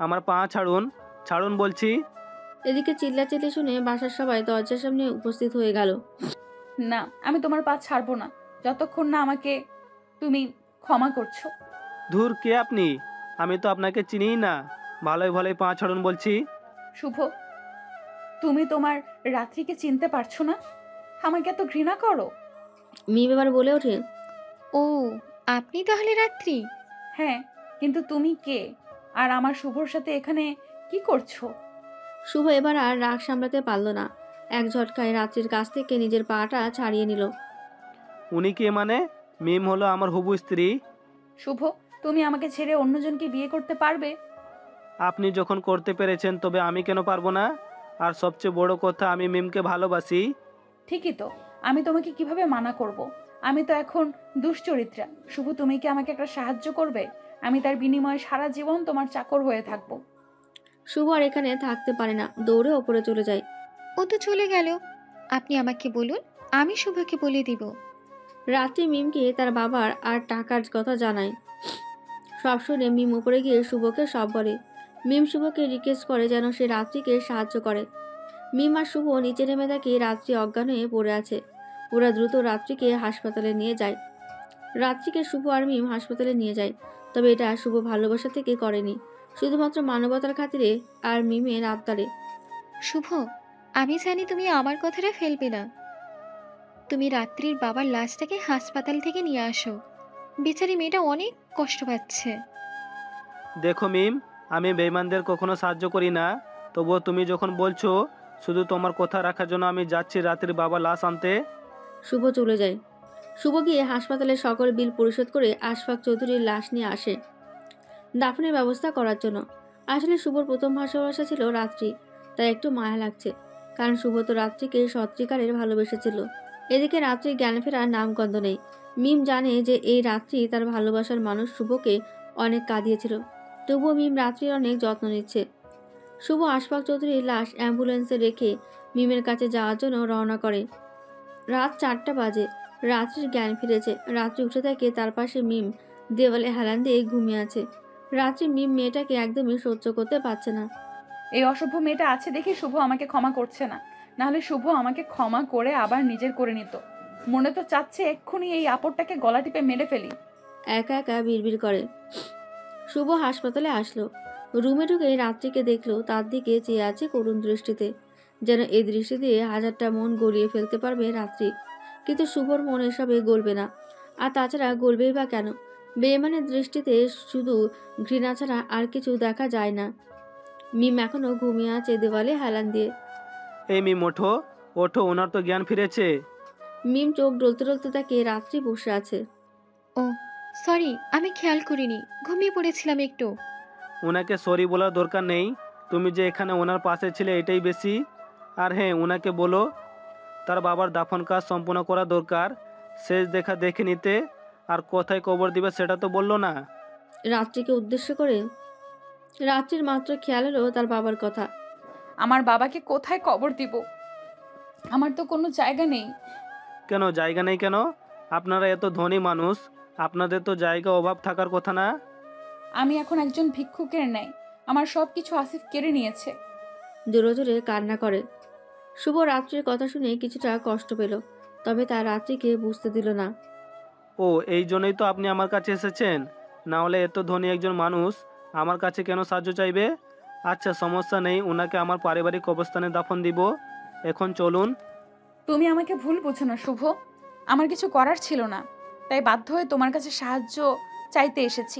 আমার পা ছাড়ুন, ছাড়ুন বলছি। এদিকে চিল্লাচিল্লি শুনে বাসার সবাই দরজার সামনে উপস্থিত হয়ে গেল। না, আমি তোমার পা ছাড়বো না যতক্ষণ না আমাকে তুমি ক্ষমা করছো। ধুর, কে আপনি? আমি তো আপনাকে চিনিই না। ভালোই ভালোই পা ছাড়ুন বলছি। শুভ, তুমি তোমার রাত্রিকে চিনতে পারছো না? আমাকে এত ঘৃণা করো? মিম এবার বলে ওঠে, ও, আপনি তাহলে রাত্রি? হ্যাঁ, কিন্তু তুমি কে? আর আমার শুভর সাথে এখানে কি করছো? শুভ এবার আর রাগ সামলাতে পারল না, এক ঝটকায় রাত্রির কাছ থেকে নিজের পাটা ছাড়িয়ে নিল। উনি কে মানে? মিম হলো আমার হবু স্ত্রী। শুভ, তুমি আমাকে ছেড়ে অন্যজনকে বিয়ে করতে পারবে? আপনি যখন করতে পেরেছেন তবে আমি কেন পারবো না? আর সবচেয়ে বড় কথা, আমি মিমকে ভালোবাসি। ঠিকই তো, আমি তোমাকে কিভাবে মানা করব? আমি তো এখন দুশ্চরিত্রা। শুভ, তুমি কি আমাকে একটা সাহায্য করবে? আমি তার বিনিময়ে সারা জীবন তোমার চাকর হয়ে থাকবো। শুভ আর এখানে থাকতে পারে না, দৌড়ে ওপরে চলে যায়। ও তো চলে গেল, আপনি আমাকে বলুন, আমি শুভকে বলে দিব। রাত্রি মিমকে তার বাবার আর টাকার কথা জানায়। সব শুনে মিম উপরে গিয়ে শুভকে সব বলে। মিম শুভকে রিকোয়েস্ট করে যেন সে রাত্রিকে সাহায্য করে। মিম আর শুভ নিচে নেমে দেখে রাত্রি অজ্ঞান হয়ে পড়ে আছে। ওরা দ্রুত রাত্রিকে হাসপাতালে নিয়ে যায়। রাত্রিকে শুভ আর মিম হাসপাতালে নিয়ে যায়, তবে এটা শুভ ভালোবাসা থেকে করেনি, শুধুমাত্র মানবতার খাতিরে আর মিমের আবদারে। শুভ, আমি জানি তুমি আমার কথাটা ফেলবে না। তুমি রাত্রির বাবার লাশটাকে হাসপাতাল থেকে নিয়ে আসো। বেচারি মেয়েটা অনেক কষ্ট পাচ্ছে। দেখো মিম, আমি বেঈমানদের কখনো সাহায্য করি না। তবুও তুমি যখন বলছো, শুধু তোমার কথা রাখার জন্য আমি যাচ্ছি রাত্রির বাবা লাশ আনতে। শুভ চলে যায়। শুভ গিয়ে হাসপাতালের সকল বিল পরিশোধ করে আশফাক চৌধুরীর লাশ নিয়ে আসে দাফনের ব্যবস্থা করার জন্য। আসলে শুভর প্রথম ভালোবাসা ছিল রাত্রি, তাই একটু মায়া লাগছে, কারণ শুভ তো রাত্রিকে সত্যিকারের ভালোবেসেছিল। এদিকে রাত্রির জ্ঞান ফেরার নামগন্ধ নেই। মিম জানে যে এই রাত্রি তার ভালোবাসার মানুষ শুভকে অনেক কাঁদিয়েছিল, তবুও মিম রাত্রির অনেক যত্ন নিচ্ছে। শুভ আশফাক চৌধুরীর লাশ অ্যাম্বুলেন্সে রেখে মিমের কাছে যাওয়ার জন্য রওনা করে। রাত 4টা বাজে। রাত্রির জ্ঞান ফিরেছে। রাত্রি উঠে থাকে, তার পাশে মিম দেওয়ালে হেলান দিয়ে ঘুমিয়ে আছে। রাত্রি মিম মেয়েটাকে একদমই সহ্য করতে পারছে না। এই অসভ্য মেয়েটা আছে দেখে শুভ আমাকে ক্ষমা করছে না, নাহলে শুভ আমাকে ক্ষমা করে আবার নিজের করে নিত। মনে তো চাচ্ছে এক্ষুনি এই আপরটাকে গলা টিপে মেরে ফেলি। একা একা বিড়বিড় করে। শুভ হাসপাতালে আসলো। রুমে ঢুকে রাত্রিকে দেখলো, তার দিকে চেয়ে আছে করুণ দৃষ্টিতে, যেন এই দৃষ্টি দিয়ে হাজারটা মন গলিয়ে ফেলতে পারবে রাত্রি। কিন্তু শুভর মন এসবে গলবে না। আর তাছাড়া গলবেই বা কেন? বেইমানের দৃষ্টিতে শুধু ঘৃণা ছাড়া আর কিছু দেখা যায় না। মিম এখনো ঘুমিয়ে আছে দেওয়ালে হেলান দিয়ে। এই মিম ওঠো, ওঠো, ওনার তো জ্ঞান ফিরেছে। মিম চোখ ডলতে ডলতে তাকে রাত্রি বসে আছে। ও সরি, আমি খেয়াল করিনি, ঘুমিয়ে পড়েছিলাম একটু। ওনাকে সরি বলার দরকার নেই, তুমি যে এখানে ওনার পাশে ছিলে এটাই বেশি। আর হ্যাঁ, ওনাকে বলো তার বাবার দাফন কাজ সম্পূর্ণ করা দরকার, শেষ দেখা দেখে নিতে। আর কোথায় কবর দিবে সেটা তো বললো না। রাত্রিকে উদ্দেশ্য করে রাত্রির মাত্র খেয়াল হলো তার বাবার কথা। আমার বাবাকে কোথায় কবর দিব? আমার তো কোনো জায়গা নেই। কেন জায়গা নেই কেন? আপনারা এত ধনী মানুষ, আপনাদের তো জায়গা অভাব থাকার কথা না? আমি এখন একজন ভিক্ষুকের ন্যায়, আমার সব কিছু আসিফ কেড়ে নিয়েছে। জোরে জোরে কান্না করে। শুভ রাত্রির কথা শুনে কিছুটা কষ্ট পেল, তবে তার রাত্রিকে বুঝতে দিল না। ও, এই জন্যই তো আপনি আমার কাছে এসেছেন, না হলে এত ধনী একজন মানুষ আমার কাছে কেন সাহায্য চাইবে? আচ্ছা সমস্যা নেই, ওনাকে আমার পারিবারিক কবরস্থানে দাফন দিব। এখন চলুন। তুমি আমাকে ভুল বুঝো না শুভ, আমার কিছু করার ছিল না, তাই বাধ্য হয়ে তোমার কাছে সাহায্য চাইতে এসেছি।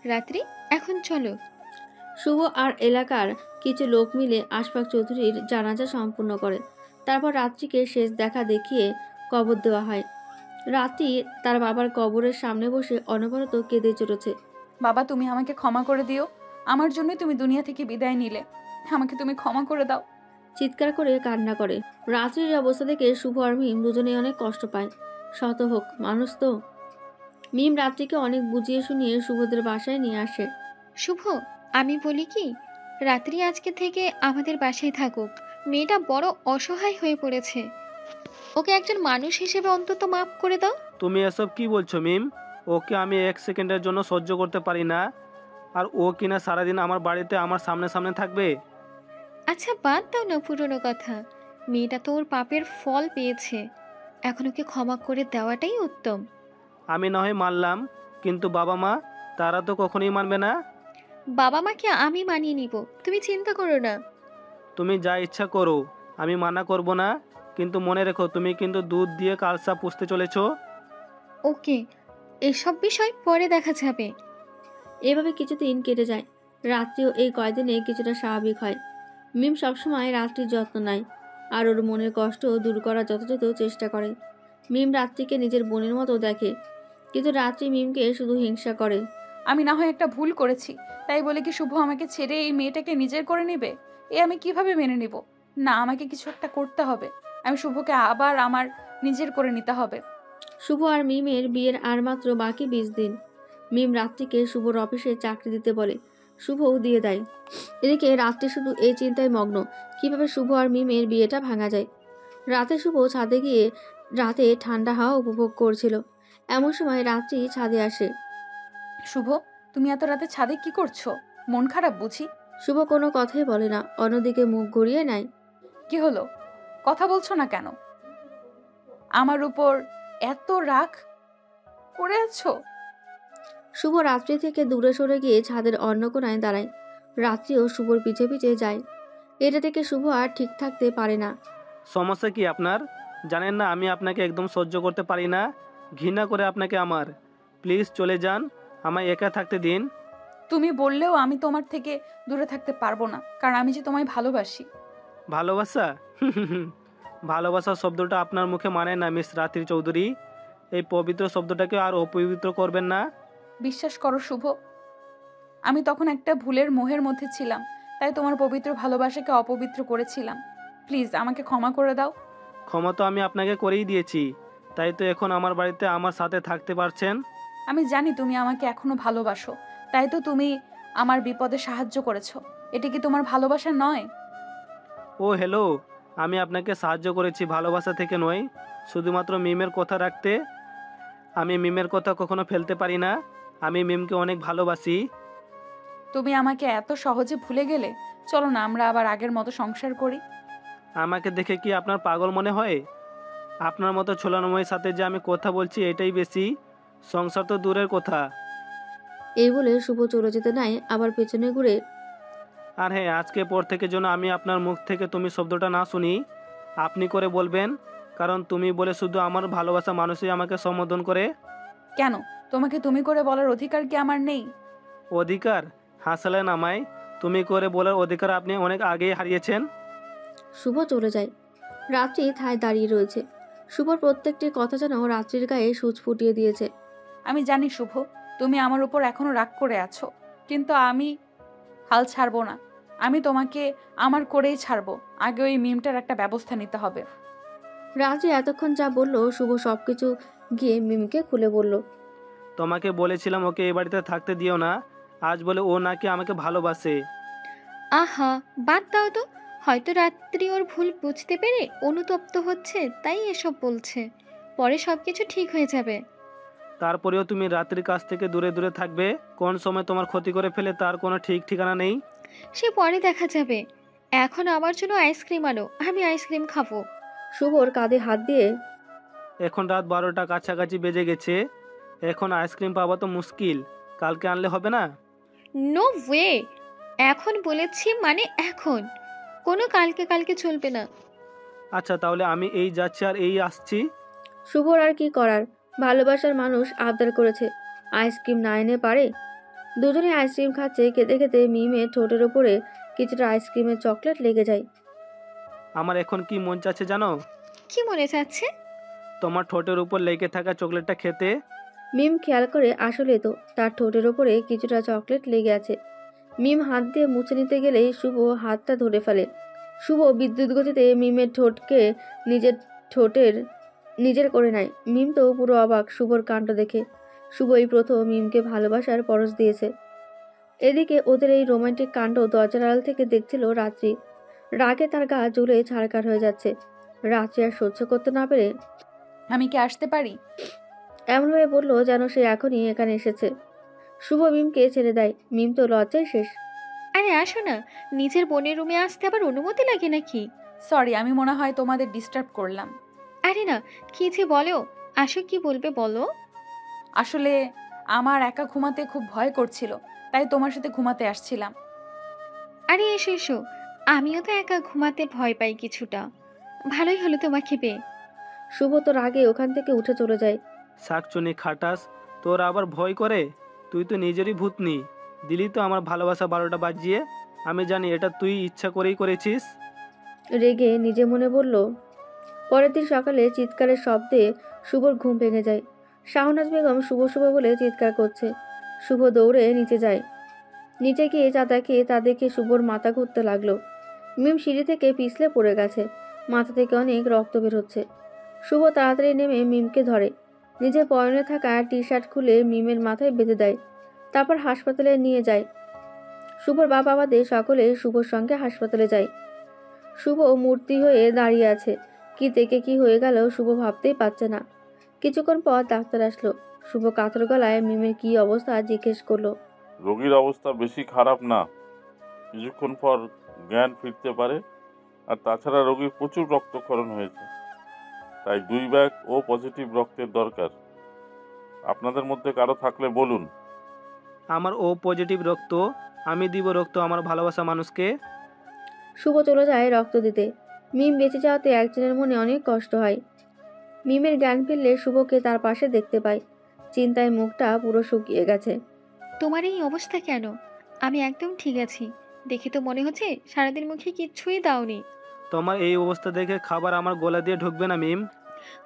রাত্রি, এখন চলো। শুভ আর এলাকার কিছু লোক মিলে আশফাক চৌধুরীর জানাজা সম্পূর্ণ করে। তারপর রাত্রিকে শেষ দেখা দেখিয়ে কবর দেওয়া হয়। রাত্রি তার বাবার কবরের সামনে বসে অনবরত কেঁদে চলেছে। বাবা, তুমি আমাকে ক্ষমা করে দিও, আমার জন্যই তুমি দুনিয়া থেকে বিদায় নিলে, আমাকে তুমি ক্ষমা করে দাও। চিৎকার করে কান্না করে। রাত্রির অবস্থা দেখে শুভ আর মিম দুজনেই অনেক কষ্ট পায়। শত হোক, মানুষ তো। মিম রাত্রিকে অনেক বুঝিয়ে শুনিয়ে শুভদের বাসায় নিয়ে আসে। শুভ, আমি বলি কি, রাত্রি আজকে থেকে আমাদের বাসায় থাকুক। মেয়েটা বড় অসহায় হয়ে পড়েছে, ওকে একজন মানুষ হিসেবে অন্তত মাফ করে দাও। তুমি এসব কি বলছো মিম? ওকে আমি 1 সেকেন্ডের জন্য সহ্য করতে পারি না, আর ও কিনা সারাদিন আমার বাড়িতে আমার সামনে সামনে থাকবে? আচ্ছা বাদ দাও না পুরনো কথা, মেয়েটা তো ওর পাপের ফল পেয়েছে, এখন ওকে ক্ষমা করে দেওয়াটাই উত্তম। আমি না হয় মানলাম, কিন্তু বাবা মা, তারা তো কখনোই মানবে না। বাবা মাকে আমি মানিয়ে নিব, তুমি চিন্তা করো না। তুমি যা ইচ্ছা করো, আমি মানা করব না, কিন্তু মনে রেখো তুমি কিন্তু দুধ দিয়ে কালসা পুষতে চলেছো। ওকে, এসব বিষয় পরে দেখা যাবে। এভাবে কিছুদিন কেটে যায়। রাত্রিও এই কয়দিনে কিছুটা স্বাভাবিক হয়। মিম সবসময় রাত্রির যত্ন নেয় আর ওর মনের কষ্ট দূর করার যথাযথ চেষ্টা করে। মিম রাত্রিকে নিজের বোনের মতো দেখে, কিন্তু রাত্রি মিমকে শুধু হিংসা করে। আমি না হয় একটা ভুল করেছি, তাই বলে কি শুভ আমাকে ছেড়ে এই মেয়েটাকে নিজের করে নেবে? এ আমি কিভাবে মেনে নিব? না, আমাকে কিছু একটা করতে হবে। আমি শুভকে আবার আমার নিজের করে নিতে হবে। শুভ আর মিমের বিয়ের আর মাত্র বাকি 20 দিন। মিম রাত্রিকে শুভর অফিসে চাকরি দিতে বলে, শুভও দিয়ে দেয়। এদিকে রাত্রি শুধু এই চিন্তায় মগ্ন, কিভাবে শুভ আর মিমের বিয়েটা ভাঙা যায়। রাতে শুভ ছাদে গিয়ে রাতে ঠান্ডা হাওয়া উপভোগ করছিল। এমন সময় রাত্রি ছাদে আসে। শুভ, তুমি এত রাতে ছাদে কি করছো? মন খারাপ বুঝি? শুভ কোনো কথাই বলে না, অন্যদিকে মুখ ঘুরিয়ে নেয়। কি হলো, কথা বলছো না কেন? আমার উপর এত রাগ করে আছো? শুভ রাত্রি থেকে দূরে সরে গিয়ে ছাদের অন্য কোণায় দাঁড়ায়। রাত্রিও শুভর পিছে পিছে যায়। এটা থেকে শুভ আর ঠিক থাকতে পারে না। সমস্যা কি আপনার? জানেন না আমি আপনাকে একদম সহ্য করতে পারি না, ঘৃণা করে আপনাকে আমার। প্লিজ চলে যান, আমায় একা থাকতে দিন। তুমি বললেও আমি তোমার থেকে দূরে থাকতে পারবো না, কারণ আমি যে তোমায় ভালোবাসি। ভালোবাসা? ভালোবাসা শব্দটা আপনার মুখে মানে না মিস রাত্রি চৌধুরী। এই পবিত্র শব্দটাকে আর অপবিত্র করবেন না। বিশ্বাস করো শুভ, আমি তখন একটা ভুলের মোহের মধ্যে ছিলাম, তাই তোমার পবিত্র ভালোবাসাকে অপবিত্র করেছিলাম। প্লিজ আমাকে ক্ষমা করে দাও। ক্ষমা তো আমি আপনাকে করেই দিয়েছি, তাই তো এখন আমার বাড়িতে আমার সাথে থাকতে পারছেন। আমি জানি তুমি আমাকে এখনো ভালোবাসো, তাই তো তুমি আমার বিপদে সাহায্য করেছো। এটা কি তোমার ভালোবাসা নয়? ও হ্যালো, আমি আপনাকে সাহায্য করেছি ভালোবাসা থেকে নয়, শুধুমাত্র মিমের কথা রাখতে। আমি মিমের কথা কখনো ফেলতে পারি না। আমি মিমকে অনেক ভালোবাসি। তুমি আমাকে এত সহজে ভুলে গেলে? চলো না আমরা আবার আগের মতো সংসার করি। আমাকে দেখে কি আপনার পাগল মনে হয়? আপনার মতো ছোলানোময়ের সাথে যে আমি কথা বলছি এটাই বেশি, সংসার তো দূরের কথা। এই বলে শুভ চলে যেতে নাই আবার পেছনে ঘুরে আর হ্যাঁ, আজকে পর থেকে যেন আমি আপনার মুখ থেকে তুমি শব্দটা না শুনি, আপনি করে বলবেন, কারণ তুমি বলে শুধু আমার ভালোবাসা মানুষই আমাকে সম্বোধন করে। কেন? তোমাকে তুমি করে বলার অধিকার কি আমার নেই? অধিকার? হাসালেন আমায়। তুমি করে বলার অধিকার আপনি অনেক আগেই হারিয়েছেন। শুভ চলে যায়। রাত্রি থায় দাঁড়িয়ে রয়েছে। শুভর প্রত্যেকটি কথা যেন রাত্রির গায়ে সূচ ফুটিয়ে দিয়েছে। আমি জানি শুভ, তুমি আমার উপর এখনো রাগ করে আছো, কিন্তু আমি হাল ছাড়বো না। আমি তোমাকে আমার করেই ছাড়বো। আগে ওই মিমটার একটা ব্যবস্থা নিতে হবে। রাত্রি এতক্ষণ যা বলল শুভ সবকিছু গিয়ে মিমকে খুলে বলল। তোমাকে বলেছিলাম ওকে এই বাড়িতে থাকতে দিও না, আজ বলে ও নাকি আমাকে ভালোবাসে। আহা, বাদ দাও তো। হয়তো রাত্রি ওর ভুল বুঝতে পেরে অনুতপ্ত হচ্ছে, তাই এসব বলছে। পরে সবকিছু ঠিক হয়ে যাবে। তারপরেও তুমি রাত্রির কাছ থেকে দূরে দূরে থাকবে। কোন সময় তোমার ক্ষতি করে ফেলে তার কোনো ঠিক ঠিকানা নেই। সে পরে দেখা যাবে। এখন আমার জন্য আইসক্রিম আনো, আমি আইসক্রিম খাবো। শুভর কাঁধে হাত দিয়ে এখন রাত 12টা কাছাকাছি বেজে গেছে, এখন আইসক্রিম পাওয়া তো মুশকিল। কালকে আনলে হবে না? নো ওয়ে, এখন বলেছি মানে এখন। কোনো কালকে কালকে চলবে না। আচ্ছা তাহলে আমি এই যাচ্ছি আর এই আসছি। শুভর আর কি করার, ভালোবাসার মানুষ আবদার করেছে, আইসক্রিম না এনে পারে। দুজনে আইসক্রিম খাচ্ছে, খেতে খেতে মিমের ঠোঁটের ওপরে কিছুটা আইসক্রিমের চকলেট লেগে যায়। আমার এখন কি মন চাচ্ছে জানো? কি মনে চাচ্ছে? তোমার ঠোঁটের উপর লেগে থাকা চকলেটটা খেতে। মিম খেয়াল করে আসলে তো তার ঠোঁটের ওপরে কিছুটা চকলেট লেগে আছে। মিম হাত দিয়ে মুছে নিতে গেলেই শুভ হাতটা ধরে ফেলে। শুভ বিদ্যুৎ গতিতে মিমের ঠোঁটকে নিজের করে নেয়। মিম তো পুরো অবাক শুভর কাণ্ড দেখে। শুভই প্রথম মিমকে ভালোবাসার পরশ দিয়েছে। এদিকে ওদের এই রোমান্টিক কাণ্ড দরজার আড়াল থেকে দেখছিল রাত্রি। রাগে তার গা জ্বলে ছারকার হয়ে যাচ্ছে। রাত্রি আর সহ্য করতে না পেরে আমি কি আসতে পারি? এমনভাবে বলল যেন সে এখনই এখানে এসেছে। শুভ মিমকে ছেড়ে দেয়। মিম তো লজ্জায় শেষ। আরে আসো না, নিজের বোনের রুমে আসতে আবার অনুমতি লাগে নাকি? সরি, আমি মনে হয় তোমাদের ডিস্টার্ব করলাম। আরে না, কি যে বলো। আসো, কি বলবে বলো। আসলে আমার একা ঘুমাতে খুব ভয় করছিল, তাই তোমার সাথে ঘুমাতে আসছিলাম। আরে এসো এসো, আমিও তো একা ঘুমাতে ভয় পাই কিছুটা। ভালোই হলো তোমাকে পেয়ে। শুভ তো রাগে ওখান থেকে উঠে চলে যায়। শাকচুনি খাটাস, তোর আবার ভয় করে? তুই তো নিজেরই ভূতনি। দিলি তো আমার ভালোবাসা 12টা বাজিয়ে। আমি জানি এটা তুই ইচ্ছা করেই করেছিস। রেগে নিজে মনে বলল। পরের দিন সকালে চিৎকারের শব্দে শুভর ঘুম ভেঙে যায়। শাহনাজ বেগম শুভ শুভ বলে চিৎকার করছে। শুভ দৌড়ে নিচে যায়। নিচে গিয়ে যা দেখে তা দেখে শুভর মাথা ঘুরতে লাগলো। মিম সিঁড়ি থেকে পিছলে পড়ে গেছে, মাথা থেকে অনেক রক্ত বের হচ্ছে। শুভ তাড়াতাড়ি নেমে মিমকে ধরে, নিজের পরনে থাকা টি শার্ট খুলে মিমের মাথায় বেঁধে দেয়। তারপর হাসপাতালে নিয়ে যায়। শুভর বাবা বাদে সকলে শুভর সঙ্গে হাসপাতালে যায়। শুভ মূর্তি হয়ে দাঁড়িয়ে আছে। কি থেকে কি হয়ে গেল শুভ ভাবতেই পারছে না। কিছুক্ষণ পর ডাক্তার আসলো। শুভ কাতর গলায় মিমের কি অবস্থা জিজ্ঞেস করলো। রোগীর অবস্থা বেশি খারাপ না, কিছুক্ষণ পর জ্ঞান ফিরতে পারে। আর তাছাড়া রোগীর প্রচুর রক্তক্ষরণ হয়েছে, তাই 2 ব্যাগ ও পজিটিভ রক্তের দরকার। আপনাদের মধ্যে কারো থাকলে বলুন। আমার ও পজিটিভ রক্ত, আমি দিব রক্ত আমার ভালোবাসা মানুষকে। শুভ চলে যায় রক্ত দিতে। মিম বেঁচে যাওয়াতে একজনের মনে অনেক কষ্ট হয়। মিমের জ্ঞান ফিরলে শুভকে তার পাশে দেখতে পায়। চিন্তায় মুখটা পুরো শুকিয়ে গেছে। তোমার এই অবস্থা কেন? আমি একদম ঠিক আছি। দেখে তো মনে হচ্ছে সারাদিন মুখে কিচ্ছুই দাওনি। তোমার এই অবস্থা দেখে খাবার আমার গলা দিয়ে ঢুকবে না মিম।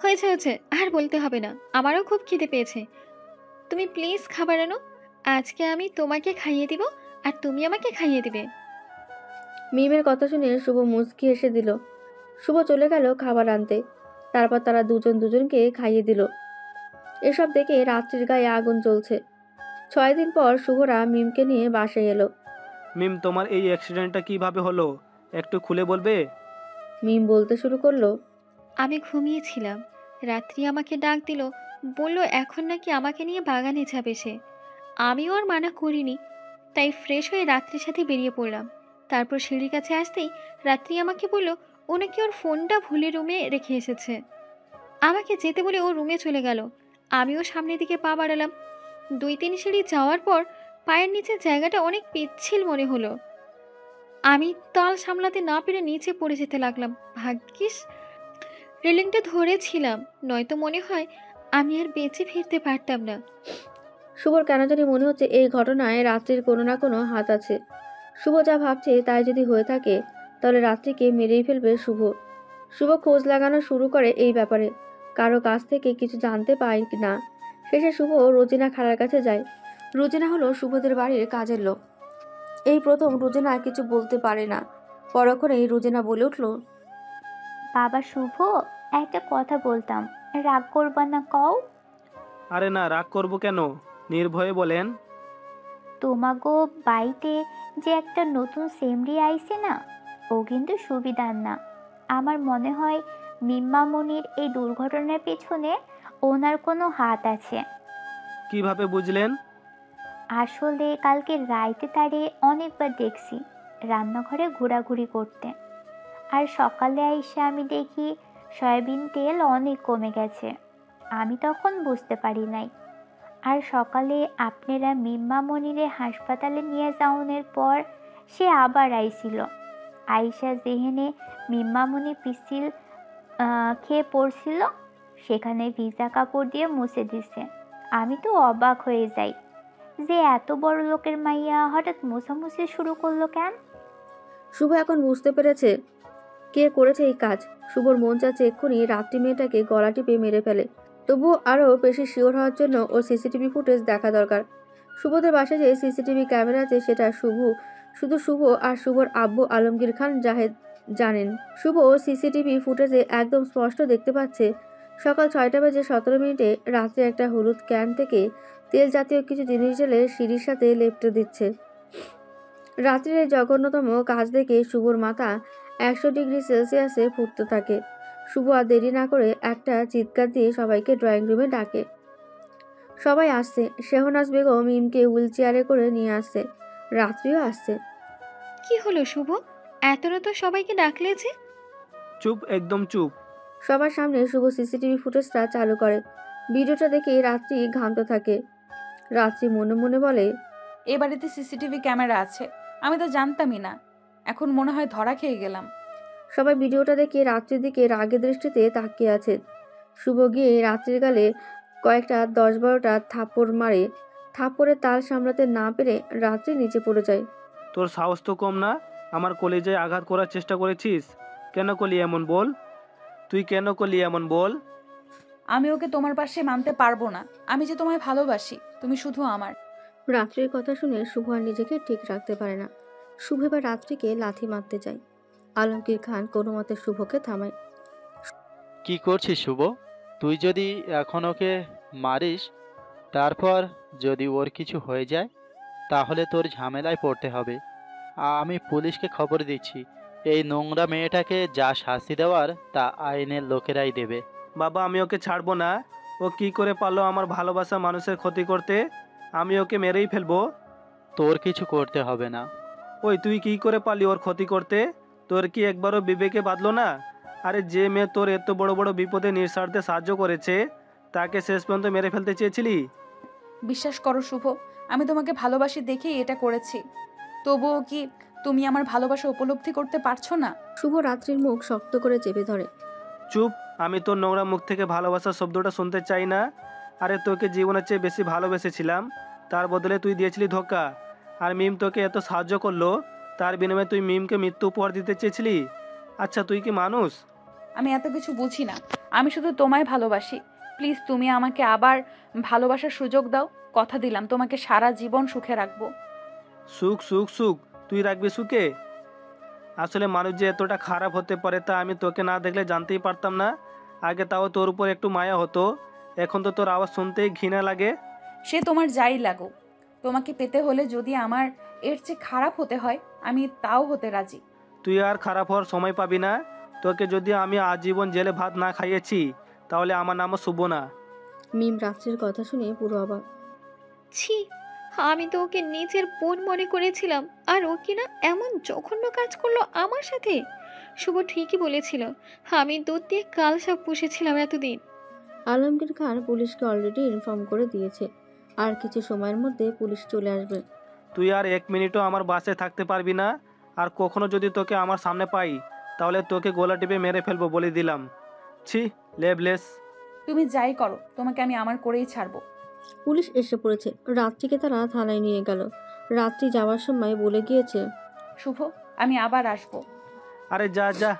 হয়েছে হয়েছে, আর বলতে হবে না। আমারও খুব খিদে পেয়েছে। তুমি প্লিজ খাবার আনো। আজকে আমি তোমাকে খাইয়ে দিব আর তুমি আমাকে খাইয়ে দিবে। মিমের কথা শুনে শুভ মুচকি হেসে দিল। শুভ চলে গেল খাবার আনতে। তারপর তারা দুজন দুজনকে খাইয়ে দিল। এসব দেখে রাত্রির গায়ে আগুন জ্বলছে। 6 দিন পর শুভরা মিমকে নিয়ে বাসায় এলো। মিম, তোমার এই অ্যাক্সিডেন্টটা কিভাবে হলো একটু খুলে বলবে? মিম বলতে শুরু করলো। আমি ঘুমিয়েছিলাম, রাত্রি আমাকে ডাক দিল, বলল এখন নাকি আমাকে নিয়ে বাগানে যাবে সে। আমিও আর মানা করিনি, তাই ফ্রেশ হয়ে রাত্রির সাথে বেরিয়ে পড়লাম। তারপর সিঁড়ির কাছে আসতেই রাত্রি আমাকে বলল ও নাকি ওর ফোনটা ভুলে রুমে রেখে এসেছে। আমাকে যেতে বলে ও রুমে চলে গেল। আমিও সামনের দিকে পা বাড়ালাম। 2-3 সিঁড়ি যাওয়ার পর পায়ের নিচে জায়গাটা অনেক পিচ্ছিল মনে হলো। আমি তাল সামলাতে না পেরে নিচে পড়ে যেতে লাগলাম। ভাগ্যিস রেলিংটা ধরেছিলাম, নয়তো মনে হয় আমি আর বেঁচে ফিরতে পারতাম না। শুভর কেন জানি মনে হচ্ছে এই ঘটনায় রাত্রির কোনো না কোনো হাত আছে। শুভ যা ভাবছে তাই যদি হয়ে থাকে তাহলে রাত্রিকে মেরেই ফেলবে শুভ। শুভ খোঁজ লাগানো শুরু করে এই ব্যাপারে, কারো কাছ থেকে কিছু জানতে পায় না। শেষে শুভ রোজিনা খালার কাছে যায়। রোজিনা হলো শুভদের বাড়ির কাজের লোক। এই প্রথম রোজিনা কিছু বলতে পারে না। পরক্ষণেই রোজিনা বলে উঠল, বাবা শুভ, একটা কথা বলতাম, রাগ করবা না কও? আরে না, রাগ করব কেন, নির্ভয়ে বলেন। তোমাগো বাড়িতে যে একটা নতুন সেমরি আইছে না, ও কিন্তু সুবিধার না। আমার মনে হয় মিম্মামনির এই দুর্ঘটনার পেছনে ওনার কোনো হাত আছে। কিভাবে বুঝলেন? আসলে কালকে রাইতে তারে অনেকবার দেখছি রান্নাঘরে ঘোরাঘুরি করতে, আর সকালে আইসা আমি দেখি সয়াবিন তেল অনেক কমে গেছে। আমি তখন বুঝতে পারি নাই। আর সকালে আপনারা মিম্মামনিরে হাসপাতালে নিয়ে যাওয়ার পর সে আবার আইছিল। আইসা যেহেনে মিম্মামনি পিছিল খেয়ে পড়ছিল, সেখানে ভিজা কাপড় দিয়ে মুছে দিছে। আমি তো অবাক হয়ে যাই যে এত বড় লোকের মাইয়া হঠাৎ মোছামুছি শুরু করলো কেন। শুভ এখন বুঝতে পেরেছে কে করেছে এই কাজ। শুভর মন চাচ্ছে এক্ষুনি রাত্রি মেয়েটাকে গলা টিপে মেরে ফেলে। তবুও আরও বেশি শিওর হওয়ার জন্য ওর সিসিটিভি ফুটেজ দেখা দরকার। শুভদের বাসায় যে সিসিটিভি ক্যামেরা আছে সেটা শুধু শুভ আর শুভর আব্বু আলমগীর খান জাহেদ জানেন। শুভ সিসিটিভি ফুটেজে একদম স্পষ্ট দেখতে পাচ্ছে সকাল 6:17 রাত্রে একটা হলুদ ক্যান থেকে তেল জাতীয় কিছু জিনিস ঢেলে সিঁড়ির সাথে লেপ্টে দিচ্ছে। রাত্রির জঘন্যতম কাজ দেখে শুভর মাথা 100 ডিগ্রি সেলসিয়াসে ফুটতে থাকে। শুভ আর দেরি না করে একটা চিৎকার দিয়ে সবাইকে ড্রয়িং রুমে ডাকে। সবাই আসছে। শেহনাজ বেগম মিমকে হুইল চেয়ারে করে নিয়ে আসছে। রাত্রিও আসছে। কি হলো শুভ, এত রাত সবাইকে ডাকলে যে? চুপ, একদম চুপ। সবার সামনে শুভ সিসিটিভি ফুটেজটা চালু করে। ভিডিওটা দেখে রাত্রি ঘামতে থাকে। রাত্রি মনে মনে বলে, এ বাড়িতে সিসিটিভি ক্যামেরা আছে, আমি তো জানতামই না। এখন মনে হয় ধরা খেয়ে গেলাম। সবাই ভিডিওটা দেখে রাত্রির দিকে রাগের দৃষ্টিতে তাকিয়ে আছে। শুভ গিয়ে রাত্রির গালে কয়েকটা 10-12টা থাপ্পড় মারে। থাপ্পড়ের তাল সামলাতে না পেরে রাত্রি নিচে পড়ে যায়। তোর সাহস তো কম না, আমার কলেজায় আঘাত করার চেষ্টা করেছিস। কেন করলি এমন বল? তুই কেন করলি এমন বল? আমি ওকে তোমার পাশে মানতে পারবো না। আমি যে তোমায় ভালোবাসি, তুমি শুধু আমার। রাত্রির কথা শুনে শুভ আর নিজেকে ঠিক রাখতে পারে না। শুভ এবার রাত্রিকে লাথি মারতে যায়। আলমগীর খান কোনো মতে শুভকে থামায়। কি করছিস শুভ? তুই যদি এখন ওকে মারিস, তারপর যদি ওর কিছু হয়ে যায় তাহলে তোর ঝামেলায় পড়তে হবে। আমি পুলিশকে খবর দিচ্ছি। এই নোংরা মেয়েটাকে যা শাস্তি দেওয়ার তা আইনের লোকেরাই দেবে। বাবা, আমি ওকে ছাড়বো না। ও কি করে পারলো আমার ভালোবাসা মানুষের ক্ষতি করতে? আমি ওকে মেরেই ফেলবো। তোর কিছু করতে হবে না। ওই, তুই কি করে পারলি ওর ক্ষতি করতে? তোর কি একবারও বিবেকে বাঁধলো না? আরে যে মেয়ে তোর এত বড় বড় বিপদে নিঃস্বার্থে সাহায্য করেছে, তাকে শেষ পর্যন্ত মেরে ফেলতে চেয়েছিলি? বিশ্বাস করো শুভ, আমি তোমাকে ভালোবাসি দেখেই এটা করেছি। তবুও কি তুমি আমার ভালোবাসা উপলব্ধি করতে পারছো না? শুভ রাত্রির মুখ শক্ত করে চেপে ধরে। চুপ, আমি তোর নোংরা মুখ থেকে ভালোবাসার শব্দটা শুনতে চাই না। আরে তোকে জীবনের চেয়ে বেশি ভালোবেসেছিলাম, তার বদলে তুই দিয়েছিলি ধোকা। আর মিম তোকে এত সাহায্য করলো, তার বিনিময়ে তুই মিমকে মৃত্যু উপহার দিতে চেয়েছিলি। আচ্ছা, তুই কি মানুষ? আমি এত কিছু বুঝি না, আমি শুধু তোমায় ভালোবাসি। প্লিজ তুমি আমাকে আবার ভালোবাসার সুযোগ দাও। কথা দিলাম তোমাকে সারা জীবন সুখে রাখবো। সুখ সুখ সুখ, তুই রাখবি সুখে? আসলে মানুষ যে এতটা খারাপ হতে পারে তা আমি তোকে না দেখলে জানতেই পারতাম না। আগে তাও তোর উপর একটু মায়া হতো, এখন তো তোর আওয়াজ শুনতেই ঘৃণা লাগে। সে তোমার যাই লাগুক, তোমাকে পেতে হলে যদি আমার এর চেয়ে খারাপ হতে হয় আমি তাও হতে রাজি। তুই আর খারাপ হওয়ার সময় পাবি না। তোকে যদি আমি আজীবন জেলে ভাত না খাইয়েছি তাহলে আমার নামও শুভ না। মিম রাত্রির কথা শুনে পুরো অবাক। ছি, আমি তো ওকে নিজের বোন মনে করেছিলাম, আর ও কিনা এমন জঘন্য কাজ করলো আমার সাথে। শুভ ঠিকই বলেছিল, আমি দুধ দিয়ে কাল সাপ পুষেছিলাম এতদিন। আলমগীর খান পুলিশকে অলরেডি ইনফর্ম করে দিয়েছে, আর কিছু সময়ের মধ্যে পুলিশ চলে আসবে। তুই আর 1 মিনিটও আমার বাসে থাকতে পারবি না। আর কখনো যদি তোকে আমার সামনে পাই তাহলে তোকে গলা টিপে মেরে ফেলবো বলে দিলাম। ছি, লেবলেস। তুমি যাই করো, তোমাকে আমি আমার করেই ছাড়বো। পুলিশ এসে পড়েছে। রাত্রিকে তারা থানায় নিয়ে গেল। রাত্রি যাওয়ার সময় বলে গিয়েছে, শুভ, আমি আবার আসবো। আরে যা যা।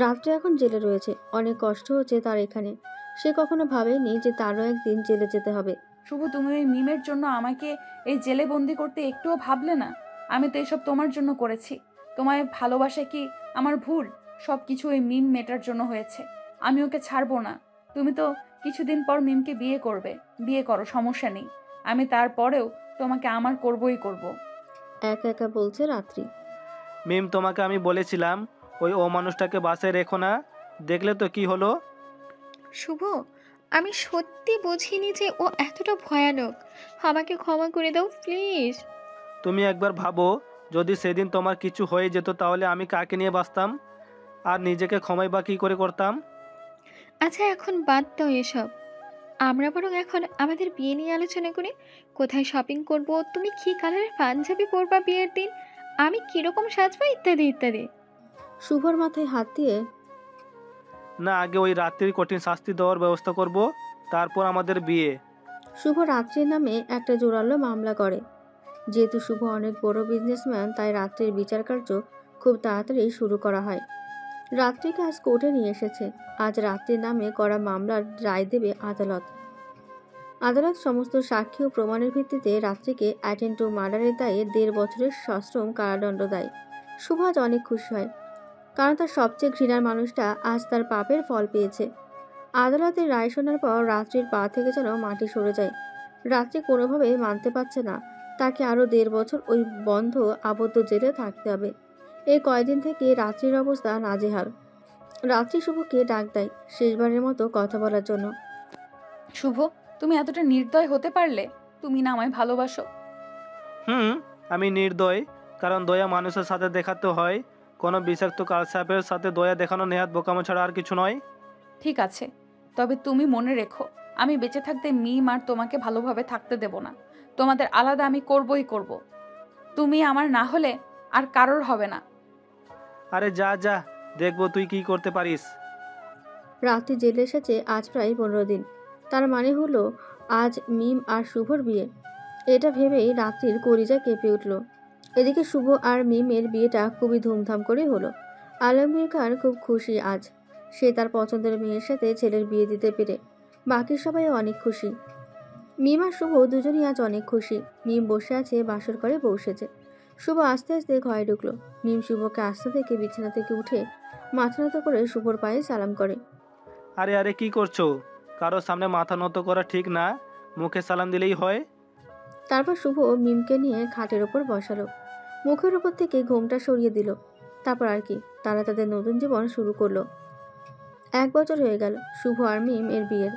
রাত্রি এখন জেলে রয়েছে, অনেক কষ্ট হচ্ছে তার এখানে। সে কখনো ভাবেনি যে তারও একদিন জেলে যেতে হবে। শুভ, তুমি ওই মিমের জন্য আমাকে এই জেলে বন্দি করতে একটুও ভাবলে না? আমি তো এসব তোমার জন্য করেছি। তোমায় ভালোবাসা কি আমার ভুল? সব কিছু ওই মিম মেটার জন্য হয়েছে। আমি ওকে ছাড়বো না। তুমি তো কিছুদিন পর মিমকে বিয়ে করবে, বিয়ে করো, সমস্যা নেই। আমি তারপরেও তোমাকে আমার করবই করব। একা একা বলছে রাত্রি। মিম, তোমাকে আমি বলেছিলাম ওই অমানুষটাকে বাসে রেখো না, দেখলে তো কি হলো। শুভ, আমি সত্যি বুঝিনি যে ও এতটা ভয়ানক। আমাকে ক্ষমা করে দাও প্লিজ। তুমি একবার ভাবো, যদি সেদিন তোমার কিছু হয়ে যেত তাহলে আমি কাকে নিয়ে বাঁচতাম? আর নিজেকে ক্ষমাই বা কী করে করতাম? আচ্ছা, এখন বাদ দাও এসব। আমরা বরং এখন আমাদের বিয়ে নিয়ে আলোচনা করি। কোথায় শপিং করব, তুমি কি কালারের পাঞ্জাবি পরবা বিয়ের দিন, আমি কিরকম সাজবো, ইত্যাদি ইত্যাদি। শুভর মাথায় হাত দিয়ে, না, আগে ওই রাত্রির কঠিন শাস্তি দেওয়ার ব্যবস্থা করব, তারপর আমাদের বিয়ে। শুভ রাত্রির নামে একটা জোরালো মামলা করে। যেহেতু শুভ অনেক বড় বিজনেসম্যান, তাই রাত্রির বিচার কার্য খুব তাড়াতাড়ি শুরু করা হয়। রাত্রিকে আজ কোর্টে নিয়ে এসেছে। আজ রাত্রির নামে করা মামলার রায় দেবে আদালত। আদালত সমস্ত সাক্ষী ও প্রমাণের ভিত্তিতে রাত্রিকে অ্যাটেন্ড টু মার্ডারের দায়ে 1.5 বছরের সশ্রম কারাদণ্ড দেয়। শুভ আজ অনেক খুশি হয়, কারণ তার সবচেয়ে ঘৃণার মানুষটা আজ তার পাপের ফল পেয়েছে। আদালতের রায় শোনার পর রাত্রির পা থেকে যেন মাটি সরে যায়। রাত্রি কোনোভাবেই মানতে পারছে না তাকে আরও 1.5 বছর ওই বন্ধ আবদ্ধ জেলে থাকতে হবে। এই কয়দিন থেকে রাত্রির অবস্থা নাজেহাল। রাত্রি শুভকে ডাক দেয় শেষবারের মতো কথা বলার জন্য। শুভ, তুমি এতটা নির্দয় হতে পারলে? তুমি না আমায় ভালোবাসো। আমি নির্দয়, কারণ দয়া মানুষের সাথে দেখাতে হয়। কোনো বিষাক্ত কালসাপের সাথে দয়া দেখানো নেহাত বোকামো ছাড়া আর কিছু নয়। ঠিক আছে, তবে তুমি মনে রেখো, আমি বেঁচে থাকতে মিম আর তোমাকে ভালোভাবে থাকতে দেব না। তোমাদের আলাদা আমি করবই করব। তুমি আমার না হলে আর কারোর হবে না। আরে যা যা, দেখবো তুই কি করতে পারিস। রাত্রি জেলে এসেছে আজ প্রায় 15 দিন। তার মানে হলো আজ মিম আর শুভর বিয়ে। এটা ভেবেই রাত্রির কলিজা কেঁপে উঠল। এদিকে শুভ আর মিমের বিয়েটা খুবই ধুমধাম করে হলো। আলমগীর খান খুব খুশি আজ। সে তার পছন্দের মেয়ের সাথে ছেলের বিয়ে দিতে পেরে। বাকি সবাই অনেক খুশি। মিম আর শুভ দুজনই আজ অনেক খুশি। মিম বসে আছে বাসর ঘরে বসেছে। শুভ আস্তে আস্তে ঘরে ঢুকলো। মিম শুভকে আসতে থেকে বিছানা থেকে উঠে মাথা নত করে শুভর পায়ে সালাম করে। আরে আরে, কি করছো? কারোর সামনে মাথা নত করা ঠিক না, মুখে সালাম দিলেই হয়। তারপর শুভ মিমকে নিয়ে খাটের ওপর বসালো, মুখের ওপর থেকে ঘোমটা সরিয়ে দিল। তারপর আর কি, তারা তাদের নতুন জীবন শুরু করলো। 1 বছর হয়ে গেল শুভ আর মিম এর বিয়ের।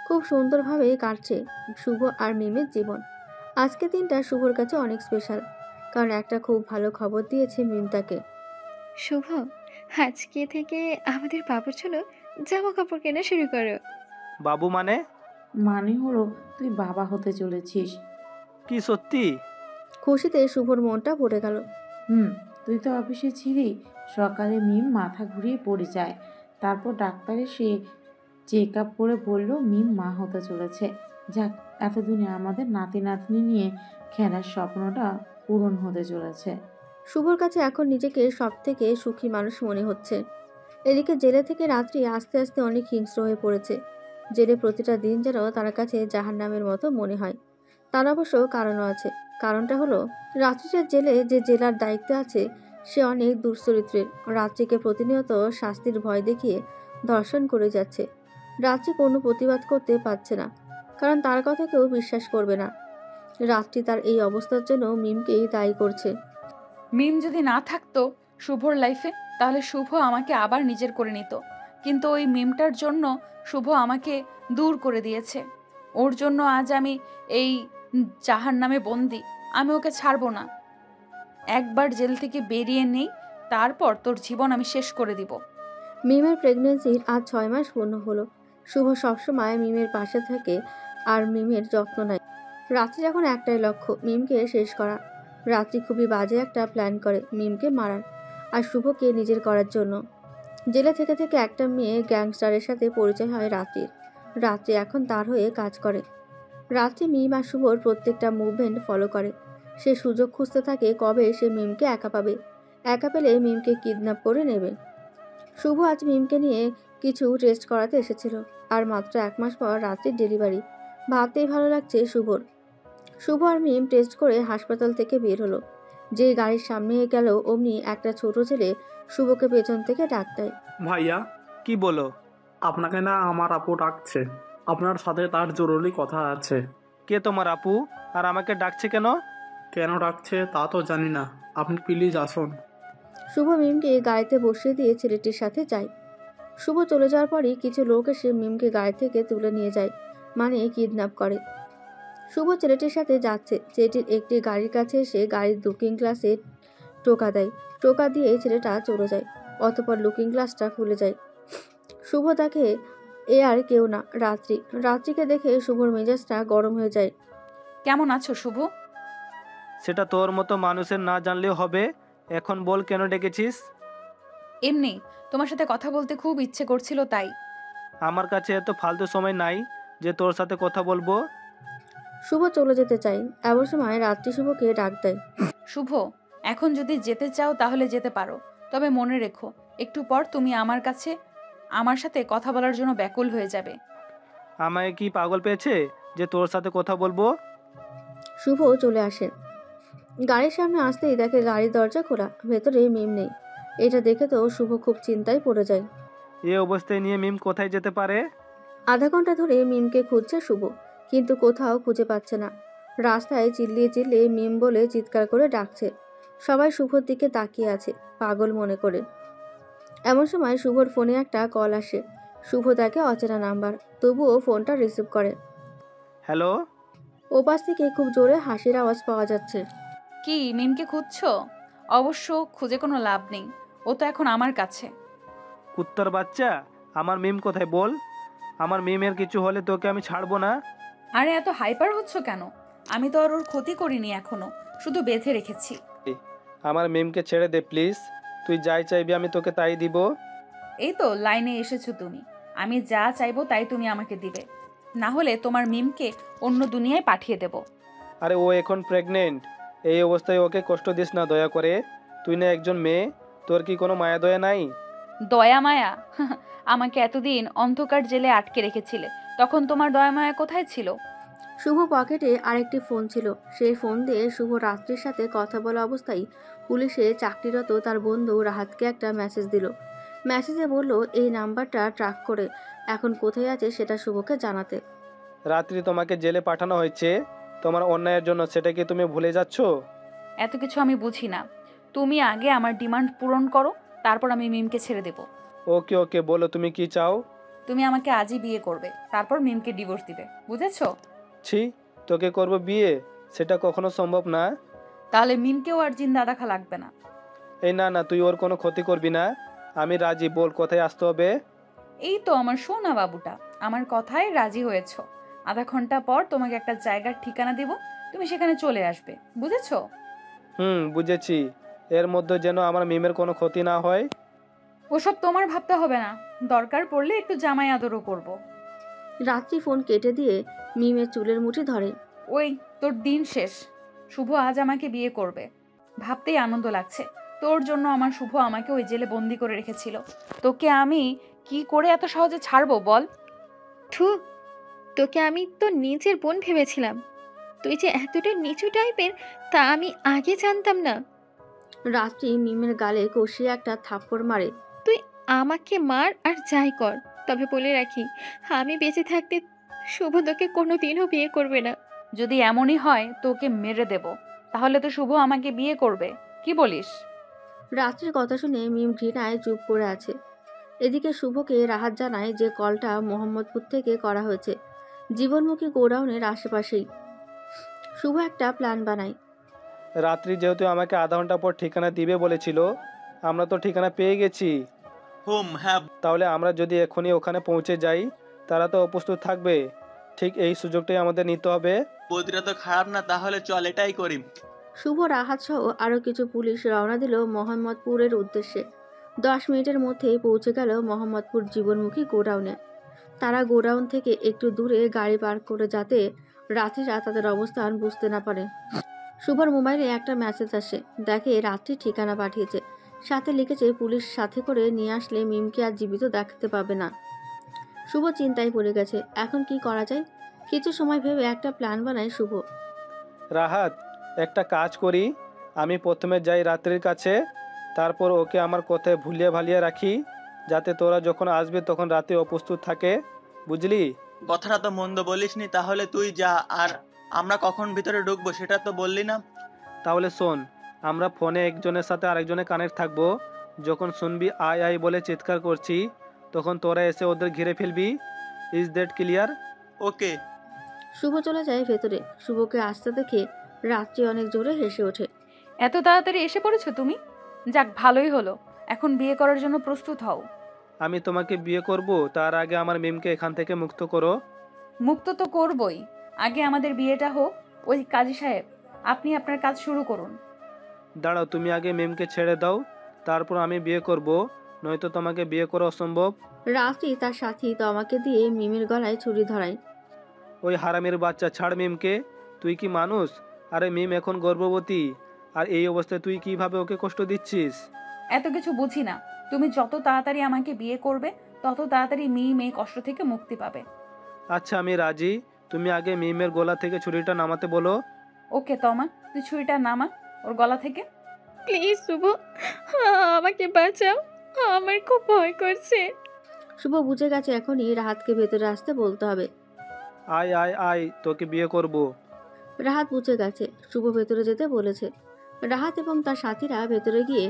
খুব সুন্দরভাবে কাটছে শুভ আর মিমের জীবন। আজকে দিনটা শুভর কাছে অনেক স্পেশাল, কারণ একটা খুব ভালো খবর দিয়েছে মিম তাকে। শুভ, আজকে থেকে আমাদের বাবুর জন্য জামা কাপড় কেনা শুরু করো। বাবু মানে? মানে হলো তুই বাবা হতে চলেছিস। কি সত্যি? খুশিতে শুভর মনটা ভরে গেল। তুই তো অফিসে ছিলি। সকালে মিম মাথা ঘুরিয়ে পড়ে যায়, তারপর ডাক্তার এসে চেক আপ করে বলল মিম মা হতে চলেছে। যাক, এতদিনে আমাদের নাতি নাতনি নিয়ে খেলার স্বপ্নটা পূরণ হতে চলেছে। শুভর কাছে এখন নিজেকে সব থেকে সুখী মানুষ মনে হচ্ছে। এদিকে জেলে থেকে রাত্রি আস্তে আস্তে অনেক হিংস্র হয়ে পড়েছে। জেলে প্রতিটা দিন যেন তার কাছে জাহান্নামের মতো মনে হয়। তার অবশ্য কারণও আছে। কারণটা হলো রাত্রির জেলে যে জেলার দায়িত্বে আছে সে অনেক দুশ্চরিত্রের। রাত্রিকে প্রতিনিয়ত শাস্তির ভয় দেখিয়ে ধর্ষণ করে যাচ্ছে। রাত্রি কোনো প্রতিবাদ করতে পারছে না, কারণ তার কথা কেউ বিশ্বাস করবে না। রাত্রি তার এই অবস্থার জন্য মিমকেই দায়ী করছে। মিম যদি না থাকতো শুভর লাইফে, তাহলে শুভ আমাকে আবার নিজের করে নিত। কিন্তু ওই মিমটার জন্য শুভ আমাকে দূর করে দিয়েছে। ওর জন্য আজ আমি এই জাহান্নামে বন্দি। আমি ওকে ছাড়বো না। একবার জেল থেকে বেরিয়ে নেই, তারপর তোর জীবন আমি শেষ করে দিব। মিমের প্রেগনেন্সির আজ 6 মাস পূর্ণ হলো। শুভ সবসময় মিমের পাশে থাকে আর মিমের যত্ন নেয়। রাত্রির এখন একটাই লক্ষ্য, মিমকে শেষ করা। রাত্রি খুবই বাজে একটা প্ল্যান করে মিমকে মারার আর শুভকে নিজের করার জন্য। জেলে থেকে থেকে একটা মেয়ে গ্যাংস্টারের সাথে পরিচয় হয় রাত্রির। রাত্রি এখন তার হয়ে কাজ করে। রাত্রি মিম আর শুভর প্রত্যেকটা মুভমেন্ট ফলো করে। সে সুযোগ খুঁজতে থাকে কবে সে মিমকে একা পাবে। একা পেলে মিমকে কিডন্যাপ করে নেবে। শুভ আজ মিমকে নিয়ে কিছু টেস্ট করাতে এসেছিল। আর মাত্র 1 মাস পর রাত্রির ডেলিভারি। ভাবতেই ভালো লাগছে শুভর। শুভ আর মিম টেস্ট করে হাসপাতাল থেকে বের হলো। যে গাড়ির সামনে গেল অমনি একটা ছোট ছেলে শুভকে পেছন থেকে ডাক দেয়। ভাইয়া, কি বলো? আপনাকে না আমার আপু ডাকছে। আপনার সাথে তার জরুরি কথা আছে। কে তোমার আপু? আর আমাকে ডাকছে কেন? কেন ডাকছে তা তো জানি না, আপনি প্লিজ আসুন। শুভ মিমকে গাড়িতে বসিয়ে দিয়ে ছেলেটির সাথে যায়। শুভ চলে যাওয়ার পরই কিছু লোক এসে মিমকে গাড়ি থেকে তুলে নিয়ে যায়, মানে কিডন্যাপ করে। শুভ ছেলেটির সাথে যাচ্ছে। ছেলেটির একটি গাড়ির কাছে এসে গাড়ির লুকিং গ্লাসে টোকা দেয়। টোকা দিয়ে ছেলেটা চলে যায়। অতঃপর লুকিং গ্লাসটা খুলে যায়। শুভ দেখে এ আর কেউ না, রাত্রি। রাত্রিকে দেখে শুভর মেজাজটা গরম হয়ে যায়। কেমন আছো শুভ? সেটা তোর মতো মানুষের না জানলেও হবে। এখন বল, কেন ডেকেছিস? এমনি তোমার সাথে কথা বলতে খুব ইচ্ছে করছিল তাই। আমার কাছে এত ফালতু সময় নাই যে তোর সাথে কথা বলবো। শুভ চলে যেতে চাই, এমন সময় রাত্রি শুভকে ডাক দেয়। শুভ, এখন যদি যেতে চাও তাহলে যেতে পারো, তবে মনে রেখো একটু পর তুমি আমার সাথে কথা বলার জন্য ব্যাকুল হয়ে যাবে। আমায় কি পাগল পেয়েছে যে তোর সাথে কথা বলবো? শুভ চলে আসে। গাড়ির সামনে আসতেই দেখে গাড়ির দরজা খোলা, ভেতরে মিম নেই। এটা দেখে তো শুভ খুব চিন্তায় পড়ে যায়। এই অবস্থায় নিয়ে মিম কোথায় যেতে পারে? আধা ঘন্টা ধরে মিমকে খুঁজছে শুভ, কিন্তু কোথাও খুঁজে পাচ্ছে না। রাস্তায় চিল্লিয়ে চিল্লিয়ে মিম বলে চিৎকার করে ডাকছে। সবাই শুভর দিকে তাকিয়ে আছে পাগল মনে করে। এমন সময় শুভর ফোনে একটা কল আসে। শুভ তাকে অচেনা নাম্বার, তবুও ফোনটা রিসিভ করে। হ্যালো? ওপাশ থেকে খুব জোরে হাসির আওয়াজ পাওয়া যাচ্ছে। কি মিমকে খুঁজছো? অবশ্য খুঁজে কোনো লাভ নেই, ও তো এখন আমার কাছে। কুত্তার বাচ্চা, আমার মিম কোথায় বল? আমার মিমের কিছু হলে তোকে আমি ছাড়বো না। আরে এত হাইপার হচ্ছ কেন? আমি তো আর ওর ক্ষতি করিনি এখনো, শুধু বেঁধে রেখেছি। আমার মিমকে ছেড়ে দে প্লিজ। তুই যাই চাইবি আমি তোকে তাই দিব। এই তো লাইনে এসেছো তুমি। আমি যা চাইবো তাই তুমি আমাকে দিবে, না হলে তোমার মিমকে অন্য দুনিয়ায় পাঠিয়ে দেব। আরে ও এখন প্রেগনেন্ট, এই অবস্থায় ওকে কষ্ট দিস না দয়া করে। তুই না একজন মেয়ে, তোর কি কোনো মায়া দয়া নাই? দয়া মায়া? আমাকে এতদিন অন্ধকার জেলে আটকে রেখেছিলে, তখন তোমার দয়া মায়া কোথায় ছিল? শুভ পকেটে আরেকটি ফোন ছিল। সেই ফোন দিয়ে শুভ রাত্রির সাথে কথা বলা অবস্থায় পুলিশে চাকরিরত তার বন্ধু রাহাতকে একটা মেসেজ দিল। মেসেজে বলল এই নাম্বারটা ট্র্যাক করে এখন কোথায় আছে সেটা শুভকে জানাতে। রাত্রি তোমাকে জেলে পাঠানো হয়েছে তোমার অন্যায়ের জন্য, সেটা কি তুমি ভুলে যাচ্ছ? এত কিছু আমি বুঝি না। তুমি আগে আমার ডিমান্ড পূরণ করো, তারপর আমি মিমকে ছেড়ে দেব। ওকে ওকে, বলো তুমি কি চাও? তুমি আমাকে আজই বিয়ে করবে, তারপর মিমকে ডিভোর্স দিবে, বুঝেছো? ছি, তোকে করব বিয়ে? সেটা কখনো সম্ভব না। তাহলে মিমকেও আর জিন্দা দেখা লাগবে না। এই না না, তুই ওর কোনো ক্ষতি করবি না। আমি রাজি, বল কোথায় আসতে হবে? এই তো আমার সোনা বাবুটা, আমার কথায় রাজি হয়েছো। আধা ঘন্টা পর তোমাকে একটা জায়গার ঠিকানা দেব, তুমি সেখানে চলে আসবে, বুঝেছো? বুঝেছি। এর মধ্যে যেন আমার মিমের কোনো ক্ষতি না হয়। ওসব তোমার ভাবতে হবে না, দরকার পড়লে একটু জামাই আদরও করব। রাত্রি ফোন কেটে দিয়ে মিমের চুলের মুঠি ধরে। ওই তোর দিন শেষ। শুভ আজ আমাকে বিয়ে করবে, ভাবতেই আনন্দ লাগছে। তোর জন্য আমার শুভ আমাকে ওই জেলে বন্দি করে রেখেছিল। তোকে আমি কি করে এত সহজে ছাড়বো বল? থু, তোকে আমি তো নিজের বোন ভেবেছিলাম। তুই যে এতটা নিচু টাইপের তা আমি আগে জানতাম না। রাত্রি মিমের গালে কষিয়ে একটা থাপ্পড় মারে। তুই আমাকে মার আর যাই কর, তবে বলে রাখি আমি বেঁচে থাকতে শুভ তোকে কোনোদিনও বিয়ে করবে না। যদি এমনই হয় তোকে মেরে দেব, তাহলে তো শুভ আমাকে বিয়ে করবে, কি বলিস? রাত্রির কথা শুনে মিম ঘৃণায় চুপ করে আছে। এদিকে শুভকে রাহাত জানায় যে কলটা মোহাম্মদপুর থেকে করা হয়েছে, জীবনমুখী গোডাউনের আশেপাশেই। শুভ একটা প্ল্যান বানায়। রাত্রি যেহেতু আমাকে আধা ঘন্টা পর ঠিকানা দিবে বলেছিল, আমরা তো ঠিকানা পেয়ে গেছি। হ্যাঁ। তাহলে আমরা যদি এখনই ওখানে পৌঁছে যাই, তারা তো অপ্রস্তুত থাকবে। ঠিক এই সুযোগটাই আমাদের নিতে হবে। বুদ্ধিটা তো খারাপ না, তাহলে চল এটাই করি। শুভ, রাহাত সহ আরও কিছু পুলিশ রওনা দিল মোহাম্মদপুরের উদ্দেশ্যে। 10 মিনিটের মধ্যেই পৌঁছে গেল মোহাম্মদপুর জীবনমুখী গোডাউনে। তারা গোডাউন থেকে একটু দূরে গাড়ি পার্ক করে, যাতে রাত্রিরা তাদের অবস্থান বুঝতে না পারে। শুভর মোবাইলে একটা মেসেজ আসে, দেখে রাত্রি ঠিকানা পাঠিয়েছে, সাথে লিখেছে পুলিশ সাথে করে নিয়ে আসলে মিমকে আর জীবিত দেখতে পাবে না। শুভ চিন্তায় পড়ে গেছে, এখন কি করা যায়। কিছু সময় ভেবে একটা প্ল্যান বানায় শুভ। রাহাত, একটা কাজ করি, আমি প্রথমে যাই রাত্রির কাছে, তারপর ওকে আমার কথায় ভুলিয়ে ভালিয়ে রাখি, যাতে তোরা যখন আসবে তখন রাতে অপ্রস্তুত থাকে, বুঝলি? কথাটা তো মন্দ বলিসনি, তাহলে তুই যা, আর আমরা কখন ভিতরে ঢুকবো সেটা তো বললি না। তাহলে শোন, আমরা ফোনে একজনের সাথে আরেকজনে কানেক্ট থাকবো। যখন শুনবি আই আই বলে চিৎকার করছি, তখন তোরা এসে ওদের ঘিরে ফেলবি। Is that clear? Okay. Shubho চলে যায় ভেতরে। শুভকে আসতে দেখে রাত্রি অনেক জোরে হেসে ওঠে। এত তাড়াতাড়ি এসে পড়েছো তুমি? যাক, ভালোই হলো। এখন বিয়ে করার জন্য প্রস্তুত হও। আমি তোমাকে বিয়ে করব, তার আগে আমার মিমকে এখান থেকে মুক্ত করো। মুক্ত তো করবই, আগে আমাদের বিয়েটা হোক। ওই কাজী সাহেব, আপনি আপনার কাজ শুরু করুন। দাঁড়াও, তুমি আগে মিমকে ছেড়ে দাও, তারপর আমি বিয়ে করব, নয়তো তোমাকে বিয়ে করা অসম্ভব। রাত্রি তার সাথী তমাকে দিয়ে মিমের গলায় ছুরি ধরায়। ওই হারামের বাচ্চা, ছাড় মিমকে। তুই কি মানুষ? আরে মিম এখন গর্ভবতী, আর এই অবস্থায় তুই কিভাবে ওকে কষ্ট দিচ্ছিস? এত কিছু বুঝি না। তুমি যত তাড়াতাড়ি আমাকে বিয়ে করবে, তত তাড়াতাড়ি মিম এই কষ্ট থেকে মুক্তি পাবে। আচ্ছা, আমি রাজি। তুমি আগে মিমের গলা থেকে ছুরিটা নামাতে বলো। ওকে তমা, তুই ছুরিটা নামা ওর গলা থেকে। প্লিজ শুভ, আমাকে বাঁচাও, আমার খুব ভয় করছে। শুভ বুঝে গেছে এখনই রাহাতকে ভেতরে আসতে বলতে হবে। আয় আয় আয়, তোকে বিয়ে করব। রাহাত বুঝে গেছে শুভ ভেতরে যেতে বলেছে। রাহাত এবং তার সাথীরা ভেতরে গিয়ে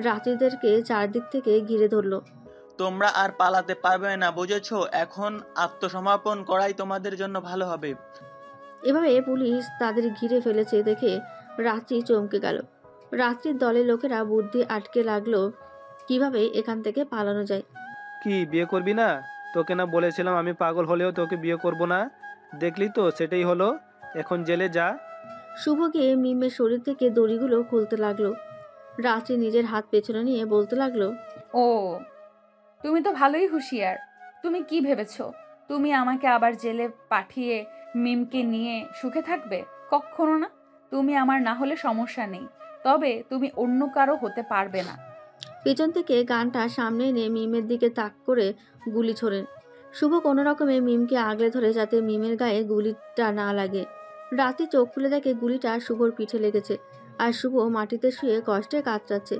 রাত্রিদেরকে চারদিক থেকে ঘিরে ধরলো। তোমরা আর পালাতে পারবে না, বুঝেছো? এখন আত্মসমর্পণ করাই তোমাদের জন্য ভালো হবে। এভাবে পুলিশ তাদের ঘিরে ফেলেছে দেখে রাত্রি চমকে গেল। রাত্রির দলের লোকেরা বুদ্ধি আটকে লাগলো কিভাবে এখান থেকে পালানো যায়। কি বিয়ে করবি না? তোকে না বলেছিলাম আমি পাগল হলেও তোকে বিয়ে করব না? দেখলি তো, সেটাই হলো। এখন জেলে যা। শুভ গিয়ে মিমের শরীর থেকে দড়িগুলো খুলতে লাগলো। রাত্রি নিজের হাত পেছনে নিয়ে বলতে লাগলো, ও, তুমি তো ভালোই হুঁশিয়ার। তুমি কি ভেবেছো তুমি আমাকে আবার জেলে পাঠিয়ে মিমকে নিয়ে সুখে থাকবে? কখনো না। তুমি আমার না হলে সমস্যা নেই, তবে তুমি অন্য কারো হতে পারবে না। পেছন থেকে গানটা সামনে এনে মিমের দিকে তাক করে গুলি ছোড়েন। শুভ কোনো রকমে মিমকে আগলে ধরে যাতে মিমের গায়ে গুলিটা না লাগে। রাত্রি চোখ খুলে দেখে গুলিটা শুভর পিঠে লেগেছে, আর শুভ মাটিতে শুয়ে কষ্টে কাতরাচ্ছে।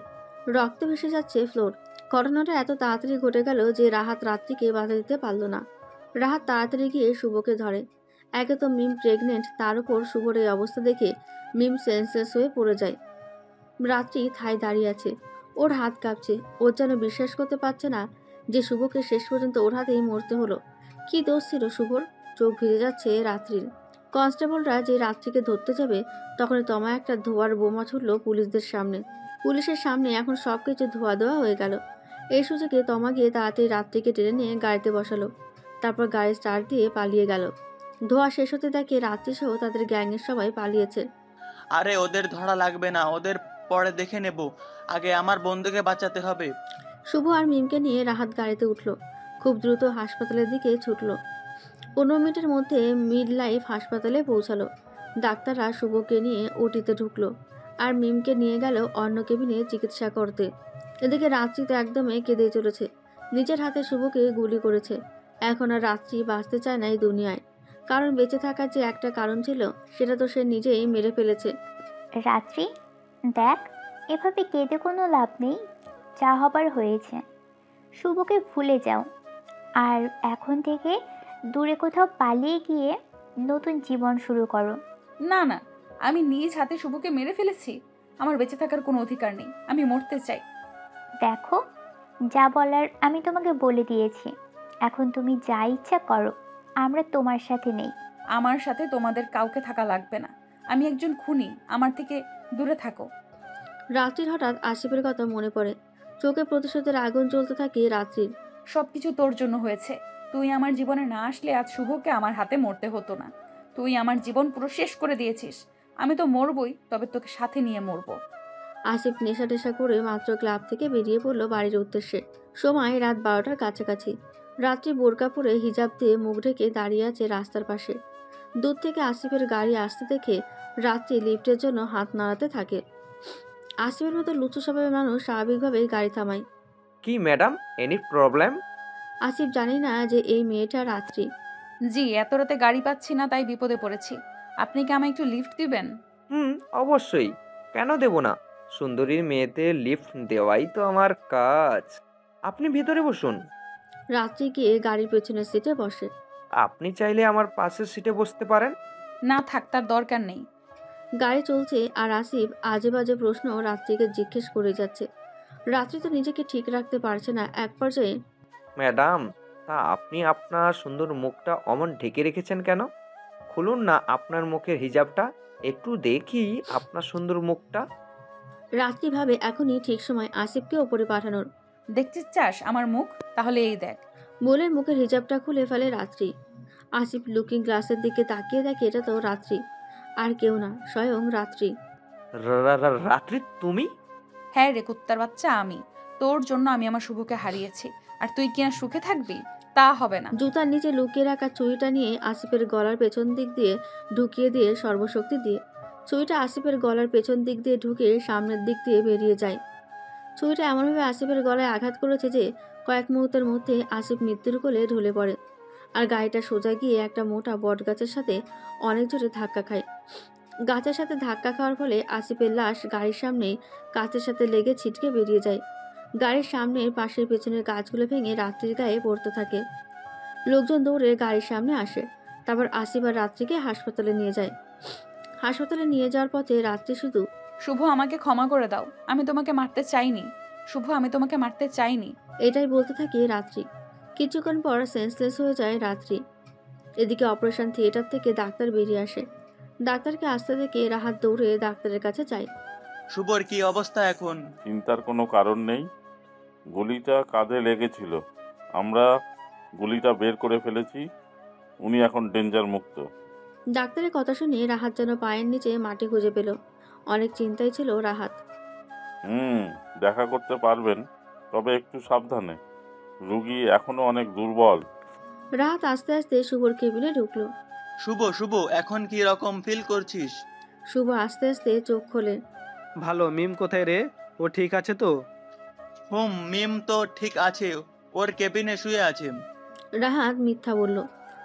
রক্ত ভেসে যাচ্ছে ফ্লোর। ঘটনাটা এত তাড়াতাড়ি ঘটে গেল যে রাহাত রাত্রিকে বাধা দিতে পারল না। রাহাত তাড়াতাড়ি গিয়ে শুভকে ধরে। একে তো মিম প্রেগনেন্ট, তার উপর শুভর এই অবস্থা দেখে মিম সেন্সলেস হয়ে পড়ে যায়। রাত্রি থাই দাঁড়িয়ে আছে, ওর হাত কাঁপছে। ওর যেন বিশ্বাস করতে পারছে না যে শুভকে শেষ পর্যন্ত ওর হাতেই মরতে হলো। কি দোষ ছিল শুভর? চোখ ভিজে যাচ্ছে রাত্রির। কনস্টেবলরা যে রাত্রিকে ধরতে যাবে, তখনই তমা একটা ধোয়ার বোমা ছুড়ল পুলিশদের সামনে। পুলিশের সামনে এখন সবকিছু ধোয়া দেওয়া হয়ে গেল। এই সুযোগে তমা গিয়ে তাড়াতাড়ি রাত্রিকে টেনে নিয়ে গাড়িতে বসালো। তারপর গাড়ি স্টার্ট দিয়ে পালিয়ে গেল। ধোয়া শেষ হতে দেখে রাত্রি সহ তাদের গ্যাংয়ের সবাই পালিয়েছে। আরে ওদের ধরা লাগবে না, ওদের পরে দেখে নেব, আগে আমার বন্ধুকে বাঁচাতে হবে। শুভ আর মিমকে নিয়ে রাহাত গাড়িতে উঠল। খুব দ্রুত হাসপাতালের দিকে ছুটল। 15 মিনিটের মধ্যে মিড লাইফ হাসপাতালে পৌঁছালো। ডাক্তাররা শুভকে নিয়ে ওটিতে ঢুকলো, আর মিমকে নিয়ে গেল অন্য কেবিনে চিকিৎসা করতে। এদিকে রাত্রি তো একদমই কেঁদে চলেছে। নিজের হাতে শুভকে গুলি করেছে। এখন আর রাত্রি বাঁচতে চায় না এই দুনিয়ায়। কারণ বেঁচে থাকার যে একটা কারণ ছিল সেটা তো সে নিজেই মেরে ফেলেছে। রাত্রি, দেখ, এভাবে কেঁদে কোনো লাভ নেই। যা হবার হয়েছে। শুভকে ভুলে যাও। আর এখন থেকে দূরে কোথাও পালিয়ে গিয়ে নতুন জীবন শুরু করো। না না, আমি নিজ হাতে শুভকে মেরে ফেলেছি। আমার বেঁচে থাকার কোনো অধিকার নেই। আমি মরতে চাই। দেখো, যা বলার আমি তোমাকে বলে দিয়েছি। এখন তুমি যা ইচ্ছা করো। আমরা তোমার সাথে নেই। আমার সাথে তোমাদের কাউকে থাকা লাগবে না। আমি একজন খুনি। আমার থেকে দূরে থাকো। রাত্রির হঠাৎ আসিফের কথা মনে পড়ে। চোখে প্রতিশোধের আগুন জ্বলতে থাকে রাত্রির। সবকিছু তোর জন্য হয়েছে। তুই আমার জীবনে না আসলে আজ শুভকে আমার হাতে মরতে হতো না। তুই আমার জীবন পুরো শেষ করে দিয়েছিস। আমি তো মরবই, তবে তোকে সাথে নিয়ে মরবো। আসিফ নেশা টেশা করে মাত্র ক্লাব থেকে বেরিয়ে পড়ল বাড়ির উদ্দেশ্যে। সময় রাত 12টার কাছাকাছি। রাত্রি বোরকা পরে হিজাব দিয়ে মুখ ঢেকে দাঁড়িয়ে আছে রাস্তার পাশে। দূর থেকে আসিফের গাড়ি আসতে দেখে রাত্রি লিফটের জন্য হাত নাড়াতে থাকে। আসিফের মতো লুচু স্বভাবের মানুষ স্বাভাবিকভাবেই গাড়ি থামায়। কি ম্যাডাম, এনি প্রবলেম? আসিফ জানি না যে এই মেয়েটা রাত্রি। জি, এত রাতে গাড়ি পাচ্ছি না, তাই বিপদে পড়েছি। আপনি কি আমায় একটু লিফট দিবেন? অবশ্যই, কেন দেব না? সুন্দরীর মেয়েতে লিফট দেওয়াই তো আমার কাজ। আপনি ভেতরে বসুন। রাত্রি গিয়ে গাড়ির পেছনের সিটে বসে। আপনি চাইলে আমার পাশের সিটে বসতে পারেন। না থাক, তার দরকার নেই। গাড়ি চলছে আর আসিফ আজে বাজে প্রশ্ন রাত্রিকে জিজ্ঞেস করে যাচ্ছে। রাত্রি তো নিজেকে ঠিক রাখতে পারছে না। এক পর্যায়ে, ম্যাডাম, তা আপনি আপনার সুন্দর মুখটা অমন ঢেকে রেখেছেন কেন? খুলুন না আপনার মুখের হিজাবটা, একটু দেখি আপনার সুন্দর মুখটা। রাত্রি ভাবে এখনই ঠিক সময় আসিফকে ওপরে পাঠানোর। দেখতে চাস আমার মুখ? তাহলে এই দেখ। বলে মুখের হিজাবটা খুলে ফেলে রাত্রি। আসিফ লুকিং গ্লাসের দিকে তাকিয়ে দেখে এটা তো রাত্রি, আর কেউ না, স্বয়ং রাত্রি। রাত্রি তুমি? হ্যাঁ রে কুত্তার বাচ্চা, আমি। তোর জন্য আমি আমার শুভকে হারিয়েছি, আর তুই কিনা সুখে থাকবি? তা হবে না। জুতার নিচে লুকিয়ে রাখা চুড়িটা নিয়ে আসিফের গলার পেছন দিক দিয়ে ঢুকিয়ে দিয়ে সর্বশক্তি দিয়ে চুড়িটা আসিফের গলার পেছন দিক দিয়ে ঢুকে সামনের দিক দিয়ে বেরিয়ে যায়। চুড়িটা এমনভাবে আসিফের গলায় আঘাত করেছে যে কয়েক মুহূর্তের মধ্যে আসিফ মৃত্যুর কোলে ঢলে পড়ে। আর গাড়িটা সোজা গিয়ে একটা মোটা বট গাছের সাথে অনেক জোরে ধাক্কা খায়। গাছের সাথে ধাক্কা খাওয়ার ফলে আসিফের লাশ গাড়ির সামনে কাচের সাথে লেগে ছিটকে বেরিয়ে যায়। গাড়ির সামনের পাশের পেছনের গাছগুলো ভেঙে রাত্রির গায়ে পড়তে থাকে। লোকজন দৌড়ে গাড়ির সামনে আসে। তারপর আসিফ আর রাত্রিকে হাসপাতালে নিয়ে যায়। হাসপাতালে নিয়ে যাওয়ার পথে রাত্রি শুধু, শুভ, আমাকে ক্ষমা করে দাও। আমি তোমাকে মারতে চাইনি। শুভ, আমি তোমাকে মারতে চাইনি। এটাই বলতে থাকে রাত্রি। কিছুক্ষণ পর সেন্সলেস হয়ে যায় রাত্রি। এদিকে অপারেশন থিয়েটার থেকে ডাক্তার বেরিয়ে আসে। ডাক্তারকে আসতে দেখে রাহাত দৌড়ে ডাক্তারের কাছে যায়। শুভর কি অবস্থা এখন? চিন্তার কোনো কারণ নেই। গুলিটা কাঁধে লেগেছিল, আমরা গুলিটা বের করে ফেলেছি। উনি এখন ডেঞ্জার মুক্ত। ডাক্তারের কথা শুনে রাহাত যেন পায়ের নিচে মাটি খুঁজে পেল। অনেক চিন্তায় ছিল রাহাত। দেখা করতে পারবেন, তবে একটু সাবধানে। রুগী এখনো অনেক দুর্বল। রাহাত আস্তে আস্তে শুভর কেবিনে ঢুকলো। শুভ, শুভ, এখন কি রকম ফিল করছিস? শুভ আস্তে আস্তে চোখ খোলে। ভালো। মিম কোথায় রে? ও ঠিক আছে তো? মিম তো ঠিক আছে, ওর কেবিনে শুয়ে আছে। রাহাত মিথ্যা বলল।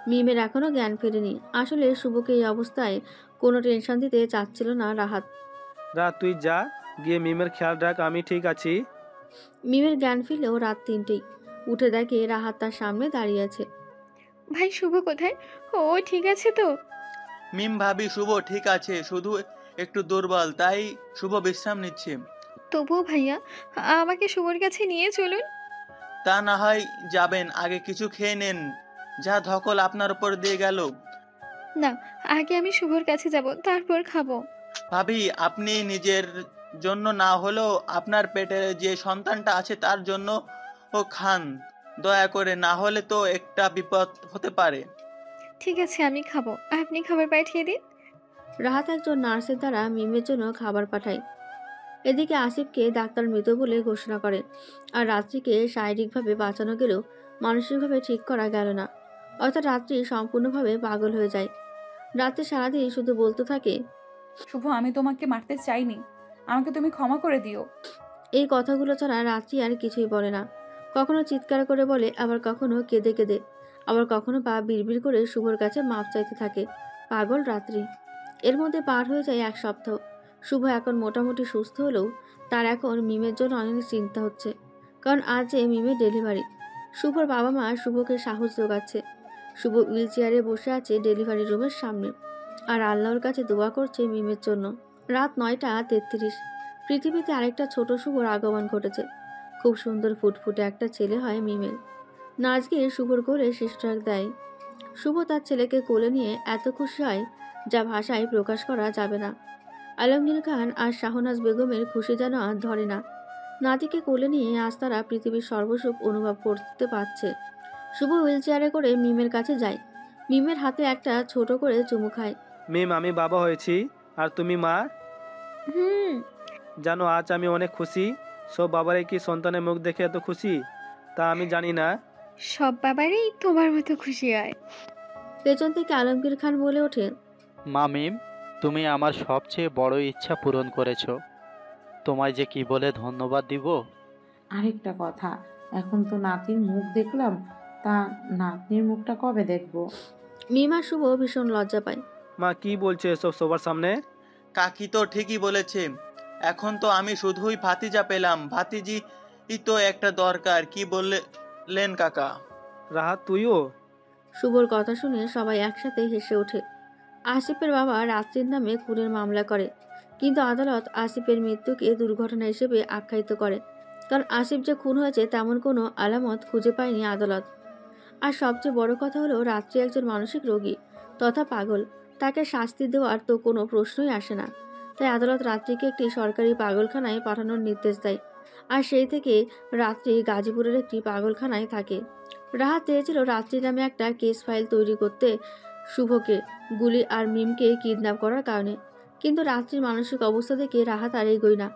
মিমের এখনো জ্ঞান ফেরেনি। আসলে শুভকে এই অবস্থায় কোনো টেনশন দিতে চাচ্ছিল না রাহাত। রাত, তুই যা, গিয়ে মিমের খেয়াল রাখ, আমি ঠিক আছি। মিমের জ্ঞান ফিরলেও রাত 3টেই। উঠে দেখে রাহাত তার সামনে দাঁড়িয়ে আছে। ভাই শুভ কোথায়? ও ঠিক আছে তো? মিম ভাবি শুভ ঠিক আছে, শুধু একটু দুর্বল, তাই শুভ বিশ্রাম নিচ্ছে। তবুও ভাইয়া, আমাকে শুভর কাছে নিয়ে চলুন। তা না হয় যাবেন, আগে কিছু খেয়ে নেন। যা ধকল আপনার উপর দিয়ে গেল। না, আগে আমি শুভর কাছে যাব, তারপর খাবো। ভাবি, আপনি নিজের জন্য না হলেও আপনার পেটে যে সন্তানটা আছে তার জন্য ও খান দয়া করে, না হলে তো একটা বিপদ হতে পারে। ঠিক আছে, আমি খাবো, আপনি খাবার পাঠিয়ে দিন। রাহাত একজন নার্সের দ্বারা মিমের জন্য খাবার পাঠায়। এদিকে আসিফকে ডাক্তার মৃত বলে ঘোষণা করে। আর রাত্রিকে শারীরিকভাবে বাঁচানো গেলেও মানসিকভাবে ঠিক করা গেল না। অর্থাৎ রাত্রি সম্পূর্ণভাবে পাগল হয়ে যায়। রাত্রি সারাদিন শুধু বলতে থাকে, শুভ, আমি তোমাকে মারতে চাইনি, আমাকে তুমি ক্ষমা করে দিও। এই কথাগুলো ছাড়া রাত্রি আর কিছুই বলে না। কখনো চিৎকার করে বলে, আবার কখনো কেঁদে কেঁদে। আবার কখনো বা বিড়বিড় করে শুভর কাছে মাপ চাইতে থাকে। পাগল রাত্রি। এর মধ্যে পার হয়ে যায় 1 সপ্তাহ। শুভ এখন মোটামুটি সুস্থ হলেও তার এখন মিমের জন্য অনেক চিন্তা হচ্ছে, কারণ আজ যে মিমের ডেলিভারি। শুভর বাবা মা শুভকে সাহস যোগাচ্ছে। শুভ হুইল চেয়ারে বসে আছে ডেলিভারি রুমের সামনে, আর আল্লাহর কাছে দোয়া করছে মিমের জন্য। রাত 9:33। পৃথিবীতে আরেকটা ছোট শুভর আগমন ঘটেছে। খুব সুন্দর ফুটফুটে একটা ছেলে হয় মিমের। নাচ গিয়ে শুভর কোলে শিশুরাক দেয়। শুভ তার ছেলেকে কোলে নিয়ে এত খুশি হয় যা ভাষায় প্রকাশ করা যাবে না। আলমগীর খান আর শাহনাজ বেগমের খুশি যেন আর ধরে না। নাতিকে কোলে নিয়ে আজ তারা পৃথিবীর সর্বসুখ অনুভব করতে পারছে। শুভ হুইল চেয়ারে করে মিমের কাছে যায়। মিমের হাতে একটা ছোট করে চুমু খায়। মিম, আমি বাবা হয়েছি আর তুমি মা। হুম। জানো আজ আমি অনেক খুশি। সব বাবারাই কি সন্তানের মুখ দেখে এত খুশি তা আমি জানি না। সব বাবারই তোমার মতো খুশি হয়। পেছন থেকে আলমগীর খান বলে ওঠে, মা মিম, তুমি আমার সবচেয়ে বড় ইচ্ছা পূরণ করেছো। তোমায় যে কি বলে ধন্যবাদ দিব। আরেকটা কথা, এখন তো নাতির মুখ দেখলাম, তা নাতনির মুখটা কবে দেখবো? মিম আর শুভ ভীষণ লজ্জা পায়। মা কি বলছে এসব সবার সামনে? কাকি তো ঠিকই বলেছে। এখন তো আমি শুধুই ভাতিজা পেলাম, ভাতিজি তো একটা দরকার। কি বললেন কাকা? রাহাত তুইও? শুভর কথা শুনে সবাই একসাথে হেসে ওঠে। আসিফের বাবা রাত্রির নামে খুনের মামলা করে, কিন্তু আদালত আসিফের মৃত্যুকে দুর্ঘটনা হিসেবে আখ্যায়িত করে, কারণ আসিফ যে খুন হয়েছে তেমন কোনো আলামত খুঁজে পায়নি আদালত। আর সবচেয়ে বড় কথা হলো রাত্রি একজন মানসিক রোগী তথা পাগল, তাকে শাস্তি দেওয়ার তো কোনো প্রশ্নই আসে না। তাই আদালত রাত্রিকে একটি সরকারি পাগলখানায় পাঠানোর নির্দেশ দেয়, আর সেই থেকে রাত্রি গাজীপুরের একটি পাগলখানায় থাকে। রাহাত চেয়েছিল রাত্রি নামে একটা কেস ফাইল তৈরি করতে শুভকে, গুলি আর মিমকে কিডন্যাপ করার কারণে, কিন্তু রাত্রির মানসিক অবস্থা দেখে রাহাত আর এগোয় না।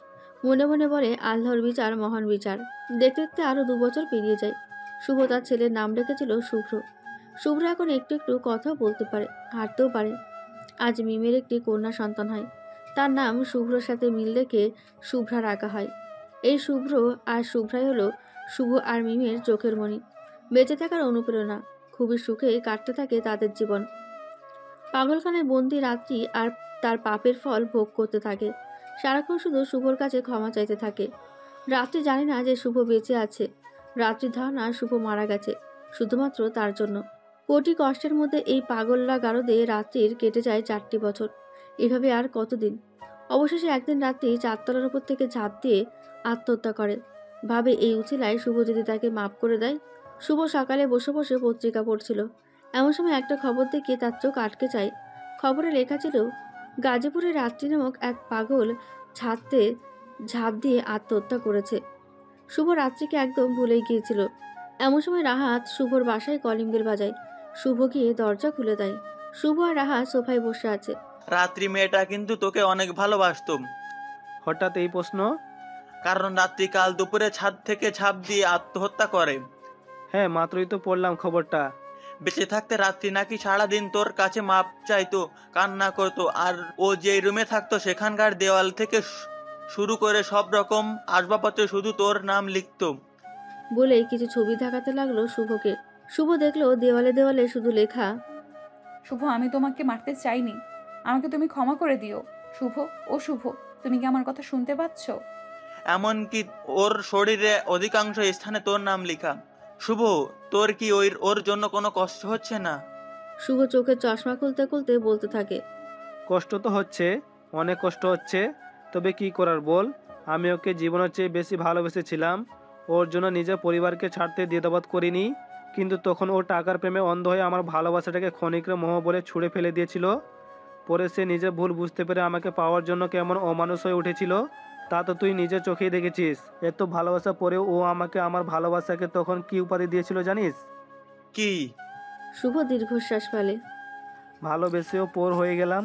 মনে মনে বলে আল্লাহর বিচার মহান বিচার। দেখতে দেখতে আরও 2 বছর পেরিয়ে যায়। শুভ তার ছেলের নাম রেখেছিল শুভ্র। শুভ্র এখন একটু একটু কথাও বলতে পারে, হাঁটতেও পারে। আজ মিমের একটি কন্যা সন্তান হয়। তার নাম শুভ্রর সাথে মিল রেখে শুভ্রা রাখা হয়। এই শুভ্র আর শুভ্রাই হলো শুভ আর মিমের চোখের মণি, বেঁচে থাকার অনুপ্রেরণা। খুবই সুখে কাটতে থাকে তাদের জীবন। পাগলখানায় বন্দি রাত্রি আর তার পাপের ফল ভোগ করতে থাকে। সারাক্ষণ শুধু শুভর কাছে ক্ষমা চাইতে থাকে। রাত্রি জানে না যে শুভ বেঁচে আছে। রাত্রির ধারণা শুভ মারা গেছে শুধুমাত্র তার জন্য। কোটি কষ্টের মধ্যে এই পাগলরা গারদে রাত্রির কেটে যায় 4টি বছর। এভাবে আর কতদিন? অবশেষে একদিন রাত্রি 4 তলার উপর থেকে ঝাঁপ দিয়ে আত্মহত্যা করে। ভাবে এই উচিলায় শুভ যদি তাকে মাফ করে দেয়। শুভ সকালে বসে বসে পত্রিকা পড়ছিল। এমন সময় একটা খবর দেখে তার চোখ আটকে যায়। খবরে লেখা ছিল গাজীপুরে রাত্রি নামক এক পাগল ছাদতে ঝাঁপ দিয়ে আত্মহত্যা করেছে। শুভ রাত্রিকে একদম ভুলেই গিয়েছিল। এমন সময় রাহাত শুভর বাসায় কলিং বেল বাজায়। শুভ গিয়ে দরজা খুলে দেয়। শুভ আর রাহাত সোফায় বসে আছে। রাত্রি মেয়েটা কিন্তু তোকে অনেক ভালোবাসতো। হঠাৎ এই প্রশ্ন? কারণ রাত্রি কাল দুপুরে ছাদ থেকে ঝাঁপ দিয়ে আত্মহত্যা করে। হ্যাঁ, মাত্রই তো পড়লাম খবরটা। বেঁচে থাকতে রাত্রি নাকি সারাদিন তোর কাছে মাপ চাইতো, কান্না করতো, আর ও যে রুমে থাকতো সেখানকার দেওয়াল থেকে শুরু করে সব রকম আসবাবপত্রে শুধু তোর নাম লিখতো। বলেই কিছু ছবি দেখাতে লাগলো শুভকে। শুভ দেখলো দেওয়ালে দেওয়ালে শুধু লেখা, শুভ, আমি তোমাকে মারতে চাইনি, আমাকে তুমি ক্ষমা করে দিও। শুভ, ও শুভ, তুমি কি আমার কথা শুনতে পাচ্ছ? এমনকি ওর শরীরে অধিকাংশ স্থানে তোর নাম লেখা। শুভ, তোর কি ওর জন্য কোনো কষ্ট হচ্ছে না? শুভ চোখের চশমা খুলতে খুলতে বলতে থাকে, কষ্ট তো হচ্ছে, অনেক কষ্ট হচ্ছে, তবে কি করার বল। আমি ওকে জীবনের চেয়ে বেশি ভালোবেসেছিলাম। ওর জন্য নিজের পরিবারকে ছাড়তে দ্বিধাবোধ করিনি, কিন্তু তখন ও টাকার প্রেমে অন্ধ হয়ে আমার ভালোবাসাটাকে ক্ষণিকের মোহ বলে ছুঁড়ে ফেলে দিয়েছিল। পরে সে নিজের ভুল বুঝতে পেরে আমাকে পাওয়ার জন্য কেমন অমানুষ হয়ে উঠেছিল তা তো তুই নিজের চোখেই দেখেছিস। এত ভালোবাসা পরেও ও আমাকে আমার ভালোবাসাকে তখন কি উপাধি দিয়েছিল জানিস? কি? শুভ দীর্ঘশ্বাস ফেলে। ভালোবেসেও পর হয়ে গেলাম।